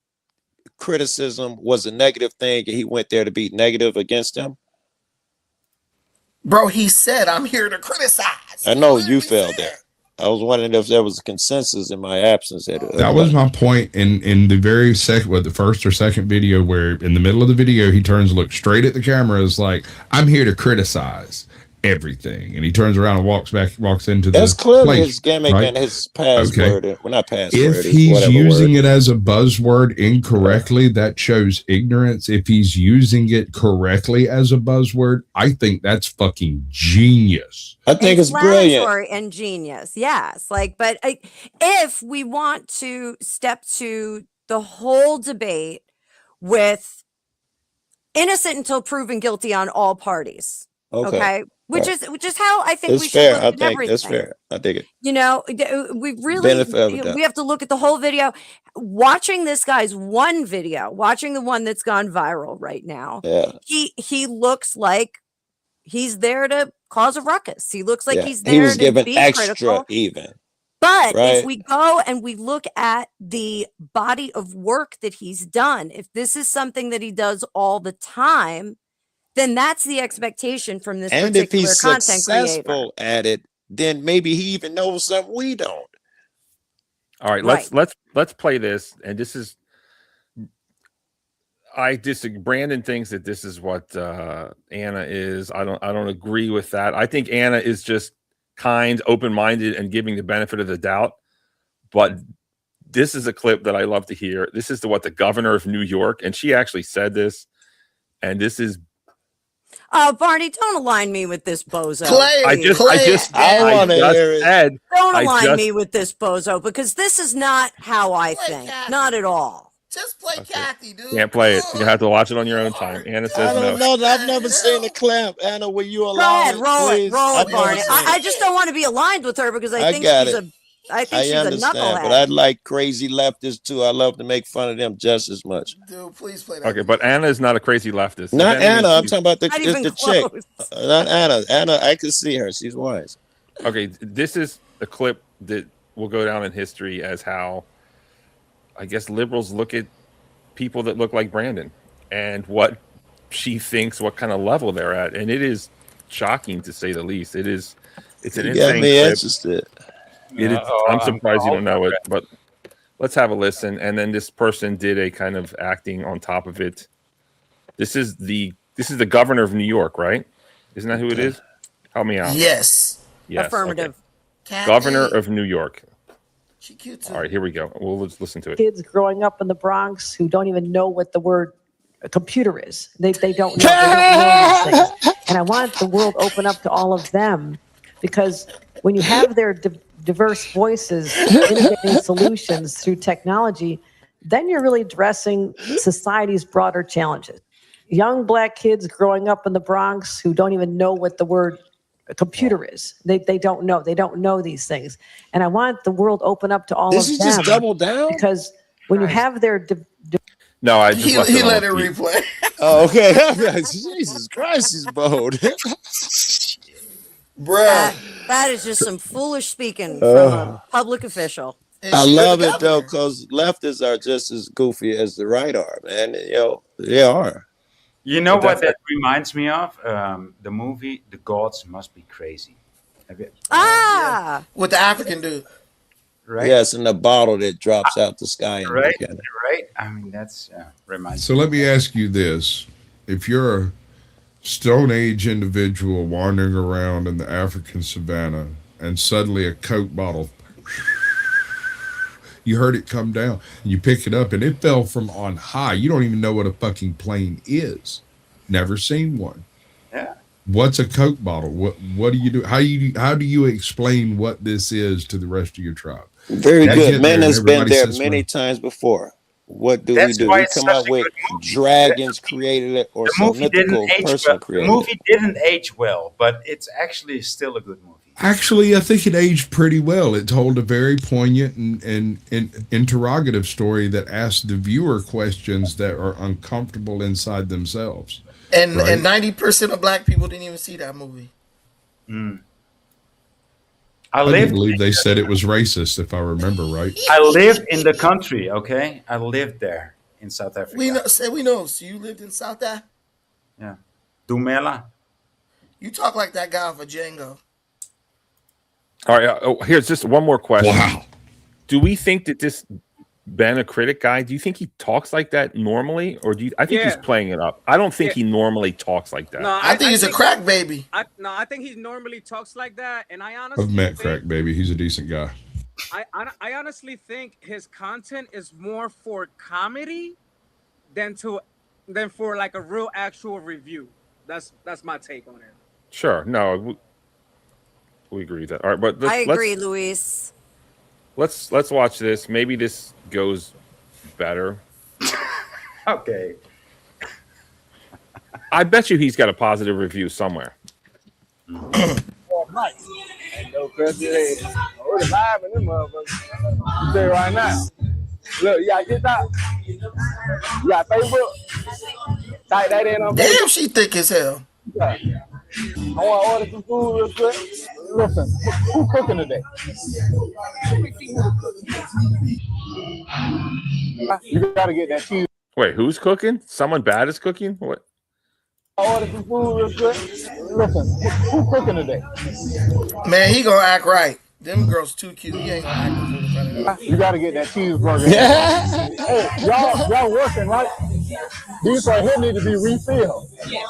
criticism was a negative thing and he went there to be negative against him? Bro, he said, "I'm here to criticize." I know you fell there. I was wondering if there was a consensus in my absence. That was my point in the very the first or second video, where in the middle of the video, he turns to look straight at the camera. Is like, "I'm here to criticize everything," and he turns around and walks into that's the clearly place, his gimmick right? and his password. Okay. Well, not password. If he's using it as a buzzword incorrectly, that shows ignorance. If he's using it correctly as a buzzword, I think that's fucking genius. I think it's brilliant and genius. Yes, but if we want to step to the whole debate with innocent until proven guilty on all parties, okay? Which is how I think we should look at everything. That's fair. I dig it. We really we have to look at the whole video. Watching this guy's one video, watching the one that's gone viral right now. Yeah. He looks like he's there to cause a ruckus. He looks like he's there he was to given be extra critical. even. But right? if we go and we look at the body of work that he's done, if this is something that he does all the time, then that's the expectation from this and if particular he's content successful creator. at it, then maybe he even knows something we don't. All right, let's play this. And this is, I disagree. Brandon thinks that this is what Anna is. I don't agree with that. I think Anna is just kind, open-minded, and giving the benefit of the doubt. But this is a clip that I love to hear. This is what the governor of New York, and she actually said this, and this is. Barney, don't align me with this bozo. I just said. Don't align me with this bozo, because this is not how I think. Not at all. Just play Kathy, dude. Can't play it. You have to watch it on your own time. Anna says I don't know. I've never seen the clip. Anna, will you allow Go ahead, roll it, Barney. I just don't want to be aligned with her because I think she's I think I she's a understand, knucklehead. but I like crazy leftists too. I love to make fun of them just as much. Dude, please play that. Okay, but Anna is not a crazy leftist. Not If anything, Anna. I'm she's- talking about Not even the chick. close. Not Anna. Anna, I can see her. She's wise. Okay, this is a clip that will go down in history as how I guess liberals look at people that look like Brandon and what she thinks, what kind of level they're at, and it is shocking to say the least. It's an You insane got me clip. interested. It is, I'm surprised you don't know it, but let's have a listen. And then this person did a kind of acting on top of it. This is the governor of New York, right? Isn't that who it is? Help me out. Yes. Yes. Affirmative. Okay. Governor of New York. She cute too. All right, here we go. Well, let's listen to it. Kids growing up in the Bronx who don't even know what the word computer is. They don't know. They don't know these things. And I want the world open up to all of them, because when you have their diverse voices innovating solutions through technology, then you're really addressing society's broader challenges. Young Black kids growing up in the Bronx who don't even know what the word computer is. They don't know. They don't know these things. And I want the world open up to all This of is them. just double down? Because when you have their No, I just He let it replay. Oh, okay. Jesus Christ, he's bold. Bruh. That is just some foolish speaking from Uh. a public official. I love it though, because leftists are just as goofy as the right are, man. You know, they are. You know Well, what that reminds me of? The movie The Gods Must Be Crazy. Have you, Ah! With the African dude. right? Yes, in the bottle that drops out the sky. In Right, the beginning. right. I mean, that's reminds So me. let me ask you this. If you're a Stone Age individual wandering around in the African savannah and suddenly a Coke bottle, you heard it come down, and you pick it up and it fell from on high. You don't even know what a fucking plane is. Never seen one. Yeah. What's a Coke bottle? What do you do? How do you explain what this is to the rest of your tribe? Very They good. get Man there has and been everybody there says, many well, times before. What do That's we do? why We it's come such up a with good movie. dragons created it, or The some movie mythical didn't age person well. The created it. movie didn't age well, but it's actually still a good movie. Actually, I think it aged pretty well. It told a very poignant and interrogative story that asked the viewer questions that are uncomfortable inside themselves. And right? 90% of Black people didn't even see that movie. Mm. I do believe they said it was racist, if I remember right. I lived in the country, okay? I lived there in South Africa. We know. So you lived in South Africa? Yeah. Dumela. You talk like that guy for Django. All right. Here's just one more question. Wow. Do we think that this Ben, a critic guy, do you think he talks like that normally, or do you? I think he's playing it up. I don't think he normally talks like that. No, I think he's a crack baby. I think he normally talks like that, and I honestly I've met think, Crack Baby. He's a decent guy. I honestly think his content is more for comedy than for like a real actual review. That's my take on it. Sure. No, we agree with that. All right, but I agree, Luis. Let's watch this. Maybe this goes better. Okay. I bet you he's got a positive review somewhere. No Percy, we're the vibe in them motherfuckers. I'll tell you right now. Look, you got TikTok? You got Facebook? Type that in on Damn, she thick as hell. Yeah. I want to order some food real quick. Listen, who's cooking today? You gotta get that cheese. Wait, who's cooking? Someone bad is cooking? What? I order some food real quick. Listen, who's cooking today? Man, he gonna act right. Them girls too cute. He ain't gonna act the fool in front of them. You gotta get that cheeseburger. Hey, y'all working, right? These right here need to be refilled. Yes.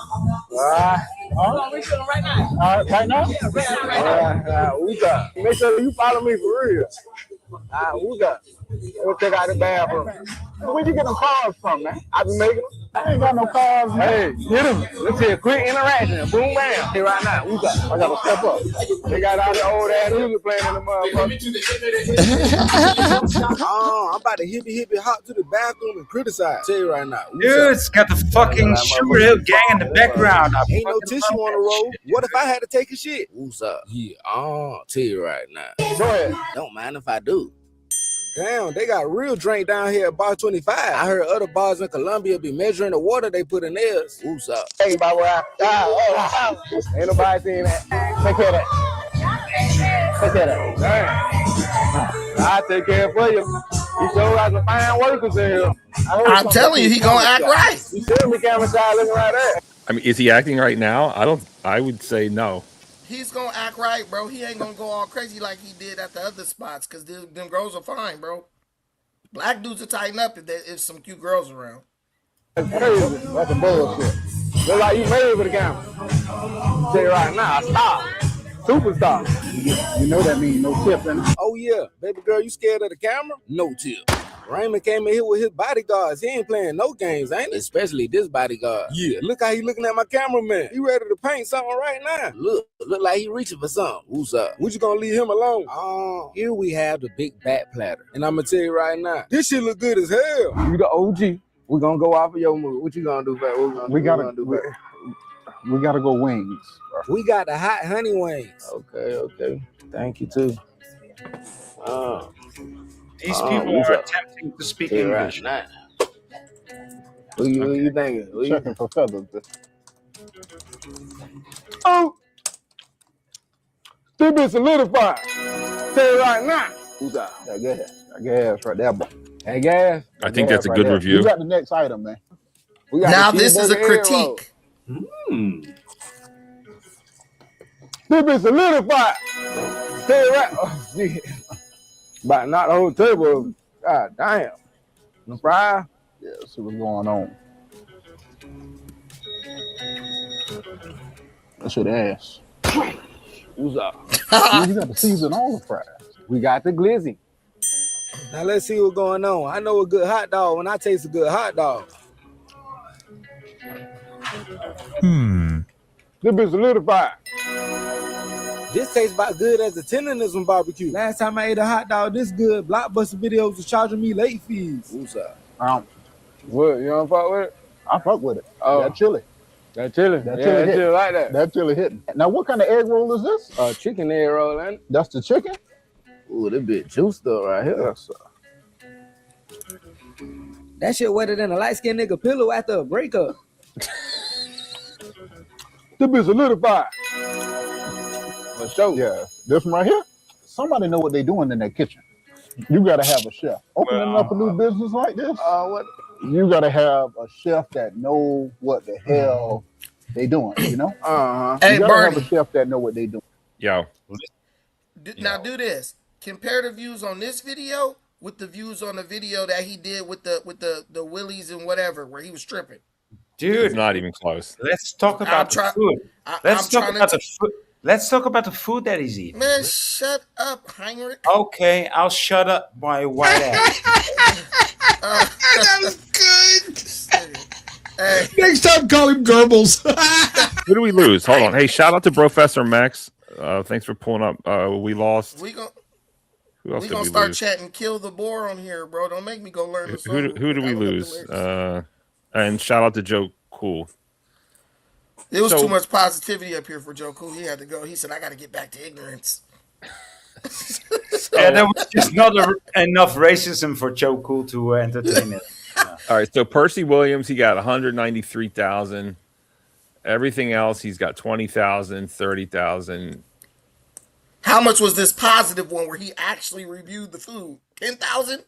I'm refilling right now. All right now? Yeah, right now. We got. Make sure you follow me for real. We got. We'll check out the bathroom. Where you get them cars from, man? I be making them. I ain't got no cars. Hey, hit them. Let's see a quick interaction. Boom, bam. Hey, right now, we got. I gotta step up. They got all the old ass music playing in the motherfucker. I'm about to hippie hop to the bathroom and criticize. Tell you right now. Dude, it's got the fucking Sugar Hill Gang in the background. Ain't no tissue on the road. What if I had to take a shit? What's up? Yeah, tell you right now. Go ahead. Don't mind if I do. Damn, they got real drink down here at Bar 25. I heard other bars in Colombia be measuring the water they put in theirs. What's up? Hey, by the way, ain't nobody seen that. Take care of that. Take care of that. Damn. I take care for you. You sure got some fine workers in here. I'm telling you, he gonna act right. You see me, camera side looking right there. I mean, is he acting right now? I would say no. He's gonna act right, bro. He ain't gonna go all crazy like he did at the other spots, because them girls are fine, bro. Black dudes will tighten up if some cute girls around. That's crazy. That's a bullshit. Look like you made for the camera. Tell you right now, stop. Superstar. You know that means no tipping. Oh yeah, baby girl, you scared of the camera? No tip. Raymond came in here with his bodyguards. He ain't playing no games, ain't he? Especially this bodyguard. Yeah, look how he looking at my cameraman. He ready to paint something right now. Look like he reaching for something. Who's up? What you gonna leave him alone? Here we have the big bat platter. And I'm gonna tell you right now, this shit look good as hell. You the OG. We gonna go off of your move. What you gonna do, fat? We gotta go wings. We got the hot honey wings. Okay. Thank you too. These people are attempting to speak English. Right. What you thinking? Checking for feathers. Oh, this been solidified. Tell you right now. Who's that? That gas right there, boy. That gas. I think that's a good review. We got the next item, man. Now this is a critique. This been solidified. Tell you right. Oh, shit. About not the whole table. God damn. The fry? Yeah, see what's going on. That's your ass. Who's up? We got to season all the fries. We got the glizzy. Now let's see what's going on. I know a good hot dog when I taste a good hot dog. This been solidified. This tastes about good as the tenderness from barbecue. Last time I ate a hot dog this good, Blockbuster Videos was charging me late fees. What's up? What, you don't fuck with it? I fuck with it. Oh. That chili. That chili like that. That chili hitting. Now, what kind of egg roll is this? Chicken egg roll, ain't it? That's the chicken? Ooh, that bit juiced up right here. Yes, sir. That shit wetter than a light-skinned nigga pillow after a breakup. This bitch solidified. For sure. Yeah, this one right here, somebody know what they doing in that kitchen. You gotta have a chef. Opening up a new business like this, you gotta have a chef that know what the hell they doing, you know? Hey, you gotta Bernie. have a chef that know what they doing. Yo. Now do this. Compare the views on this video with the views on the video that he did with the Willies and whatever, where he was stripping. Dude, It's not even close. let's talk about the food. Let's talk about the food. Let's talk about the food that he's eating. Man, shut up, Heinrich. Okay, I'll shut up, my white ass. That was good. Hey. Next time, call him Goebbels. Who do we lose? Hold on. Hey, shout out to Professor Max. Thanks for pulling up. We lost. We gonna did we start lose? chatting kill the boar on here, bro. Don't make me go learn the song. Who do we lose? And shout out to Joe Cool. There was too much positivity up here for Joe Cool. He had to go. He said, I got to get back to ignorance. Yeah, there was just not enough racism for Joe Cool to entertain it. All right, so Percy Williams, he got 193,000. Everything else, he's got 20,000, 30,000. How much was this positive one where he actually reviewed the food? 10,000?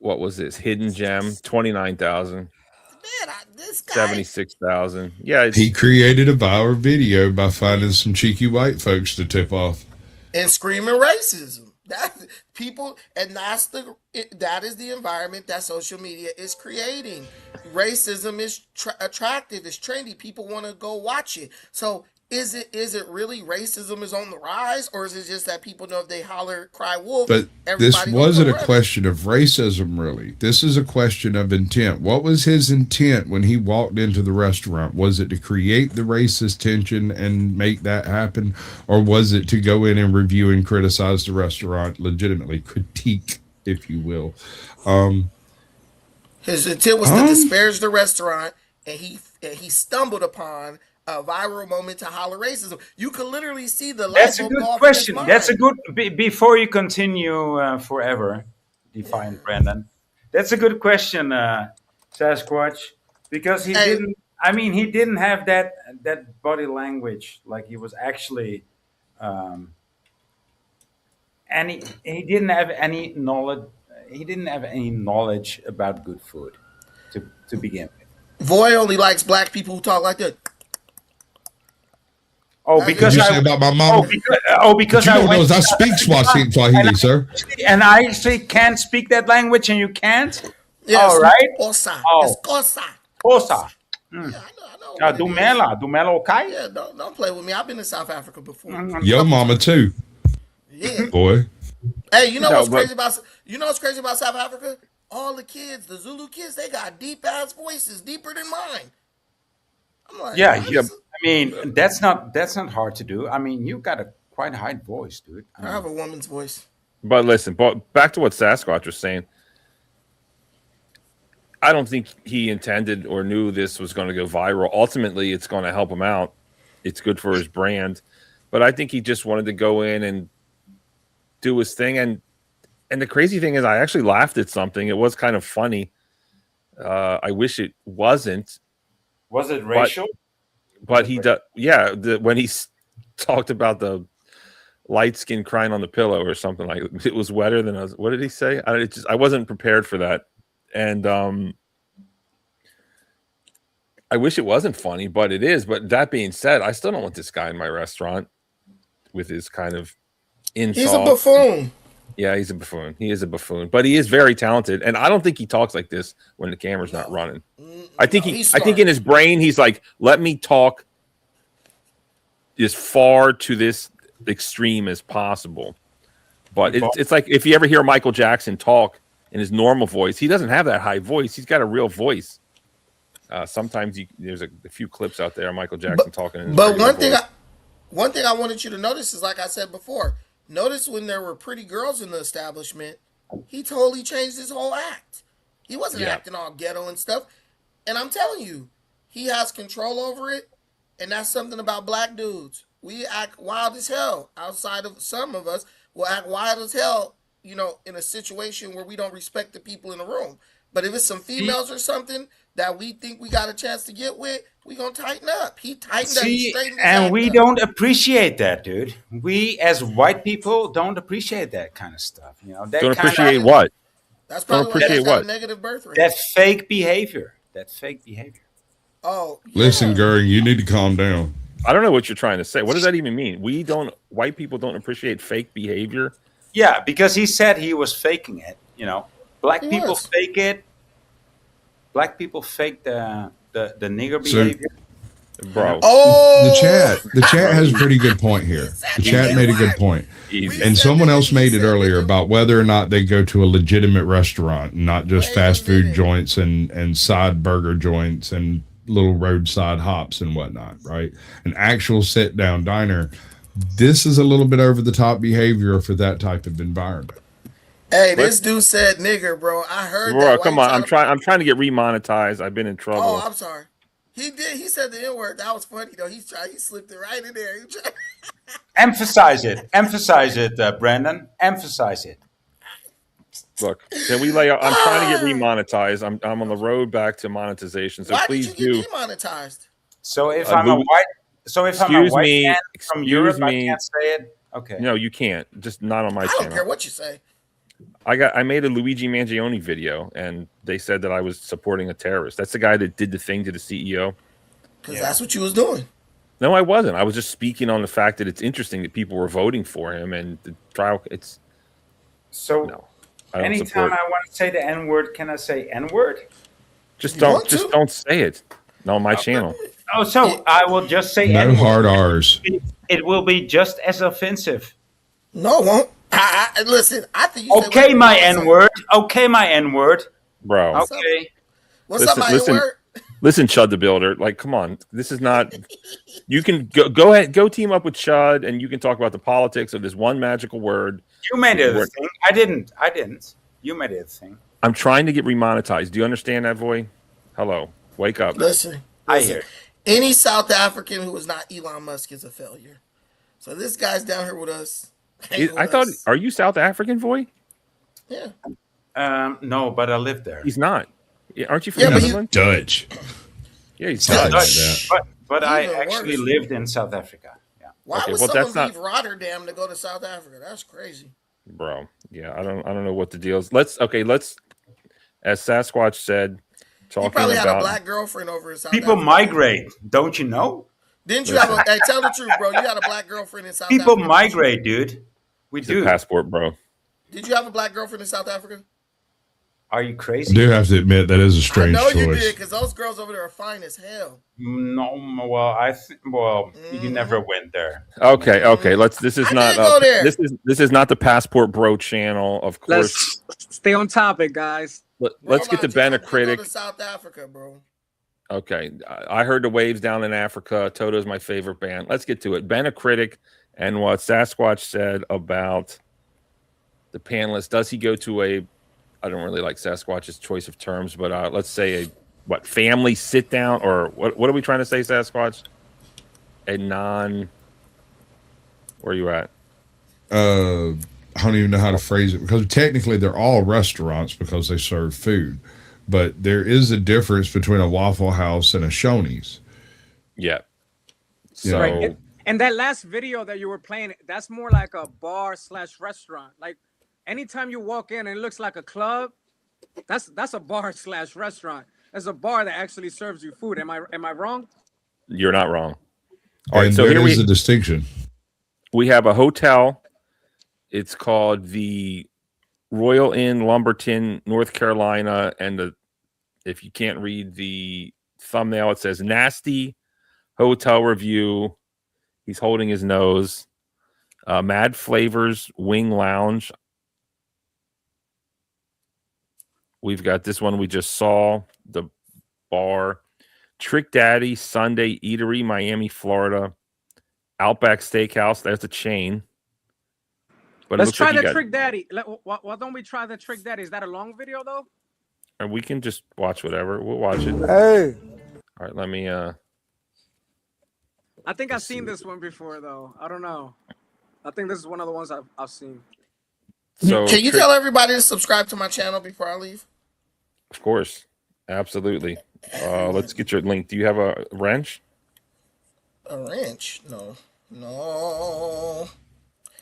What was this? Hidden Gem, 29,000. Man, this guy. 76,000. Yeah, He created a viral video by finding some cheeky white folks to tip off. And screaming racism. That is the environment that social media is creating. Racism is attractive, it's trendy. People want to go watch it. So is it really racism is on the rise, or is it just that people know if they holler, cry wolf, But this everybody wasn't a gonna come question of racism, really. This is a question of intent. What was his intent when he walked into the restaurant? Was it to create the racist tension and make that happen? Or was it to go in and review and criticize the restaurant, legitimately critique, if you will? His intent was to disparage the restaurant, and he stumbled upon a viral moment to holler racism. You could literally see the light That's a bulb good go off question. in his That's a mind. good. Before you continue forever, define Brandon. That's a good question, Sasquatch, because he didn't. I mean, he didn't have that body language. Like he was actually, and he didn't have any knowledge. He didn't have any knowledge about good food to begin with. Voy only likes black people who talk like that. Oh, because Did you say about my mama? Because What you I don't know went is I speak Swahili, sir. and I actually can't speak that language, and you can't. Yes, All right. Cosa. Oh, It's cosa. Cosa. Yeah, I know. What it is. Dumela, okay. Yeah, don't play with me. I've been to South Africa before. Yo, mama, too. Yeah. Boy. Hey, you know No, what's but- crazy about South Africa? All the kids, the Zulu kids, they got deep ass voices, deeper than mine. I'm like, Yeah. I mean, that's not hard to do. I mean, you got a quite high voice, dude. I have a woman's voice. But listen, back to what Sasquatch was saying. I don't think he intended or knew this was going to go viral. Ultimately, it's going to help him out. It's good for his brand. But I think he just wanted to go in and do his thing. And the crazy thing is, I actually laughed at something. It was kind of funny. I wish it wasn't. Was it racial? But he does. Yeah, when he talked about the light skin crying on the pillow or something, like it was wetter than us. What did he say? I wasn't prepared for that. And I wish it wasn't funny, but it is. But that being said, I still don't want this guy in my restaurant with his kind of insult. He's a buffoon. Yeah, he's a buffoon. He is a buffoon, but he is very talented. And I don't think he talks like this when the camera's not running. I think in his brain, he's like, let me talk as far to this extreme as possible. But it's like if you ever hear Michael Jackson talk in his normal voice, he doesn't have that high voice. He's got a real voice. Sometimes there's a few clips out there of Michael Jackson talking. In his But regular voice. one thing I wanted you to notice is, like I said before, notice when there were pretty girls in the establishment, he totally changed his whole act. He wasn't acting all ghetto and stuff. And I'm telling you, he has control over it. And that's something about black dudes. We act wild as hell. Outside of some of us will act wild as hell, you know, in a situation where we don't respect the people in the room. But if it's some females or something that we think we got a chance to get with, we gonna tighten up. He tightened up. He straightened his and act we up. don't appreciate that, dude. We as white people don't appreciate that kind of stuff. You know, that Don't kind appreciate of, what? That's Don't probably why he's appreciate got what? a negative birth rate. that fake behavior. That fake behavior. Oh, Listen, Goering, you need to calm down. I don't know what you're trying to say. What does that even mean? White people don't appreciate fake behavior. Yeah, because he said he was faking it. You know, black He people was. fake it. Black people fake the nigger So- behavior. Bro. The chat has a pretty good point here. The chat made a good point. Easy. And someone else made it earlier about whether or not they go to a legitimate restaurant, not just fast food joints and side burger joints and little roadside hops and whatnot, right? An actual sit down diner. This is a little bit over the top behavior for that type of environment. Hey, this dude said nigger, bro. I heard Bro, that. come on. I'm trying to get remonetized. I've been in trouble. Oh, I'm sorry. He did. He said the N word. That was funny though. He slipped it right in there. Emphasize it, Brandon. Emphasize it. Look, can we lay out? I'm trying to get remonetized. I'm on the road back to monetization. So Why please did you do. get demonetized? So if I'm a white Excuse me, man from Europe, excuse I me. can't say it. Okay. No, you can't. Just not on my I channel. don't care what you say. I made a Luigi Mangione video, and they said that I was supporting a terrorist. That's the guy that did the thing to the CEO. Because that's what you was doing. No, I wasn't. I was just speaking on the fact that it's interesting that people were voting for him, and the trial. It's So no. I don't anytime support. I want to say the N word, can I say N word? Just don't say it. No, on my channel. Oh, so I will just say No N-word. hard R's. It will be just as offensive. No, it won't. Listen. I think you said Okay, whatever my you wanna say. N-word. Okay, my N-word. Bro. Okay. What's up, my N-word? Listen, Chud the Builder. Like, come on. This is not. You can go ahead, go team up with Chud, and you can talk about the politics of this one magical word. You made it a thing. I didn't. You made it a thing. I'm trying to get remonetized. Do you understand that, Voy? Hello. Wake up. Listen. I hear. Any South African who is not Elon Musk is a failure. So this guy's down here with us. I thought, are you South African, Voy? Yeah. No, but I live there. He's not. Aren't you from Yeah, Netherlands? Dutch. Yeah, he's Something Dutch. like that. But I Even actually worse. lived in South Africa. Yeah. Why Okay, would well, someone that's not- leave Rotterdam to go to South Africa? That's crazy. Bro. Yeah, I don't know what the deal is. Let's as Sasquatch said, He talking probably had a about black girlfriend over in South People Africa. migrate, don't you know? Didn't you have a? Hey, tell the truth, bro. You had a black girlfriend in South People Africa. migrate, dude. We It's do. a passport, bro. Did you have a black girlfriend in South Africa? Are you I crazy? do have to admit that is a strange I know you choice. did, because those girls over there are fine as hell. No, well, you never went there. Okay. This is I not did go there. this is not the Passport Bro channel, of course. Let's stay on topic, guys. Let's get to Ben a Go Critic. to South Africa, bro. Okay. I heard the Waves down in Africa. Toto's my favorite band. Let's get to it. Ben a Critic and what Sasquatch said about the panelist. Does he go to a, I don't really like Sasquatch's choice of terms, but let's say a family sit down, or what are we trying to say, Sasquatch? Where are you at? I don't even know how to phrase it, because technically they're all restaurants because they serve food, but there is a difference between a Waffle House and a Shoney's. Yeah. So Right. And that last video that you were playing, that's more like a bar/restaurant. Like anytime you walk in and it looks like a club, that's a bar/restaurant. It's a bar that actually serves you food. Am I wrong? You're not wrong. All right, and so there here is a distinction. we have a hotel. It's called the Royal Inn, Lumberton, North Carolina, and if you can't read the thumbnail, it says nasty hotel review. He's holding his nose. Mad Flavors Wing Lounge. We've got this one we just saw, the bar. Trick Daddy Sunday Eatery, Miami, Florida. Outback Steakhouse. That's a chain. But Let's try the Trick Daddy. Why don't we try the Trick Daddy? Is that a long video though? And we can just watch whatever. We'll watch it. Hey. All right, let me I think I've seen this one before though. I don't know. I think this is one of the ones I've seen. So Can you tell everybody to subscribe to my channel before I leave? Of course. Absolutely. Let's get your link. Do you have a wrench? A wrench? No.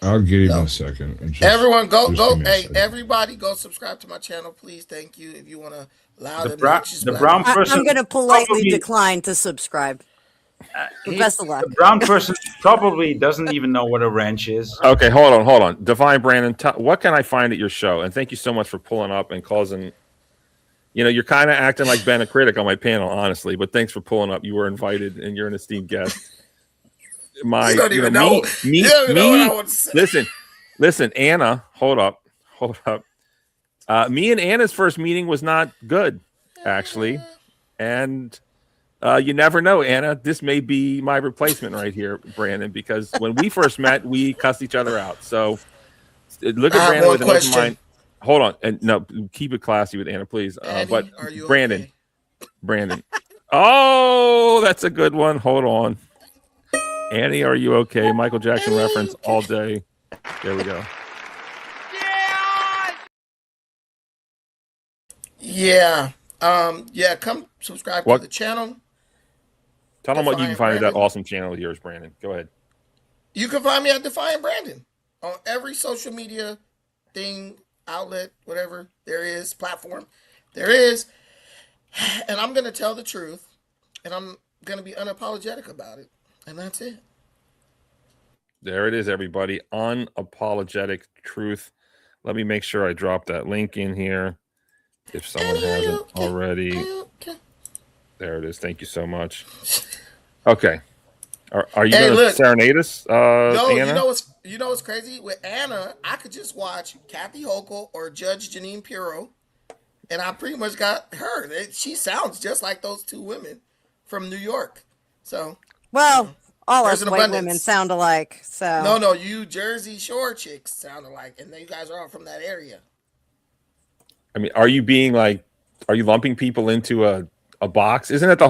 I'll give you a second. Everyone go. give me a Hey, second. everybody go subscribe to my channel, please. Thank you. If you want to allow The the brown- obnoxious the black brown people- person- I'm going to politely probably- decline to subscribe. Best of luck. The brown person probably doesn't even know what a wrench is. Okay, hold on. Divine Brandon, what can I find at your show? And thank you so much for pulling up and causing. You know, you're kind of acting like Ben a Critic on my panel, honestly. But thanks for pulling up. You were invited, and you're an esteemed guest. You don't even know. You don't even know what I want to say. Listen, Anna, hold up. Me and Anna's first meeting was not good, actually, and you never know, Anna. This may be my replacement right here, Brandon, because when we first met, we cussed each other out. So look at Brandon with an open mind. Hold on, and no, keep it classy with Anna, please. Annie, but are you Brandon, okay? Brandon. Oh, that's a good one. Hold on. Annie, are you okay? Michael Jackson reference all day. There we go. Yeah. Come subscribe to the channel. Tell them what you can Defiant find at that Brandon. awesome channel of yours, Brandon. Go ahead. You can find me at Defiant Brandon on every social media thing, outlet, whatever there is, platform there is. And I'm going to tell the truth, and I'm going to be unapologetic about it. And that's it. There it is, everybody. Unapologetic truth. Let me make sure I drop that link in here if someone hasn't already. There it is. Thank you so much. Okay. Are you Hey, going to look. serenade us, No, Anna? you know what's crazy with Anna? I could just watch Kathy Hochul or Judge Janine Pirro, and I pretty much got her. She sounds just like those two women from New York. So, Well, all there's us an white women abundance. sound alike. So No, you Jersey Shore chicks sound alike, and you guys are all from that area. I mean, are you lumping people into a box? Isn't that the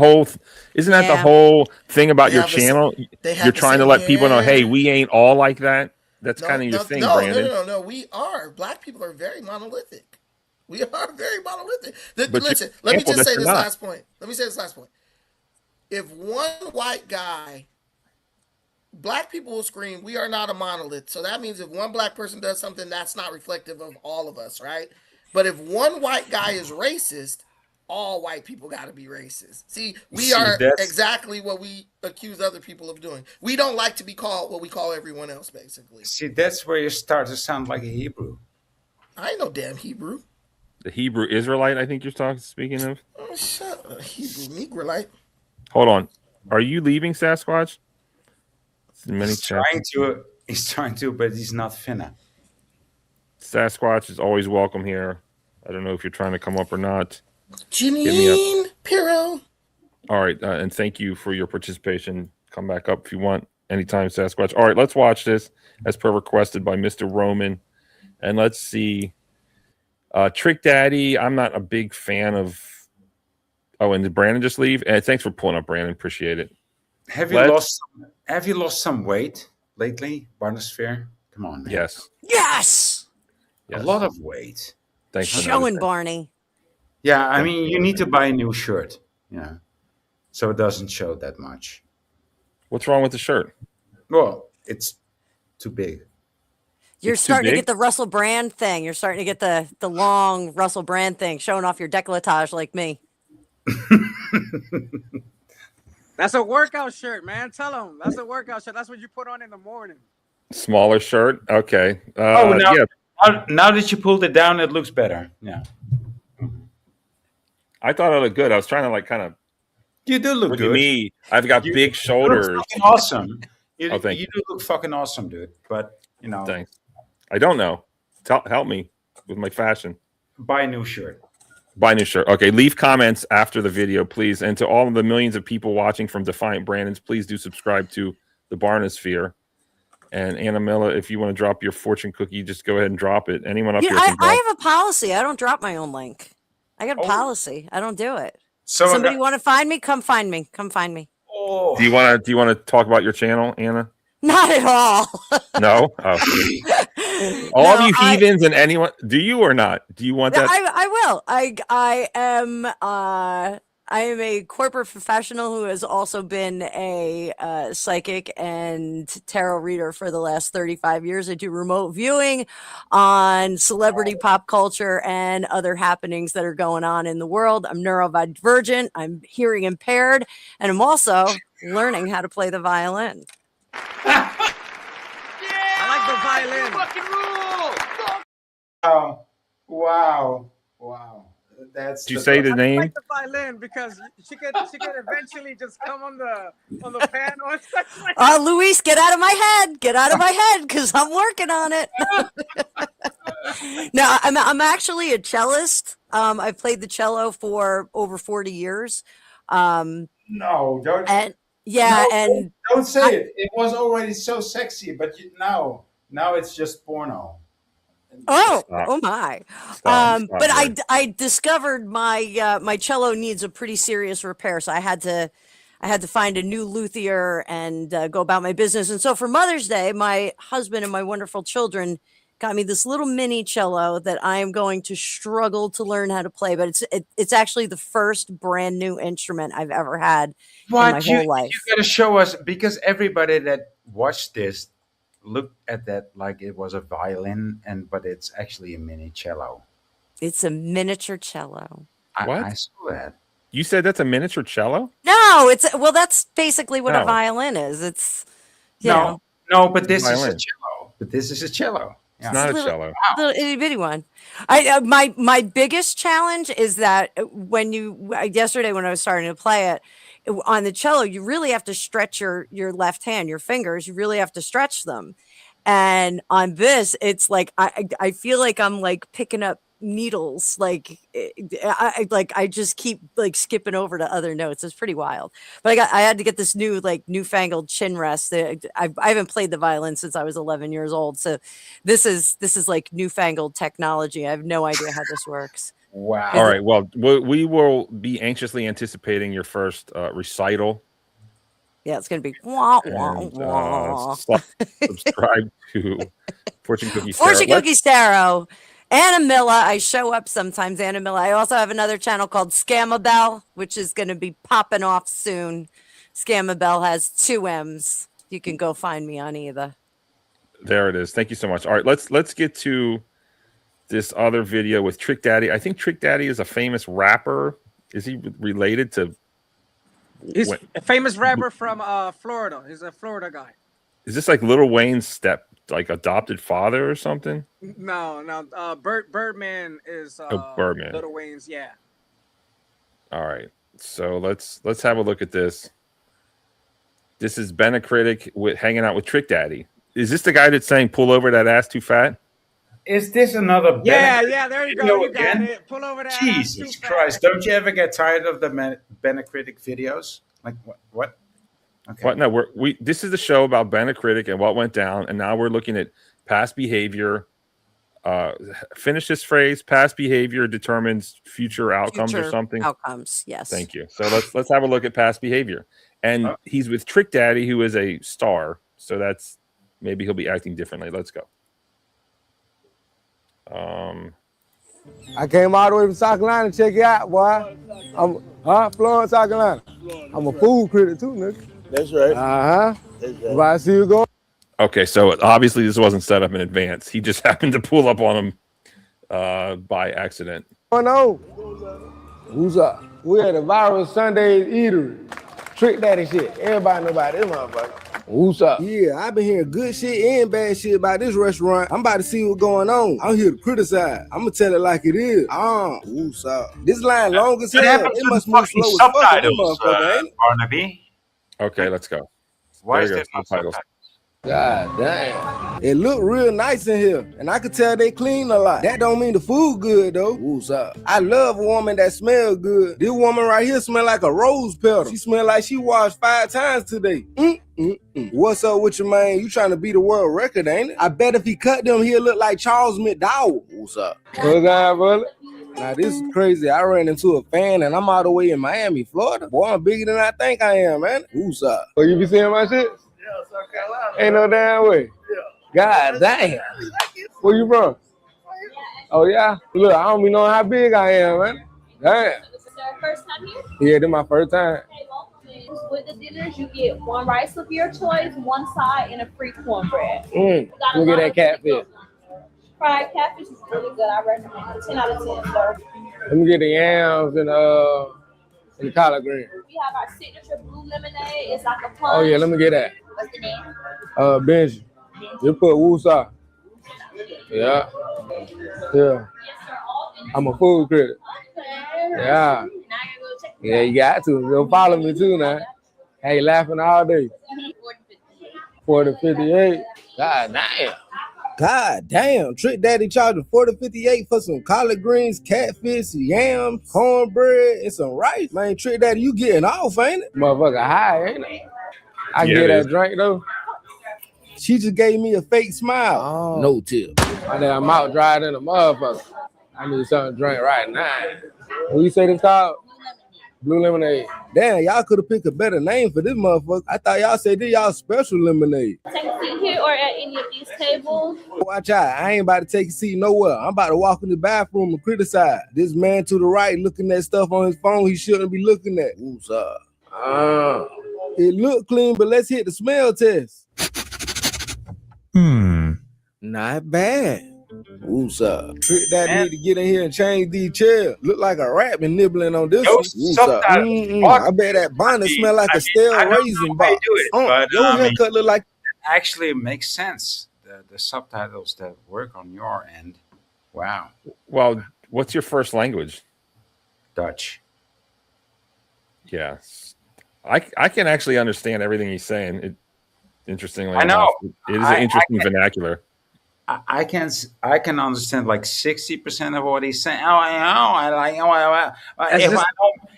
whole thing about your channel? You're trying to let people know, hey, we ain't all like that. That's kind of your thing, Brandon. No. We are. Black people are very monolithic. We are very monolithic. But Listen, let me just say this last point. If one white guy, black people will scream, we are not a monolith. So that means if one black person does something, that's not reflective of all of us, right? But if one white guy is racist, all white people got to be racist. See, we are exactly what we accuse other people of doing. We don't like to be called what we call everyone else, basically. See, that's where you start to sound like a Hebrew. I ain't no damn Hebrew. The Hebrew Israelite, I think you're speaking of. Oh, shut up, Hebrew Negroite. Hold on. Are you leaving, Sasquatch? He's trying to, but he's not finna. Sasquatch is always welcome here. I don't know if you're trying to come up or not. Janine Pirro. All right, and thank you for your participation. Come back up if you want anytime, Sasquatch. All right, let's watch this as per requested by Mr. Roman, and let's see. Trick Daddy, I'm not a big fan of. Oh, and did Brandon just leave? And thanks for pulling up, Brandon. Appreciate it. Have you lost some weight lately, Barnosphere? Come on, man. Yes. A lot of weight. Thanks for showing Barney. Yeah, I mean, you need to buy a new shirt. Yeah, so it doesn't show that much. What's wrong with the shirt? Well, it's too big. You're starting to get the Russell Brand thing. You're starting to get the long Russell Brand thing, showing off your décolletage like me. That's a workout shirt, man. Tell them that's a workout shirt. That's what you put on in the morning. Smaller shirt. Okay. Now that you pulled it down, it looks better. Yeah. I thought it looked good. I was trying to kind of. You do look good. At me, I've got big shoulders. You look fucking awesome. You thank do look fucking awesome, dude. But thanks. I don't know. Help me with my fashion. Buy a new shirt. Buy a new shirt. Okay, leave comments after the video, please. And to all of the millions of people watching from Defiant Brandons, please do subscribe to the Barnosphere. And Anna Milla, if you want to drop your fortune cookie, just go ahead and drop it. Anyone up here? I have a policy. I don't drop my own link. I got a policy. I don't do it. So somebody want to find me? Come find me. Come find me. Do you want to talk about your channel, Anna? Not at all. No. Oh. All of you heathens and anyone, do you or not? Do you want that? I will. I am a corporate professional who has also been a psychic and tarot reader for the last 35 years. I do remote viewing on celebrity pop culture and other happenings that are going on in the world. I'm neurodivergent. I'm hearing impaired, and I'm also learning how to play the violin. I like the violin. Fucking rule. Wow. Did you say the name? I like the violin because she could eventually just come on the piano. Luis, get out of my head! Get out of my head, because I'm working on it. No, I'm actually a cellist. I've played the cello for over 40 years. No, don't. Don't say it. It was already so sexy, but now it's just porno. Oh my! But I discovered my cello needs a pretty serious repair, so I had to find a new luthier and go about my business. And so for Mother's Day, my husband and my wonderful children got me this little mini cello that I am going to struggle to learn how to play. But it's actually the first brand new instrument I've ever had in my whole life. You got to show us, because everybody that watched this looked at that like it was a violin, but it's actually a mini cello. It's a miniature cello. What? I saw that. You said that's a miniature cello? No, that's basically what a violin is. It's no, but this is a cello. But this is a cello. It's not a cello. Little itty bitty one. My biggest challenge is that yesterday when I was starting to play it, on the cello, you really have to stretch your left hand, your fingers. You really have to stretch them. And on this, it's like I feel like I'm like picking up needles. Like I just keep like skipping over to other notes. It's pretty wild. But I had to get this newfangled chin rest. I haven't played the violin since I was 11 years old. So this is like newfangled technology. I have no idea how this works. Wow. All right. Well, we will be anxiously anticipating your first recital. Yeah, it's going to be wah, wah, And, wah. subscribe to Fortune Cookies. Fortune Cookies Tarot. Anna Milla. I show up sometimes, Anna Milla. I also have another channel called Scamabelle, which is going to be popping off soon. Scamabelle has 2 M's. You can go find me on either. There it is. Thank you so much. All right, let's get to this other video with Trick Daddy. I think Trick Daddy is a famous rapper. Is he related to? He's a famous rapper from Florida. He's a Florida guy. Is this like Lil Wayne's adopted father or something? No. Birdman is Birdman. Lil Wayne's. Yeah. All right. So let's have a look at this. This is Ben a Critic hanging out with Trick Daddy. Is this the guy that's saying "pull over that ass too fat"? Is this another? Yeah. There you go. You got again? it. Pull over that. Jesus Christ! Don't you ever get tired of the Ben a Critic videos? Like what? Okay. What? No, this is the show about Ben a Critic and what went down, and now we're looking at past behavior. Finish this phrase: past behavior determines future outcomes or something. Outcomes, yes. Thank you. So let's have a look at past behavior. And he's with Trick Daddy, who is a star. So that's maybe he'll be acting differently. Let's go. I came all the way from South Carolina to check it out, boy. Florence, South Carolina. I'm a food critic too, nigga. That's right. If I see you going. Okay, so obviously this wasn't set up in advance. He just happened to pull up on him by accident. Oh no. Who's up? We had a viral Sunday eatery. Trick Daddy shit. Everybody know about this motherfucker. Who's up? Yeah, I've been hearing good shit and bad shit about this restaurant. I'm about to see what's going on. I'm here to criticize. I'm gonna tell it like it is. Who's up? This line long as hell. It must move slow as fuck. Subtitles, Barnaby. Okay, let's go. Why is there there no subtitles? God damn. It look real nice in here, and I could tell they clean a lot. That don't mean the food good though. Who's up? I love a woman that smells good. This woman right here smell like a rose petal. She smell like she washed 5 times today. What's up with you, man? You trying to beat the world record, ain't it? I bet if he cut them, he'll look like Charles McDowell. What's up? What's up, brother? Now this is crazy. I ran into a fan and I'm all the way in Miami, Florida. Boy, I'm bigger than I think I am, man. Who's up? Oh, you be seeing my shit? Yeah, South Carolina. Ain't no damn way. Yeah. God damn. Where you from? Oh yeah? Look, I don't be knowing how big I am, man. Damn. This is your first time here? Yeah, this my first time. With the dinners, you get 1 rice of your choice, 1 side, and a free cornbread. Let me get that catfish. Fried catfish is really good. I recommend it. 10 out of 10, sir. Let me get the yams and the collard green. We have our signature blue lemonade. It's like a punch. Oh yeah, let me get that. What's the name? Benji. You put woosah. Yeah. Yeah. I'm a food critic. Yeah. Yeah, you got to. Go follow me too now. Hey, laughing all day. 40-58. God damn. God damn. Trick Daddy charging $40.58 for some collard greens, catfish, yams, cornbread, and some rice. Man, Trick Daddy, you getting off, ain't it? Motherfucker high, ain't it? I Yeah, get it that is. drink though. She just gave me a fake smile. No tip. My damn mouth dried in a motherfucker. I need something to drink right now. What you say this called? Blue lemonade. Damn, y'all could have picked a better name for this motherfucker. I thought y'all said this y'all special lemonade. Take a seat here or at any of these tables. Watch out, I ain't about to take a seat nowhere. I'm about to walk in the bathroom and criticize. This man to the right looking at stuff on his phone he shouldn't be looking at. Who's up? It look clean, but let's hit the smell test. Not bad. Who's up? Trick Daddy need to get in here and change these chairs. Look like a rat been nibbling on this one. Who's up? I bet that bonnet smell like a stale raisin box. Your haircut look like. Actually, it makes sense. The subtitles that work on your end. Wow. Well, what's your first language? Dutch. Yes. I can actually understand everything he's saying. Interestingly, I know. it is an interesting vernacular. I can understand like 60% of what he's saying. Oh, I like.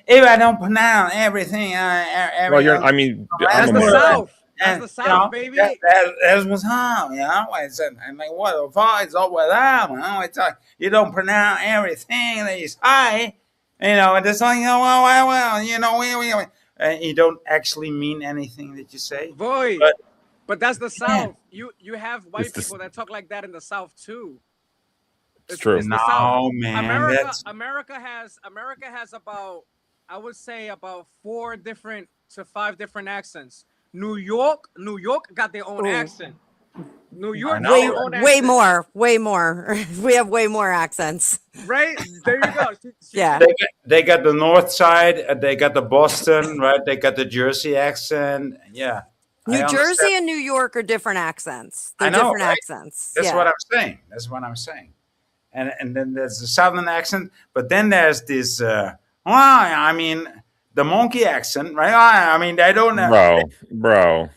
If I don't pronounce everything, Well, I mean, That's I'm the American. South. That's the South, baby. That's what's up, you know. I'm like, what the fuck is up with that? You know, it's like you don't pronounce everything that you say. You know, and it's like, well, you know, you don't actually mean anything that you say. Boy, but that's the South. You have white people that talk like that in the South too. It's true. It's the South. Man, America has about, I would say, about 4 different to 5 different accents. New York got their own accent. New York got their own way accent. more. We have way more accents. Right there, you go. Yeah, they got the North Side. They got the Boston, right? They got the Jersey accent. Yeah. New Jersey and New York are different accents. They're different accents. That's what I'm saying. And then there's the Southern accent, but then there's this. I mean, the monkey accent, right? I mean, they don't. Bro.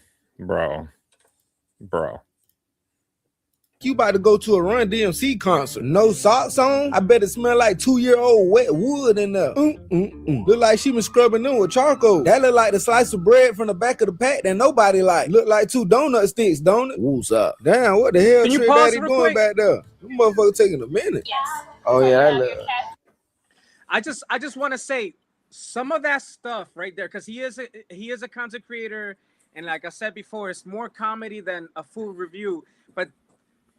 You about to go to a Run DMC concert. No socks on? I bet it smell like 2-year-old wet wood in there. Look like she been scrubbing them with charcoal. That look like the slice of bread from the back of the pack that nobody like. Look like 2 donut sticks, don't it? What's up? Damn, what the hell Can you Trick pause Daddy real doing quick? back there? Them motherfucker taking a minute. Oh yeah, that look. I just want to say some of that stuff right there, because he is a content creator, and like I said before, it's more comedy than a food review. But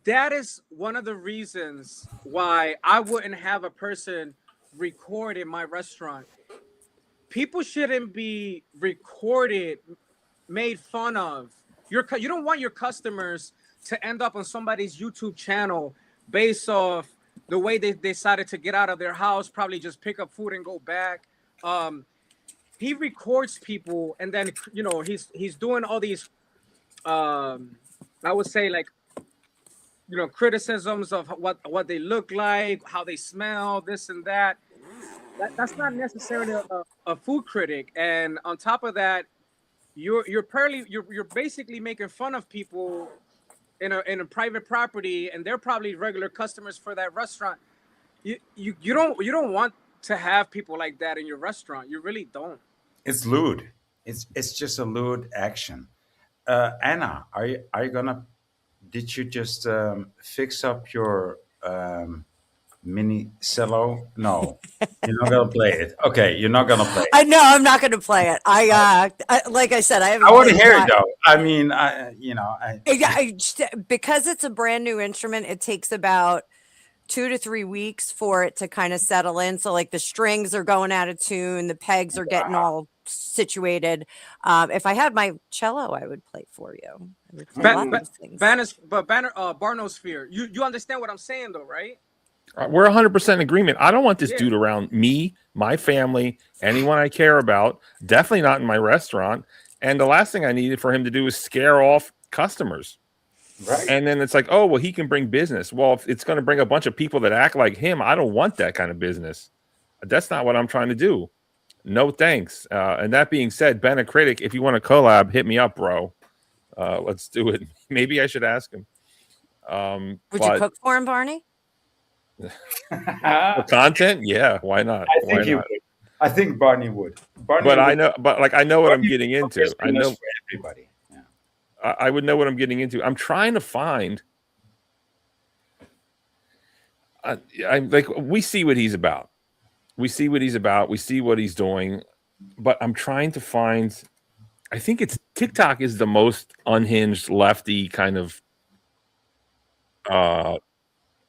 that is one of the reasons why I wouldn't have a person record in my restaurant. People shouldn't be recorded, made fun of. You don't want your customers to end up on somebody's YouTube channel based off the way they decided to get out of their house, probably just pick up food and go back. He records people, and then he's doing all these I would say, like, criticisms of what they look like, how they smell, this and that. That's not necessarily a food critic. And on top of that, you're basically making fun of people in a private property, and they're probably regular customers for that restaurant. You don't want to have people like that in your restaurant. You really don't. It's lewd. It's just a lewd action. Anna, are you gonna? Did you just fix up your mini cello? No, you're not gonna play it. Okay, you're not gonna play it. I know I'm not going to play it. I like I said, I haven't. I want to played hear that. it though. I mean, because it's a brand new instrument, it takes about 2 to 3 weeks for it to kind of settle in. So like the strings are going out of tune, the pegs are getting all situated. If I had my cello, I would play for you. I would play a lot of those things. Barnosphere. You understand what I'm saying though, right? We're 100% in agreement. I don't want this dude around me, my family, anyone I care about. Definitely not in my restaurant. And the last thing I needed for him to do is scare off customers. Right. And then it's like, oh, well, he can bring business. Well, if it's going to bring a bunch of people that act like him, I don't want that kind of business. That's not what I'm trying to do. No thanks. And that being said, Ben, a critic, if you want to collab, hit me up, bro. Let's do it. Maybe I should ask him. Would you cook for him, Barney? For content? Yeah, why not? I think he would. I think Barney would. But I know what I'm getting into. I know for everybody. I would know what I'm getting into. I'm trying to find. We see what he's about. We see what he's about. We see what he's doing. But I'm trying to find. I think it's TikTok is the most unhinged lefty kind of.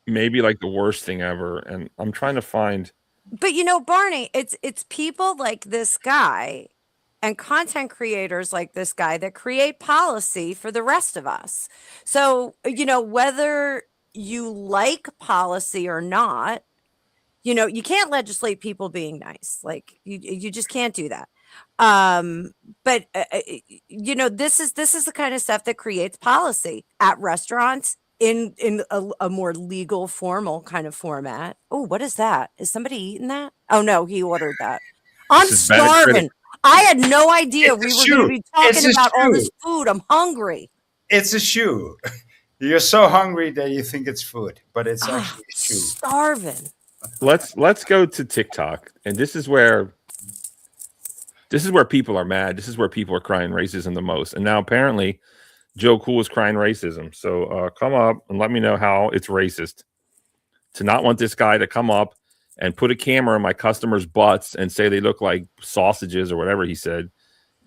Maybe like the worst thing ever, and I'm trying to find. But Barney, it's people like this guy and content creators like this guy that create policy for the rest of us. So, whether you like policy or not, you can't legislate people being nice. Like you just can't do that. But this is the kind of stuff that creates policy at restaurants in a more legal, formal kind of format. Oh, what is that? Is somebody eating that? Oh no, he ordered that. I'm starving. I had no idea we It's a were going to shoe. be talking It's a about all this shoe. food. I'm hungry. It's a shoe. You're so hungry that you think it's food, but it's actually a shoe. Starving. Let's go to TikTok, and this is where people are mad. This is where people are crying racism the most. And now apparently Joe Cool is crying racism. So come up and let me know how it's racist to not want this guy to come up and put a camera in my customers' butts and say they look like sausages or whatever he said,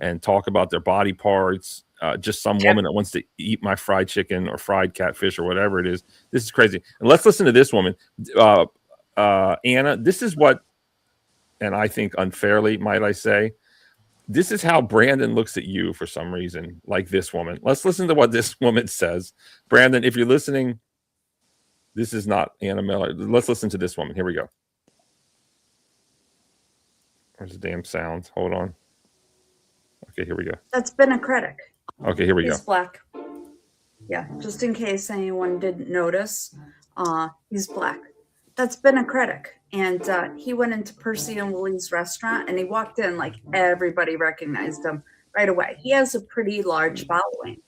and talk about their body parts. Just some woman that wants to eat my fried chicken or fried catfish or whatever it is. This is crazy. And let's listen to this woman. Anna, this is what, and I think unfairly, might I say, this is how Brandon looks at you for some reason, like this woman. Let's listen to what this woman says. Brandon, if you're listening, this is not Anna Miller. Let's listen to this woman. Here we go. Where's the damn sound? Hold on. Okay, here we go. That's been a critic. Okay, here we go. He's black. Yeah, just in case anyone didn't notice, he's black. That's been a critic. And he went into Percy and Willies restaurant, and he walked in like everybody recognized him right away. He has a pretty large following.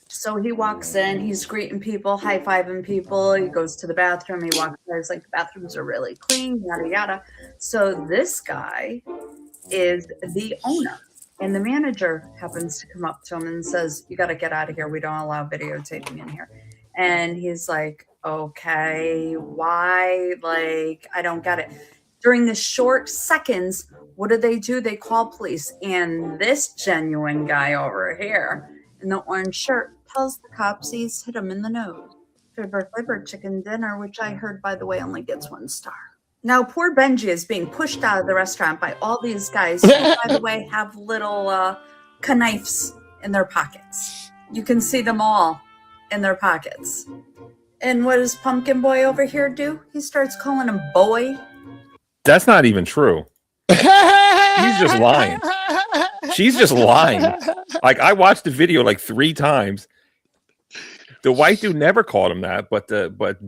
So he walks in, he's greeting people, high-fiving people. He goes to the bathroom. He walks there. He's like, the bathrooms are really clean, yada, yada. So this guy is the owner. And the manager happens to come up to him and says, you got to get out of here. We don't allow videotaping in here. And he's like, okay, why? Like, I don't get it. During the short seconds, what do? They call police. And this genuine guy over here in the orange shirt tells the cops he's hit him in the nose. Flavor chicken dinner, which I heard, by the way, only gets 1 star. Now, poor Benji is being pushed out of the restaurant by all these guys who, by the way, have little knives in their pockets. You can see them all in their pockets. And what does Pumpkin Boy over here do? He starts calling him boy. That's not even true. She's just lying. She's just lying. Like, I watched the video like 3 times. The white dude never called him that, but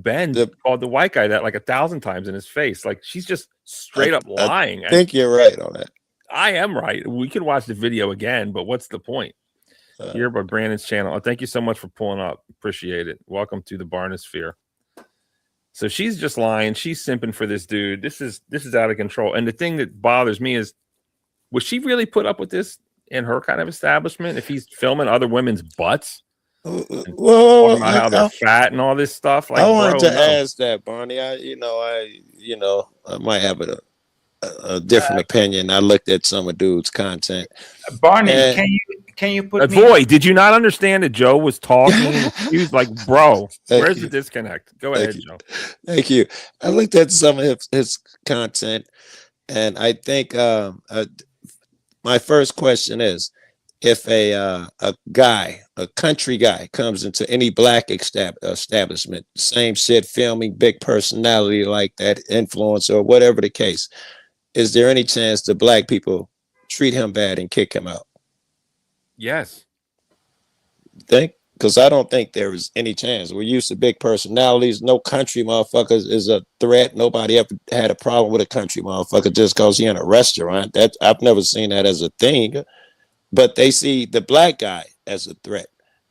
Ben called the white guy that like 1,000 times in his face. Like, she's just straight up lying. I think you're right on that. I am right. We could watch the video again, but what's the point? Here by Brandon's channel. Oh, thank you so much for pulling up. Appreciate it. Welcome to the Barnosphere. So she's just lying. She's simping for this dude. This is out of control. And the thing that bothers me is, would she really put up with this in her kind of establishment if he's filming other women's butts? Well, how they're fat and all this stuff. Like, I wanted to ask that, Barney. I might have a different opinion. I looked at some of dude's content. Barney, can you put me? Boy, did you not understand that Joe was talking? He was like, bro, where's the disconnect? Go ahead, Joe. Thank you. I looked at some of his content, and I think my first question is, if a country guy comes into any black establishment, same shit, filming, big personality like that, influencer or whatever the case, is there any chance the black people treat him bad and kick him out? Yes. Because I don't think there is any chance. We're used to big personalities. No country motherfuckers is a threat. Nobody ever had a problem with a country motherfucker just because he's in a restaurant. That I've never seen that as a thing. But they see the black guy as a threat.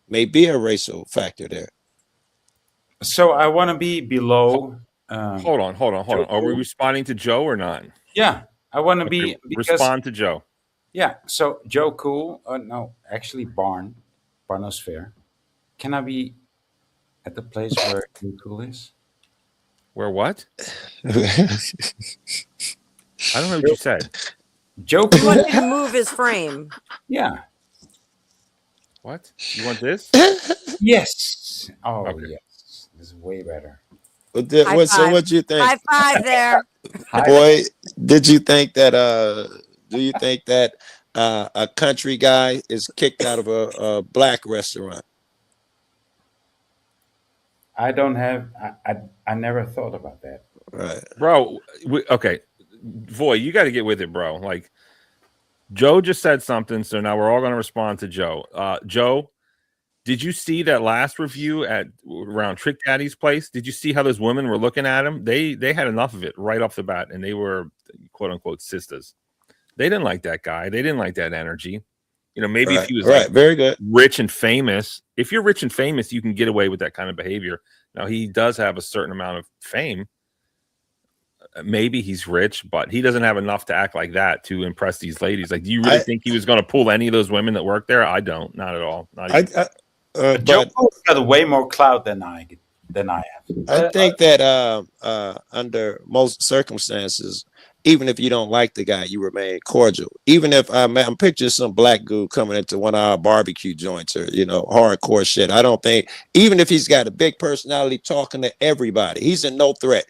Maybe a racial factor there. So I want to be below. Hold on. Are we responding to Joe or not? Yeah, I want to be. Respond to Joe. Yeah, so Joe Cool. No, actually Barnosphere. Can I be at the place where Joe Cool is? Where what? I don't know what you said. Joe Cool. You want to move his frame. Yeah. What? You want this? Yes. Oh, okay. Yes. This is way better. So what do you think? High five there. Boy, did you think that do you think that a country guy is kicked out of a black restaurant? I don't have I never thought about that. Right. Bro, okay. Boy, you got to get with it, bro. Like, Joe just said something, so now we're all going to respond to Joe. Joe, did you see that last review around Trick Daddy's place? Did you see how those women were looking at him? They had enough of it right off the bat, and they were quote unquote sisters. They didn't like that guy. They didn't like that energy. You know, maybe if he was right, like very good, rich and famous. If you're rich and famous, you can get away with that kind of behavior. Now he does have a certain amount of fame. Maybe he's rich, but he doesn't have enough to act like that to impress these ladies. Like, do you really think he was going to pull any of those women that work there? I don't, not at all. Not even. Joe Bull's got way more clout than I have. I think that under most circumstances, even if you don't like the guy, you remain cordial. Even if I'm picturing some black dude coming into one of our barbecue joints or, you know, hardcore shit. I don't think, even if he's got a big personality talking to everybody, he's a no threat.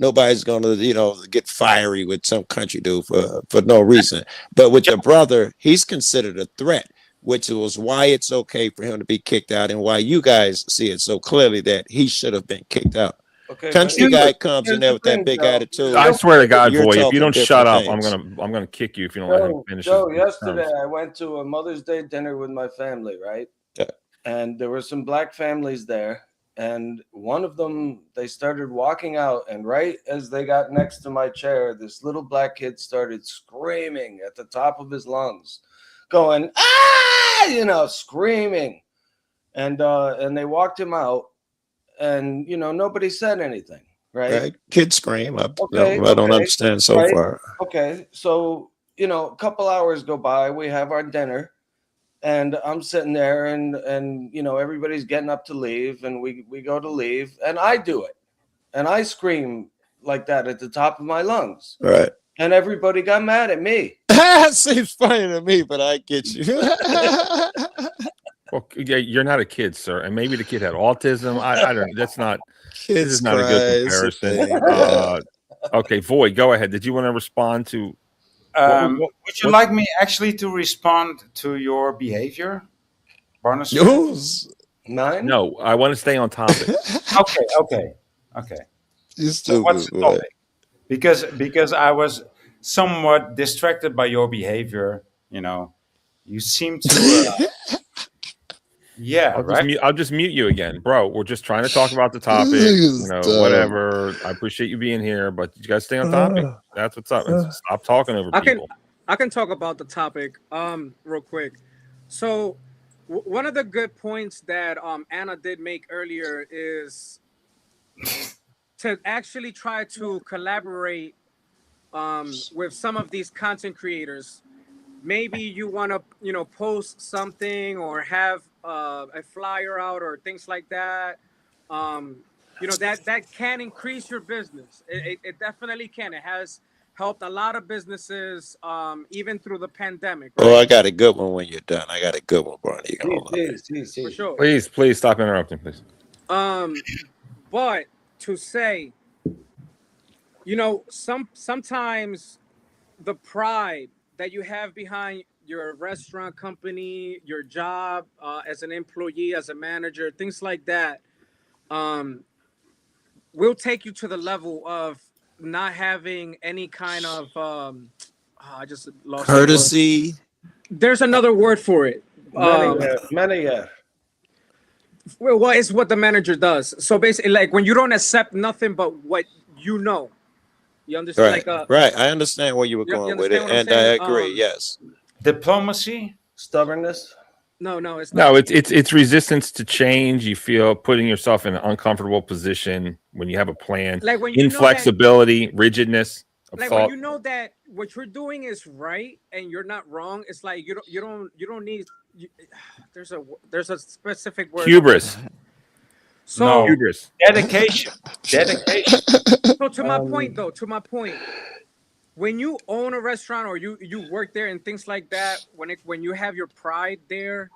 Nobody's going to, you know, get fiery with some country dude for no reason. But with your brother, he's considered a threat, which was why it's okay for him to be kicked out and why you guys see it so clearly that he should have been kicked out. Okay, country guy comes in there with that big attitude. I swear to God, You're boy, if you talking don't shut up, different I'm gonna kick you if you don't let him finish. Joe, his yesterday terms. I went to a Mother's Day dinner with my family, right? Yeah. And there were some black families there. And one of them, they started walking out. And right as they got next to my chair, this little black kid started screaming at the top of his lungs, going, ah, you know, screaming. And they walked him out. And, you know, nobody said anything. Right. Kids scream. I Okay, don't understand so right? far. Okay. So, you know, a couple hours go by, we have our dinner, and I'm sitting there and you know, everybody's getting up to leave, and we go to leave, and I do it. And I scream like that at the top of my lungs. Right. And everybody got mad at me. Seems funny to me, but I get you. Well, yeah, you're not a kid, sir, and maybe the kid had autism. I don't. That's not. Kids this is not a good comparison. Okay, Void, go ahead. Did you want to respond to? Would you like me actually to respond to your behavior, Barnosphere? No, I want to stay on topic. Okay. You So what's the topic? Because I was somewhat distracted by your behavior. You know, you seem to. Yeah, I'll just mute you again, bro. We're just trying to talk about the topic. You know, whatever. I appreciate you being here, but you guys stay on topic. That's what's up. And stop talking over people. I can talk about the topic real quick. So one of the good points that Anna did make earlier is to actually try to collaborate with some of these content creators. Maybe you want to, you know, post something or have a flyer out or things like that. You know, that can increase your business. It definitely can. It has helped a lot of businesses, even through the pandemic. Right? Oh, I got a good one when you're done. I got a good one, Barney. For sure. Please stop interrupting, please. But to say, you know, sometimes the pride that you have behind your restaurant company, your job as an employee, as a manager, things like that, will take you to the level of not having any kind of I just lost courtesy. There's another word for it. Many. Well, it's what the manager does. So basically, like when you don't accept nothing but what you know. You understand? Right, like right. I understand where you were going with it, and I agree. Yes. Diplomacy, stubbornness. No, it's no. not. It's resistance to change. You feel putting yourself in an uncomfortable position when you have a plan. Like when you inflexibility, rigidness of like thought. when you know that what you're doing is right and you're not wrong. It's like you don't need. There's a specific word. Hubris. So no. Hubris. Dedication. So to my point, when you own a restaurant or you work there and things like that, when you have your pride there,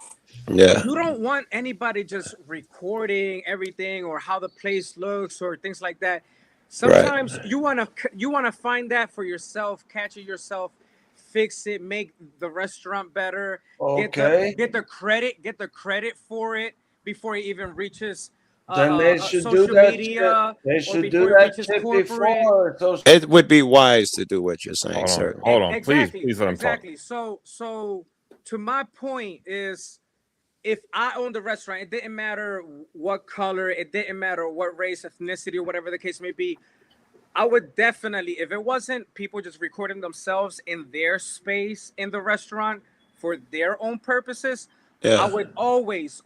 yeah, you don't want anybody just recording everything or how the place looks or things like that. Sometimes you wanna find that for yourself, catch it yourself, fix it, make the restaurant better. Okay. Get the credit for it before it even reaches. Then they should do that. They should do that shit before. It would be wise to do what you're saying, sir. Hold on, exactly, please let him exactly. talk. So to my point is, if I owned the restaurant, it didn't matter what color, it didn't matter what race, ethnicity, or whatever the case may be. I would definitely, if it wasn't people just recording themselves in their space in the restaurant for their own purposes, I would always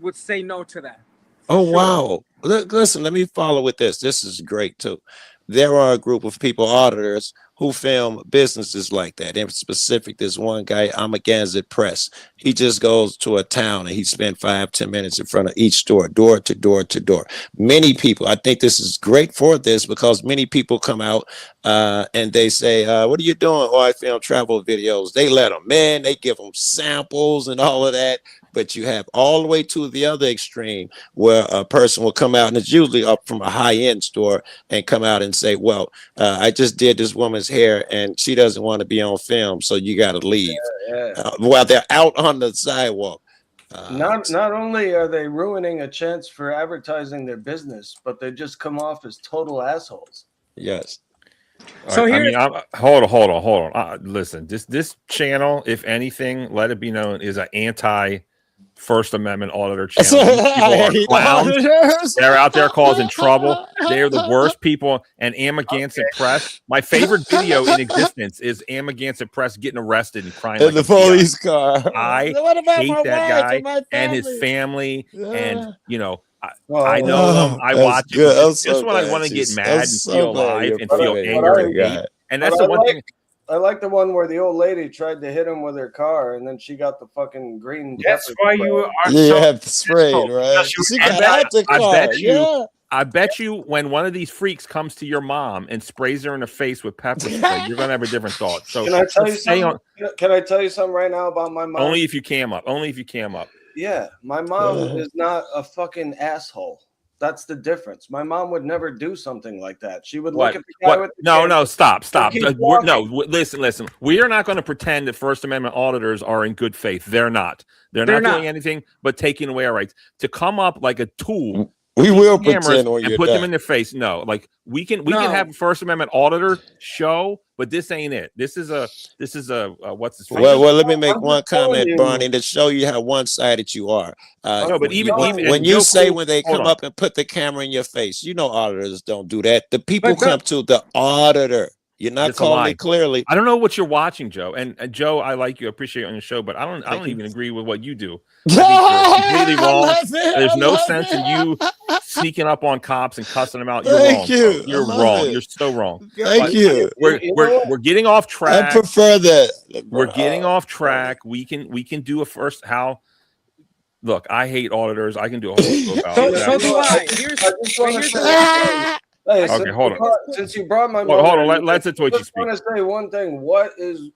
would say no to that. Oh, wow. Listen, let me follow with this. This is great too. There are a group of people, auditors, who film businesses like that. In specific, this one guy, Amagansett Press. He just goes to a town and he spent 5-10 minutes in front of each store, door to door to door. Many people, I think this is great for this because many people come out and they say, what are you doing? Oh, I film travel videos. They let them in, they give them samples and all of that. But you have all the way to the other extreme where a person will come out, and it's usually up from a high-end store, and come out and say, well, I just did this woman's hair and she doesn't want to be on film, so you got to leave. While they're out on the sidewalk. Not only are they ruining a chance for advertising their business, but they just come off as total assholes. Yes. So here, hold on. Listen, this channel, if anything, let it be known, is an anti-First Amendment auditor channel. These people are clowns. They're out there causing trouble. They're the worst people. And Amagansett Press. My favorite video in existence is Amagansett Press getting arrested and crying in the police car. I hate that guy and his family, and you know. I know them. I watch it. Just when I want to get mad and feel alive and feel anger and hate. And that's the one thing. I like the one where the old lady tried to hit him with her car, and then she got the fucking green. That's why you are. You have the spray, right? I bet you when one of these freaks comes to your mom and sprays her in the face with pepper spray, you're gonna have a different thought. So can I tell you something? Can I tell you something right now about my mom? Only if you cam up. Only if you cam up. Yeah, my mom is not a fucking asshole. That's the difference. My mom would never do something like that. She would look at the guy with the No, stop. Listen. We are not going to pretend that First Amendment auditors are in good faith. They're not. They're not doing anything but taking away our rights. To come up like a tool, we will pretend on and put them in their face. No, like we can have a First Amendment auditor show, but this ain't it. This is a what's his face? Well, let me make one comment, Barney, to show you how one-sided you are. No, but even when you say when they come up and put the camera in your face, you know auditors don't do that. The people come to the auditor. You're not calling it clearly. I don't know what you're watching, Joe. And Joe, I like you, appreciate you on your show, but I don't even agree with what you do. I think you're completely wrong. There's no sense in you sneaking up on cops and cussing them out. You're wrong. You're wrong. You're so wrong. Thank you. We're getting off track. I prefer that. We're getting off track. We can do a first how. Look, I hate auditors. I can do a whole show about it. So do I. Here's Hey, okay, hold on. Since you brought my mother, hold on. Let's I just want to say one thing. What is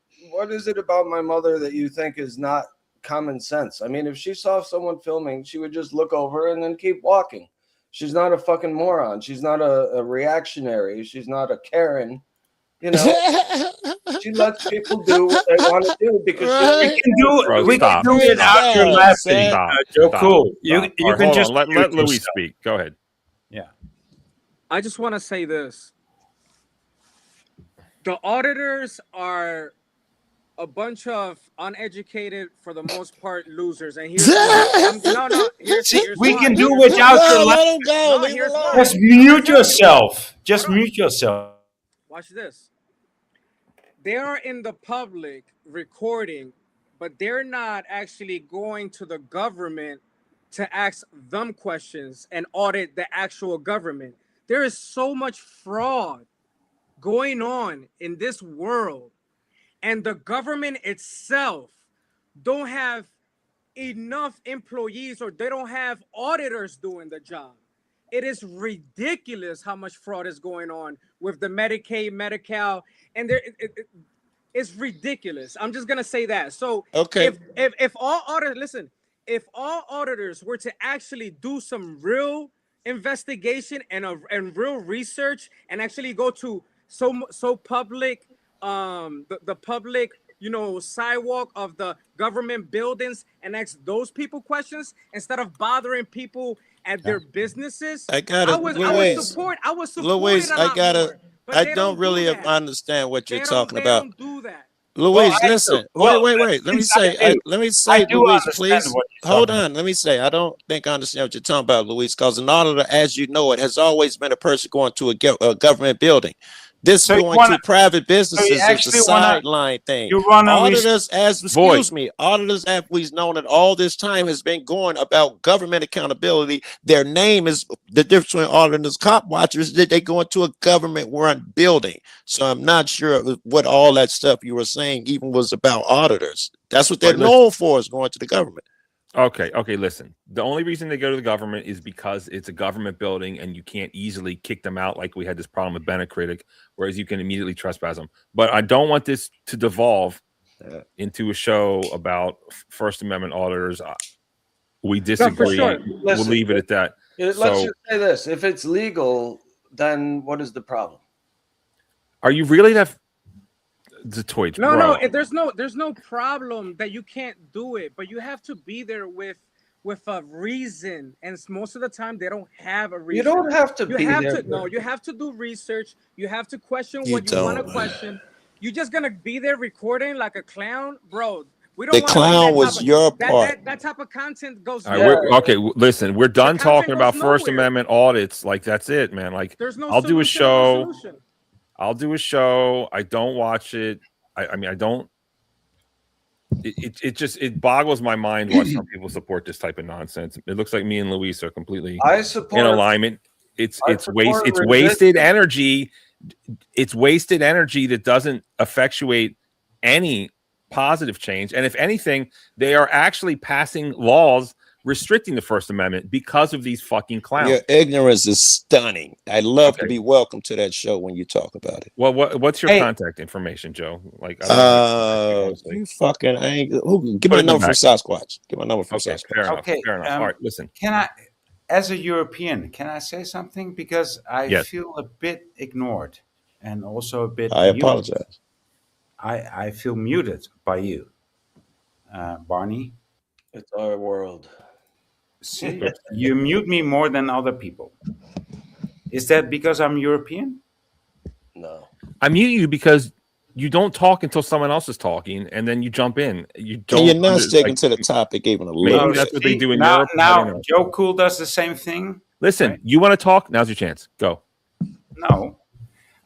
it about my mother that you think is not common sense? I mean, if she saw someone filming, she would just look over and then keep walking. She's not a fucking moron. She's not a reactionary. She's not a Karen. You know, she lets people do what they want to do because we can do it after laughing. Joe, cool. You can just let Louis speak. Go ahead. Yeah. I just want to say this. The auditors are a bunch of uneducated, for the most part, losers. And here's here's we why. can do without your Just mute yourself. Just mute yourself. Watch this. They are in the public recording, but they're not actually going to the government to ask them questions and audit the actual government. There is so much fraud going on in this world, and the government itself don't have enough employees, or they don't have auditors doing the job. It is ridiculous how much fraud is going on with the Medicaid, Medi-Cal, and it's ridiculous. I'm just gonna say that. So if all auditors were to actually do some real investigation and real research and actually go to public the public sidewalk of the government buildings and ask those people questions instead of bothering people at their businesses, I would support Louis, I don't really understand what you're talking about. Louise, I do. listen. Well, Wait. Let me say, do Louise, understand please. what you're Hold talking on. Let me say, I don't think I understand what you're talking about, Louise, because an auditor, as you know it, has always been a person going to a government building. This So you going wanna- to private So you businesses is a actually wanna sideline thing. you wanna Auditors, Boy. auditors, as we've known it all this time, has been going about government accountability. Their name is the difference between auditors, cop watchers, that they go into a government-run building. So I'm not sure what all that stuff you were saying even was about auditors. That's what they're Right, listen. known for, is going to the government. Okay, listen. The only reason they go to the government is because it's a government building and you can't easily kick them out like we had this problem with Bennett Critic, whereas you can immediately trespass them. But I don't want this to devolve into a show about First Amendment auditors. We disagree. sure. We'll Listen, leave it at that. Let's So, just say this. If it's legal, then what is the problem? are you really that the toy? No, there's no problem that you can't do it, but you have to be there with a reason, and most of the time they don't have a reason. You don't have to be there. No, you have to do research. You have to question You what you want to don't. question. You're just gonna be there recording like a clown, bro. We don't The wanna see clown that was type of- your that, part. That type of content goes. All right, listen, we're done talking about goes First nowhere. Amendment audits. Like, that's it, man. Like, There's no I'll do a solution, no show. solution. I'll do a show. I don't watch it. I mean, I don't. It boggles my mind why some people support this type of nonsense. It looks like me and Luis are completely I support in alignment. It's support wasted energy. It's wasted energy that doesn't effectuate any positive change. And if anything, they are actually passing laws restricting the First Amendment because of these fucking clowns. Your ignorance is stunning. I'd love to be welcome to that show when you talk about it. Well, what's your contact information, Joe? Like, you fucking give me a number from Sasquatch. Give me a number from Sasquatch. Fair enough. Okay, Fair enough. All right, listen. Can I, as a European, can I say something? Because I Yes. feel a bit ignored and also a bit. I muted. apologize. I feel muted by you, Barney. It's our world. See, you mute me more than other people. Is that because I'm European? No. I mute you because you don't talk until someone else is talking, and then you jump in. You don't. And you're not sticking to the topic even a little Maybe bit. that's what they do in now, Europe. I don't Now, know. Joe Cool does the same thing. Listen, you want to talk? Now's your chance. Go. No,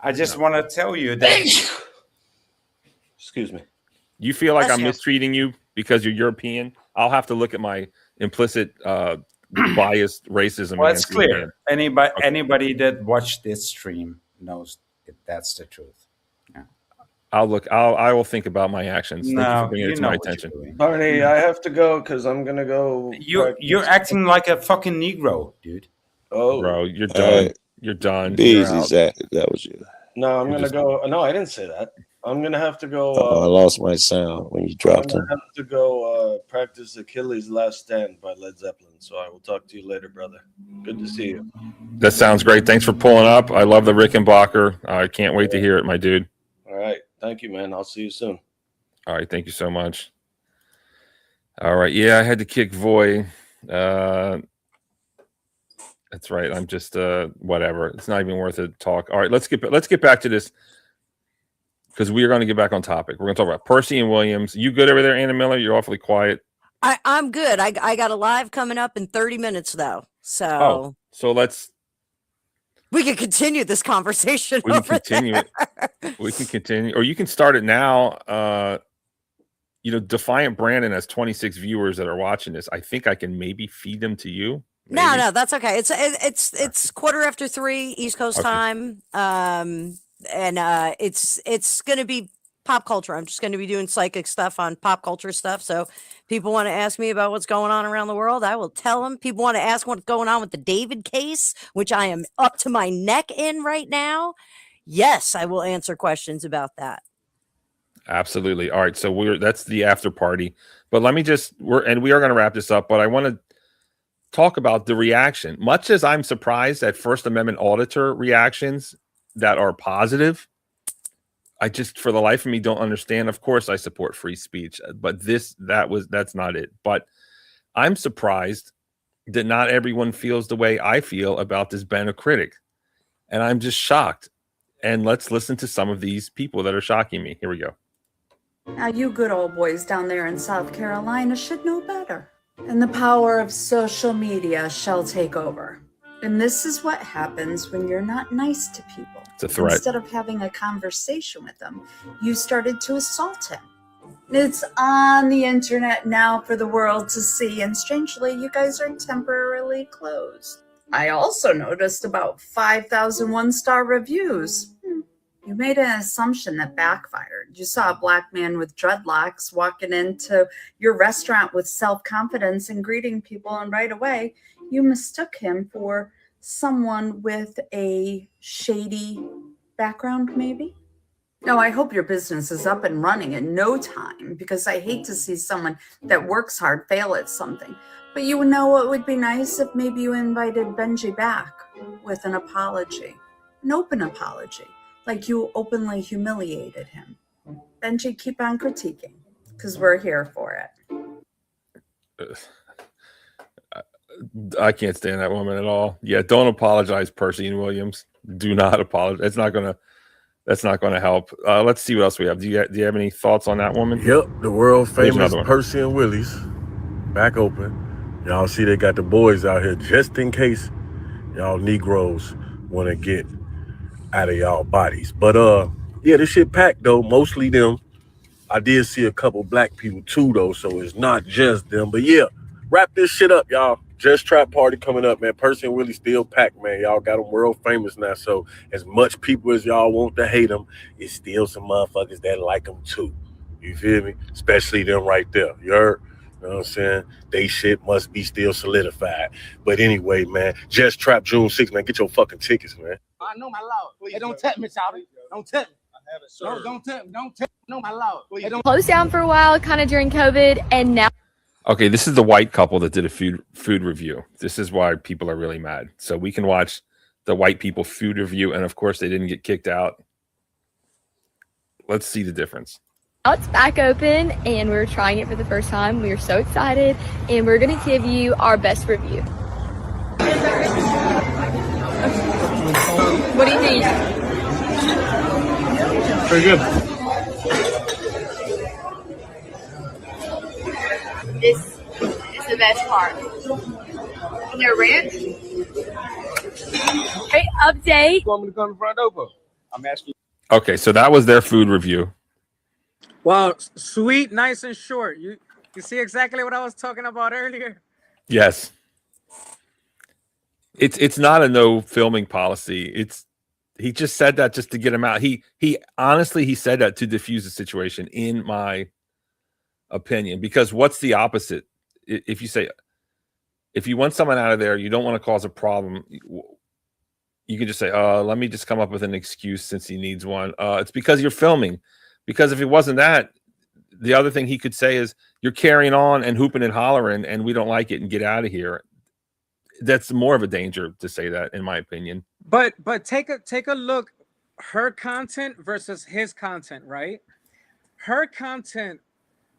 I just want to tell you that. Excuse me. You feel like Bless I'm you. mistreating you because you're European? I'll have to look at my implicit biased racism. Well, it's against you, clear. man. Anybody that watched this stream knows that's the truth. I'll look. I will think about my actions. Thank you No, for bringing you it to know my what you're attention. doing. Barney, I have to go because I'm gonna go. You're acting like a fucking Negro, dude. Oh, Bro, you're done. You're done. Be You're easy, out. Zach. That was you. no, I'm You're gonna just- go. No, I didn't say that. I'm gonna have to go. I lost my sound when you I'm dropped gonna him. have to go practice Achilles' Last Stand by Led Zeppelin. So I will talk to you later, brother. Good to see you. That sounds great. Thanks for pulling up. I love the Rickenbacker. I can't wait to hear it, my dude. All right. Thank you, man. I'll see you soon. All right. Thank you so much. All right. Yeah, I had to kick Voy. That's right. I'm just whatever. It's not even worth a talk. All right, let's get back to this because we are going to get back on topic. We're going to talk about Percy and Williams. You good over there, Anna Miller? You're awfully quiet. I'm good. I got a live coming up in 30 minutes though. So So let's we can continue this conversation. we can over continue there. it. We can continue, or you can start it now. Defiant Brandon has 26 viewers that are watching this. I think I can maybe feed them to you. No, that's okay. It's 3:15 East Coast Okay. time. And it's going to be pop culture. I'm just going to be doing psychic stuff on pop culture stuff. So people want to ask me about what's going on around the world, I will tell them. People want to ask what's going on with the David case, which I am up to my neck in right now. Yes, I will answer questions about that. Absolutely. All right. So that's the after party. But let me we are going to wrap this up. But I want to talk about the reaction. Much as I'm surprised at First Amendment auditor reactions that are positive, I just, for the life of me, don't understand. Of course, I support free speech, but that's not it. But I'm surprised that not everyone feels the way I feel about this Bennett Critic, and I'm just shocked. And let's listen to some of these people that are shocking me. Here we go. Now, you good old boys down there in South Carolina should know better. And the power of social media shall take over. And this is what happens when you're not nice to people. It's a threat. Instead of having a conversation with them, you started to assault him. It's on the internet now for the world to see, and strangely, you guys are temporarily closed. I also noticed about 5,000 one-star reviews. You made an assumption that backfired. You saw a black man with dreadlocks walking into your restaurant with self-confidence and greeting people, and right away, you mistook him for someone with a shady background, maybe? No, I hope your business is up and running in no time, because I hate to see someone that works hard fail at something. But you know what would be nice if maybe you invited Benji back with an apology, an open apology, like you openly humiliated him. Benji, keep on critiquing, because we're here for it. I can't stand that woman at all. Yeah, don't apologize, Percy and Williams. Do not apologize. That's not gonna help. Let's see what else we have. Do you have any thoughts on that woman? Yep, the world Here's famous another one. Percy and Willies back open. Y'all see they got the boys out here just in case y'all Negroes want to get out of y'all bodies. But yeah, this shit packed though. Mostly them. I did see a couple black people too though, so it's not just them. But yeah, wrap this shit up, y'all. Just Trap Party coming up, man. Percy and Willie still packed, man. Y'all got them world famous now. So as much people as y'all want to hate them, it's still some motherfuckers that like them too. You feel me? Especially them right there. You heard? You know what I'm saying? They shit must be still solidified. But anyway, man, Just Trap June 6th, man. Get your fucking tickets, man. I know my law. Hey, don't tap me, Charlie. Don't tap me. I have it, sir. Don't tap me. Don't tap me. Know my law. Hey, don't Closed down for a while, kind of during COVID, and now. Okay, this is the white couple that did a food review. This is why people are really mad. So we can watch the white people food review, and of course they didn't get kicked out. Let's see the difference. Now it's back open, and we're trying it for the first time. We are so excited, and we're going to give you our best review. What do you think? Very good. This is the best part. And their ranch. Great update. You want me to come to the front door? I'm asking. Okay, so that was their food review. Wow, sweet, nice, and short. You see exactly what I was talking about earlier? Yes. It's not a no filming policy. He just said that just to get him out. He honestly he said that to diffuse the situation, in my opinion, because what's the opposite? If you want someone out of there, you don't want to cause a problem, you can just say, let me just come up with an excuse since he needs one. It's because you're filming. Because if it wasn't that, the other thing he could say is, you're carrying on and hooping and hollering and we don't like it and get out of here. That's more of a danger to say that, in my opinion. But take a look, her content versus his content, right? Her content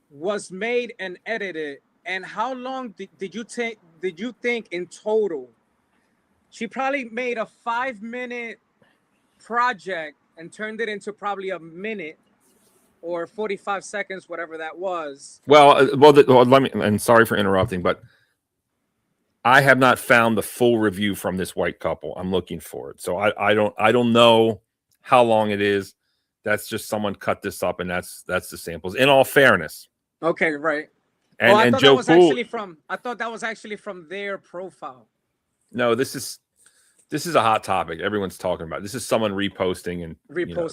was made and edited, and how long did you think in total? She probably made a 5-minute project and turned it into probably a minute or 45 seconds, whatever that was. Well, let me, and sorry for interrupting, but I have not found the full review from this white couple. I'm looking for it. So I don't know how long it is. That's just someone cut this up, and that's the samples, in all fairness. Okay, right. And, I and thought Joe that was Cool, actually from their profile. no, this is a hot topic. Everyone's talking about it. This is someone reposting and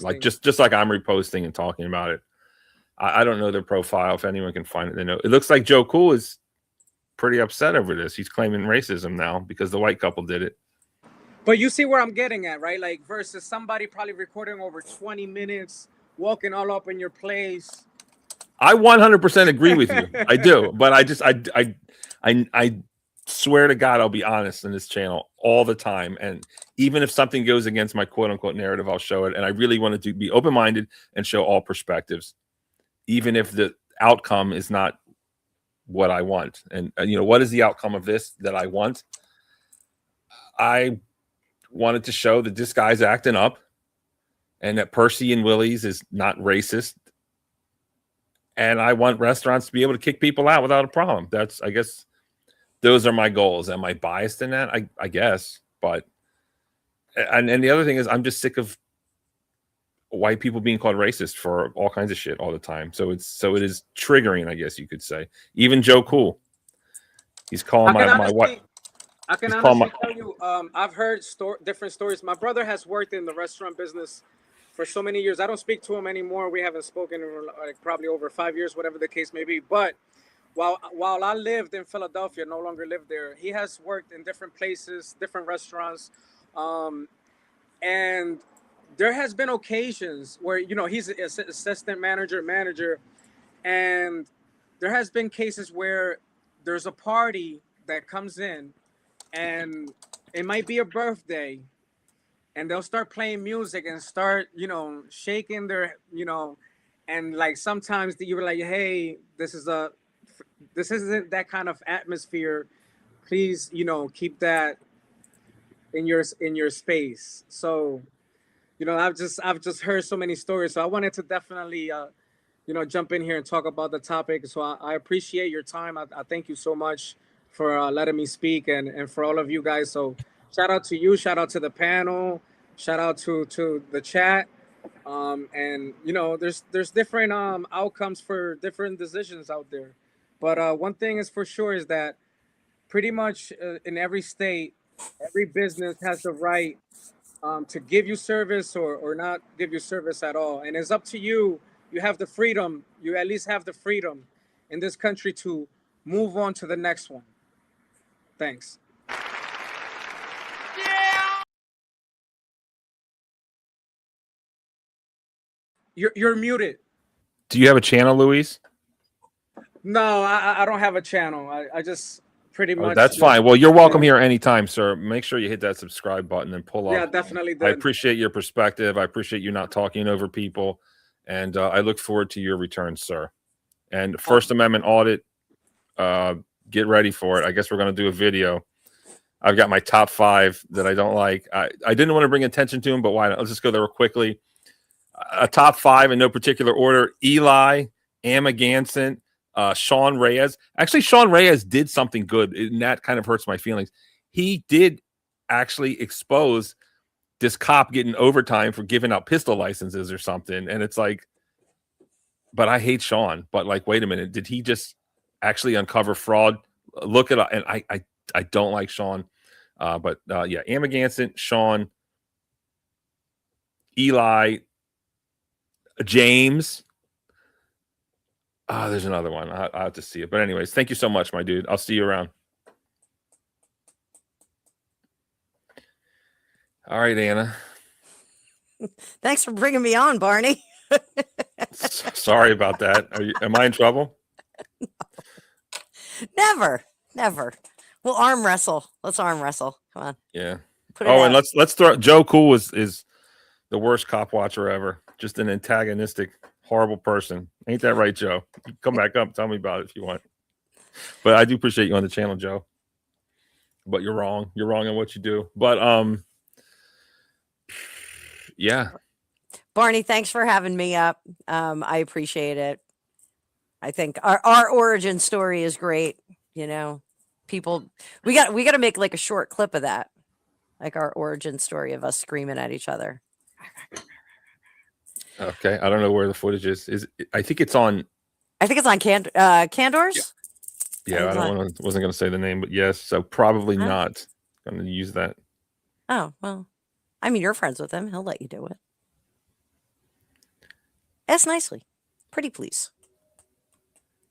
like just like I'm reposting and talking about it. I don't know their profile. If anyone can find it, they know. It looks like Joe Cool is pretty upset over this. He's claiming racism now because the white couple did it. But you see where I'm getting at, right? Like versus somebody probably recording over 20 minutes, walking all up in your place. I 100% agree with you. I do, but I swear to God, I'll be honest in this channel all the time. And even if something goes against my quote unquote narrative, I'll show it. And I really wanted to be open-minded and show all perspectives, even if the outcome is not what I want. And what is the outcome of this that I want? I wanted to show that this guy's acting up and that Percy and Willies is not racist. and I want restaurants to be able to kick people out without a problem. That's, I guess, those are my goals. Am I biased in that? I guess, but and the other thing is, I'm just sick of white people being called racist for all kinds of shit all the time. So it is triggering, I guess you could say. Even Joe Cool, he's calling my wife. I can honestly tell you, I've heard different stories. My brother has worked in the restaurant business for so many years. I don't speak to him anymore. We haven't spoken in like probably over 5 years, whatever the case may be. But while I lived in Philadelphia, no longer live there, he has worked in different places, different restaurants, and there has been occasions where, you know, he's an assistant manager, and there has been cases where there's a party that comes in, and it might be a birthday, and they'll start playing music and start, you know, shaking their, you know, and like sometimes you're like, hey, this isn't that kind of atmosphere. Please, you know, keep that in your space. So, you know, I've just heard so many stories. So I wanted to definitely, you know, jump in here and talk about the topic. So I appreciate your time. I thank you so much for letting me speak, and for all of you guys. So shout out to you, shout out to the panel, shout out to the chat. And you know, there's different outcomes for different decisions out there. But one thing is for sure is that pretty much in every state, every business has the right to give you service or not give you service at all. And it's up to you. You have the freedom. You at least have the freedom in this country to move on to the next one. Thanks. You're muted. Do you have a channel, Luis? No, I don't have a channel. I just pretty much. That's fine. Well, you're welcome here anytime, sir. Make sure you hit that subscribe button and pull up. Yeah, definitely. I appreciate your perspective. I appreciate you not talking over people. And I look forward to your return, sir. And First Amendment audit, get ready for it. I guess we're going to do a video. I've got my top 5 that I don't like. I didn't want to bring attention to them, but why not? Let's just go there real quickly. A top 5 in no particular order: Eli, Amagansett, Sean Reyes. Actually, Sean Reyes did something good, and that kind of hurts my feelings. He did actually expose this cop getting overtime for giving out pistol licenses or something. And it's like, but I hate Sean. But like, wait a minute, did he just actually uncover fraud? Look at it, and I don't like Sean. But yeah, Amagansett, Sean, Eli, James. There's another one. I'll have to see it. But anyways, thank you so much, my dude. I'll see you around. All right, Anna. Thanks for bringing me on, Barney. Sorry about that. Am I in trouble? Never. We'll arm wrestle. Let's arm wrestle. Come on. Yeah. And let's throw Joe Cool is the worst cop watcher ever. Just an antagonistic, horrible person. Ain't that right, Joe? Come back up. Tell me about it if you want. But I do appreciate you on the channel, Joe. But you're wrong. You're wrong in what you do. But yeah. Barney, thanks for having me up. I appreciate it. I think our origin story is great. You know, people, we got to make like a short clip of that, like our origin story of us screaming at each other. Okay, I don't know where the footage is. I think it's on. I think it's on Candor's. Yeah, wasn't going to say the name, but yes. So probably not going to use that. Oh well, I mean, you're friends with him. He'll let you do it. Ask nicely, pretty please.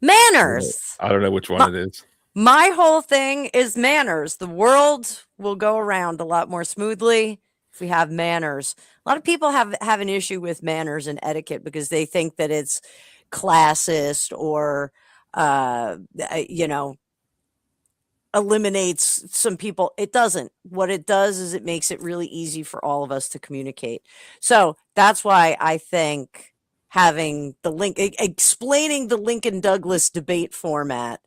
Manners. I don't know which one it is. My whole thing is manners. The world will go around a lot more smoothly if we have manners. A lot of people have an issue with manners and etiquette because they think that it's classist or, you know, eliminates some people. It doesn't. What it does is it makes it really easy for all of us to communicate. So that's why I think having explaining the Lincoln Douglas debate format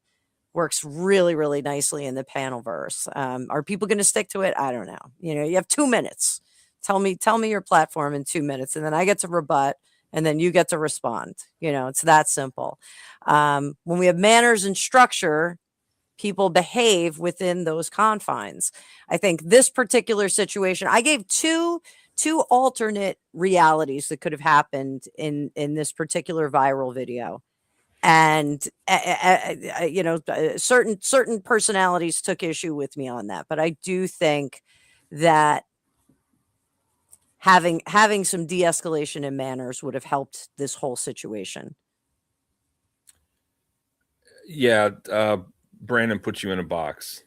works really, really nicely in the panel verse. Are people going to stick to it? I don't know. You know, you have 2 minutes. Tell me your platform in 2 minutes, and then I get to rebut, and then you get to respond. It's that simple. When we have manners and structure, people behave within those confines. I think this particular situation, I gave two alternate realities that could have happened in this particular viral video. And certain personalities took issue with me on that, but I do think that having some de-escalation in manners would have helped this whole situation. Yeah, Brandon put you in a box,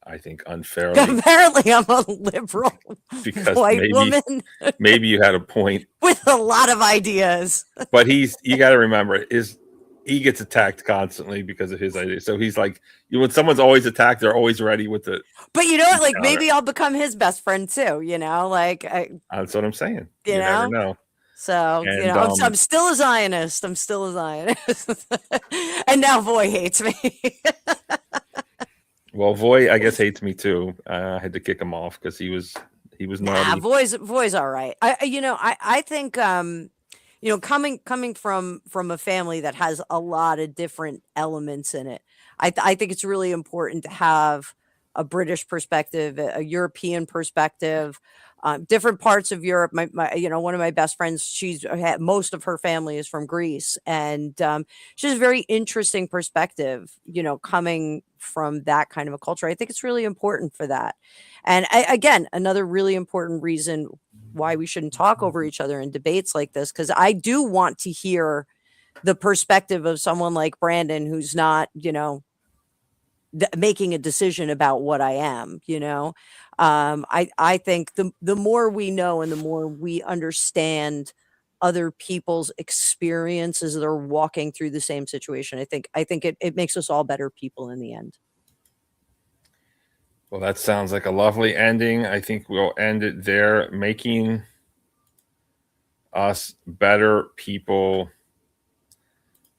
I think, unfairly. Apparently, I'm a liberal because white woman maybe you had a point with a lot of ideas. But you got to remember, he gets attacked constantly because of his ideas. So he's like, when someone's always attacked, they're always ready with it. But you know what? Like, maybe I'll become his best friend too. That's what I'm saying. You never know. So, And, I'm still a Zionist. I'm still a Zionist. And now Voy hates me. Well, Voy, I guess, hates me too. I had to kick him off because he was naughty. Voy's all right. I think coming from a family that has a lot of different elements in it, I think it's really important to have a British perspective, a European perspective, different parts of Europe. My one of my best friends, most of her family is from Greece, and she has a very interesting perspective, coming from that kind of a culture. I think it's really important for that. And again, another really important reason why we shouldn't talk over each other in debates like this, because I do want to hear the perspective of someone like Brandon, who's not, making a decision about what I am. I think the more we know and the more we understand other people's experiences that are walking through the same situation, I think it makes us all better people in the end. Well, that sounds like a lovely ending. I think we'll end it there, making us better people.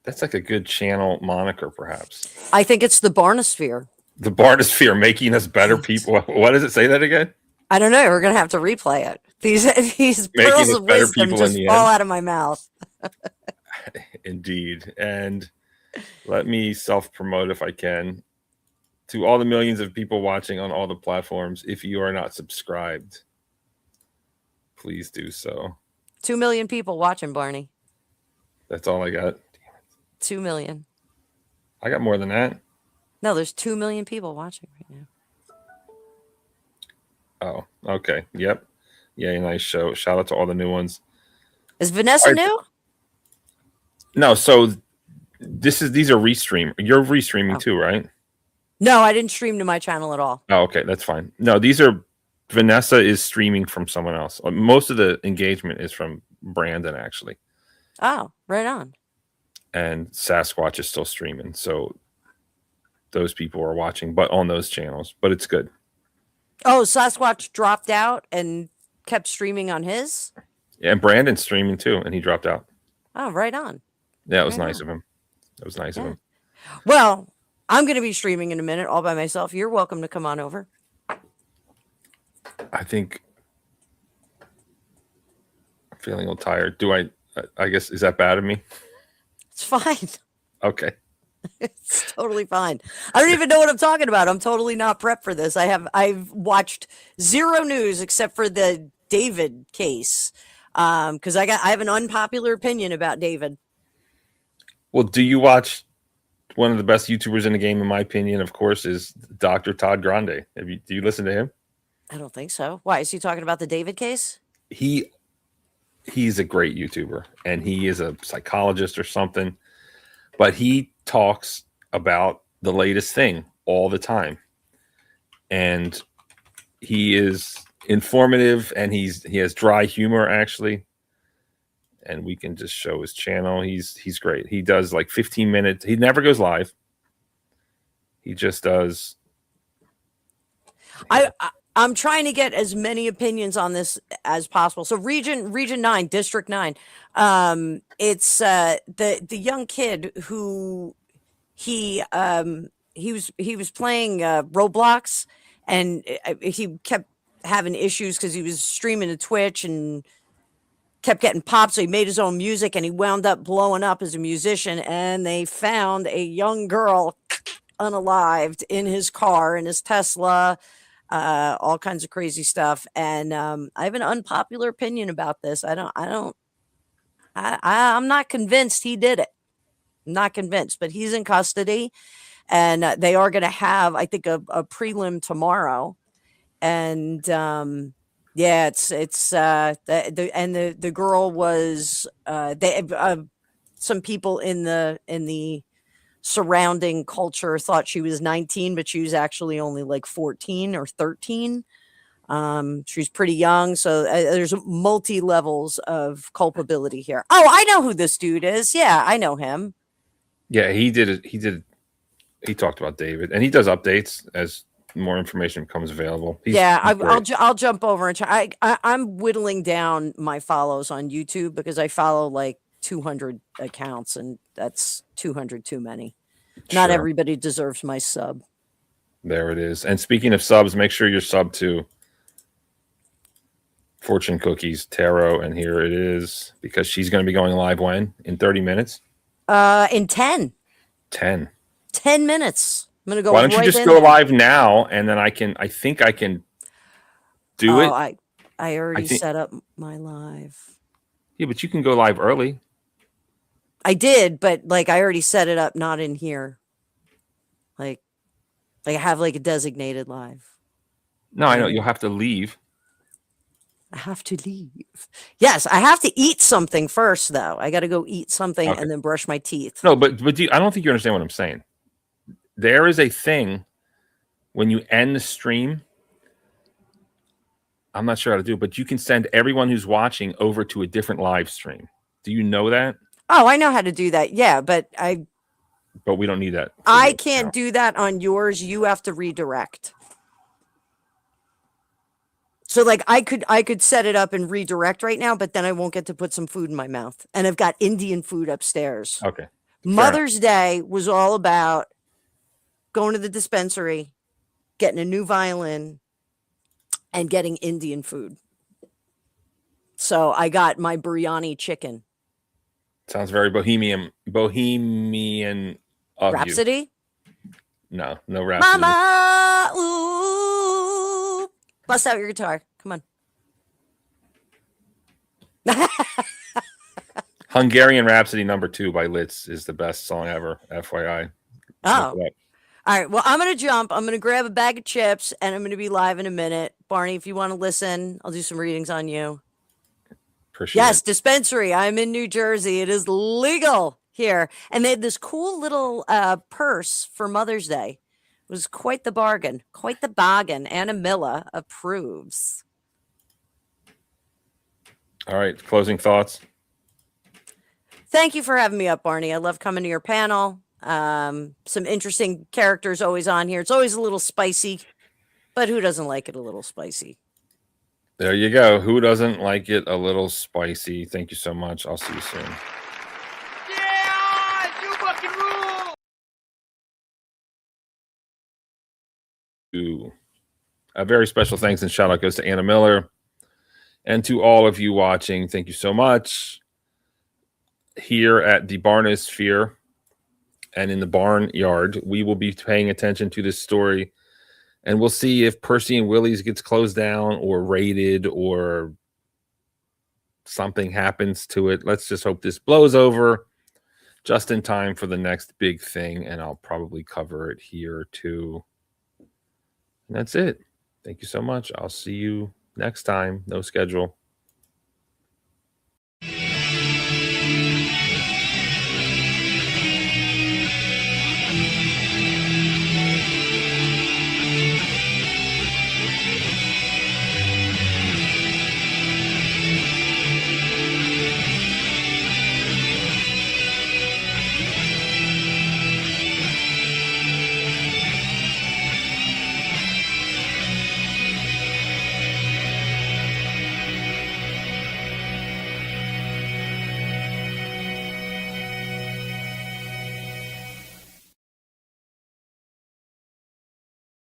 That's like a good channel moniker, perhaps. I think it's the Barnosphere. The Barnosphere, making us better people. What does it say that again? I don't know. We're gonna have to replay it. These pearls of wisdom just fall out of my mouth. Indeed. And let me self-promote if I can. To all the millions of people watching on all the platforms, if you are not subscribed, please do so. 2 million people watching, Barney. That's all I got. 2 million. I got more than that. No, there's 2 million people watching right now. Oh, okay. Yep. Yeah, nice show. Shout out to all the new ones. Is Vanessa new? No, so these are restream. You're restreaming too, right? No, I didn't stream to my channel at all. Oh, okay, that's fine. No, Vanessa is streaming from someone else. Most of the engagement is from Brandon, actually. Oh, right on. And Sasquatch is still streaming, so those people are watching, but on those channels. But it's good. Oh, Sasquatch dropped out and kept streaming on his? Yeah, and Brandon's streaming too, and he dropped out. Oh, right on. Yeah, it was nice of him. It was nice of him. Well, I'm going to be streaming in a minute all by myself. You're welcome to come on over. I think I'm feeling a little tired. I guess, is that bad of me? It's fine. Okay. It's totally fine. I don't even know what I'm talking about. I'm totally not prepped for this. I've watched zero news except for the David case. Because I have an unpopular opinion about David. Well, do you watch one of the best YouTubers in the game, in my opinion, of course, is Dr. Todd Grande. Do you listen to him? I don't think so. Why? Is he talking about the David case? He's a great YouTuber, and he is a psychologist or something, but he talks about the latest thing all the time. And he is informative, and he has dry humor, actually. And we can just show his channel. He's great. He does like 15 minutes. He never goes live. He just does. I'm trying to get as many opinions on this as possible. So Region 9, District 9. It's the young kid who he was playing Roblox, and he kept having issues because he was streaming to Twitch, and kept getting popped, so he made his own music, and he wound up blowing up as a musician. And they found a young girl unalived in his car, in his Tesla, all kinds of crazy stuff. And I have an unpopular opinion about this. I'm not convinced he did it. I'm not convinced, but he's in custody, and they are going to have, I think, a prelim tomorrow. And yeah, the girl was some people in the surrounding culture thought she was 19, but she was actually only like 14 or 13. She's pretty young, so there's multi levels of culpability here. Oh, I know who this dude is. Yeah, I know him. Yeah, he did it. He talked about David, and he does updates as more information becomes available. I'll jump over and try. I'm whittling down my follows on YouTube because I follow like 200 accounts, and that's 200 too many. Not everybody deserves my sub. There it is. And speaking of subs, make sure you're sub to Fortune Cookies Tarot, and here it is, because she's going to be going live when? In 30 minutes? In 10 minutes. I'm gonna go. Why don't you just go live now, and then I think I can do it. I already set up my live. Yeah, but you can go live early. I did, but like I already set it up, not in here. Like I have like a designated live. No, I know you'll have to leave. I have to leave. Yes, I have to eat something first, though. I got to go eat something and then brush my teeth. No, but I don't think you understand what I'm saying. There is a thing when you end the stream. I'm not sure how to do it, but you can send everyone who's watching over to a different live stream. Do you know that? Oh, I know how to do that. Yeah, but we don't need that. I can't do that on yours. You have to redirect. So like I could set it up and redirect right now, but then I won't get to put some food in my mouth. And I've got Indian food upstairs. Okay. Mother's Day was all about going to the dispensary, getting a new violin, and getting Indian food. So I got my biryani chicken. Sounds very bohemian of Rhapsody? You. No Rhapsody. Mama, ooh. Bust out your guitar. Come on. Hungarian Rhapsody #2 by Litz is the best song ever, FYI. Oh. All right. Well, I'm going to jump. I'm going to grab a bag of chips, and I'm going to be live in a minute. Barney, if you want to listen, I'll do some readings on you. Yes, dispensary. I'm in New Jersey. It is legal here. And they had this cool little purse for Mother's Day. It was quite the bargain. Quite the bargain. Anna Miller approves. All right. Closing thoughts. Thank you for having me up, Barney. I love coming to your panel. Some interesting characters always on here. It's always a little spicy, but who doesn't like it a little spicy? There you go. Who doesn't like it a little spicy? Thank you so much. I'll see you soon. Yeah, you fucking rule. A very special thanks and shout out goes to Anna Miller and to all of you watching. Thank you so much. Here at the Barnosphere and in the barnyard, we will be paying attention to this story, and we'll see if Percy and Willies gets closed down or raided or something happens to it. Let's just hope this blows over just in time for the next big thing, and I'll probably cover it here too. And that's it. Thank you so much. I'll see you next time. No schedule.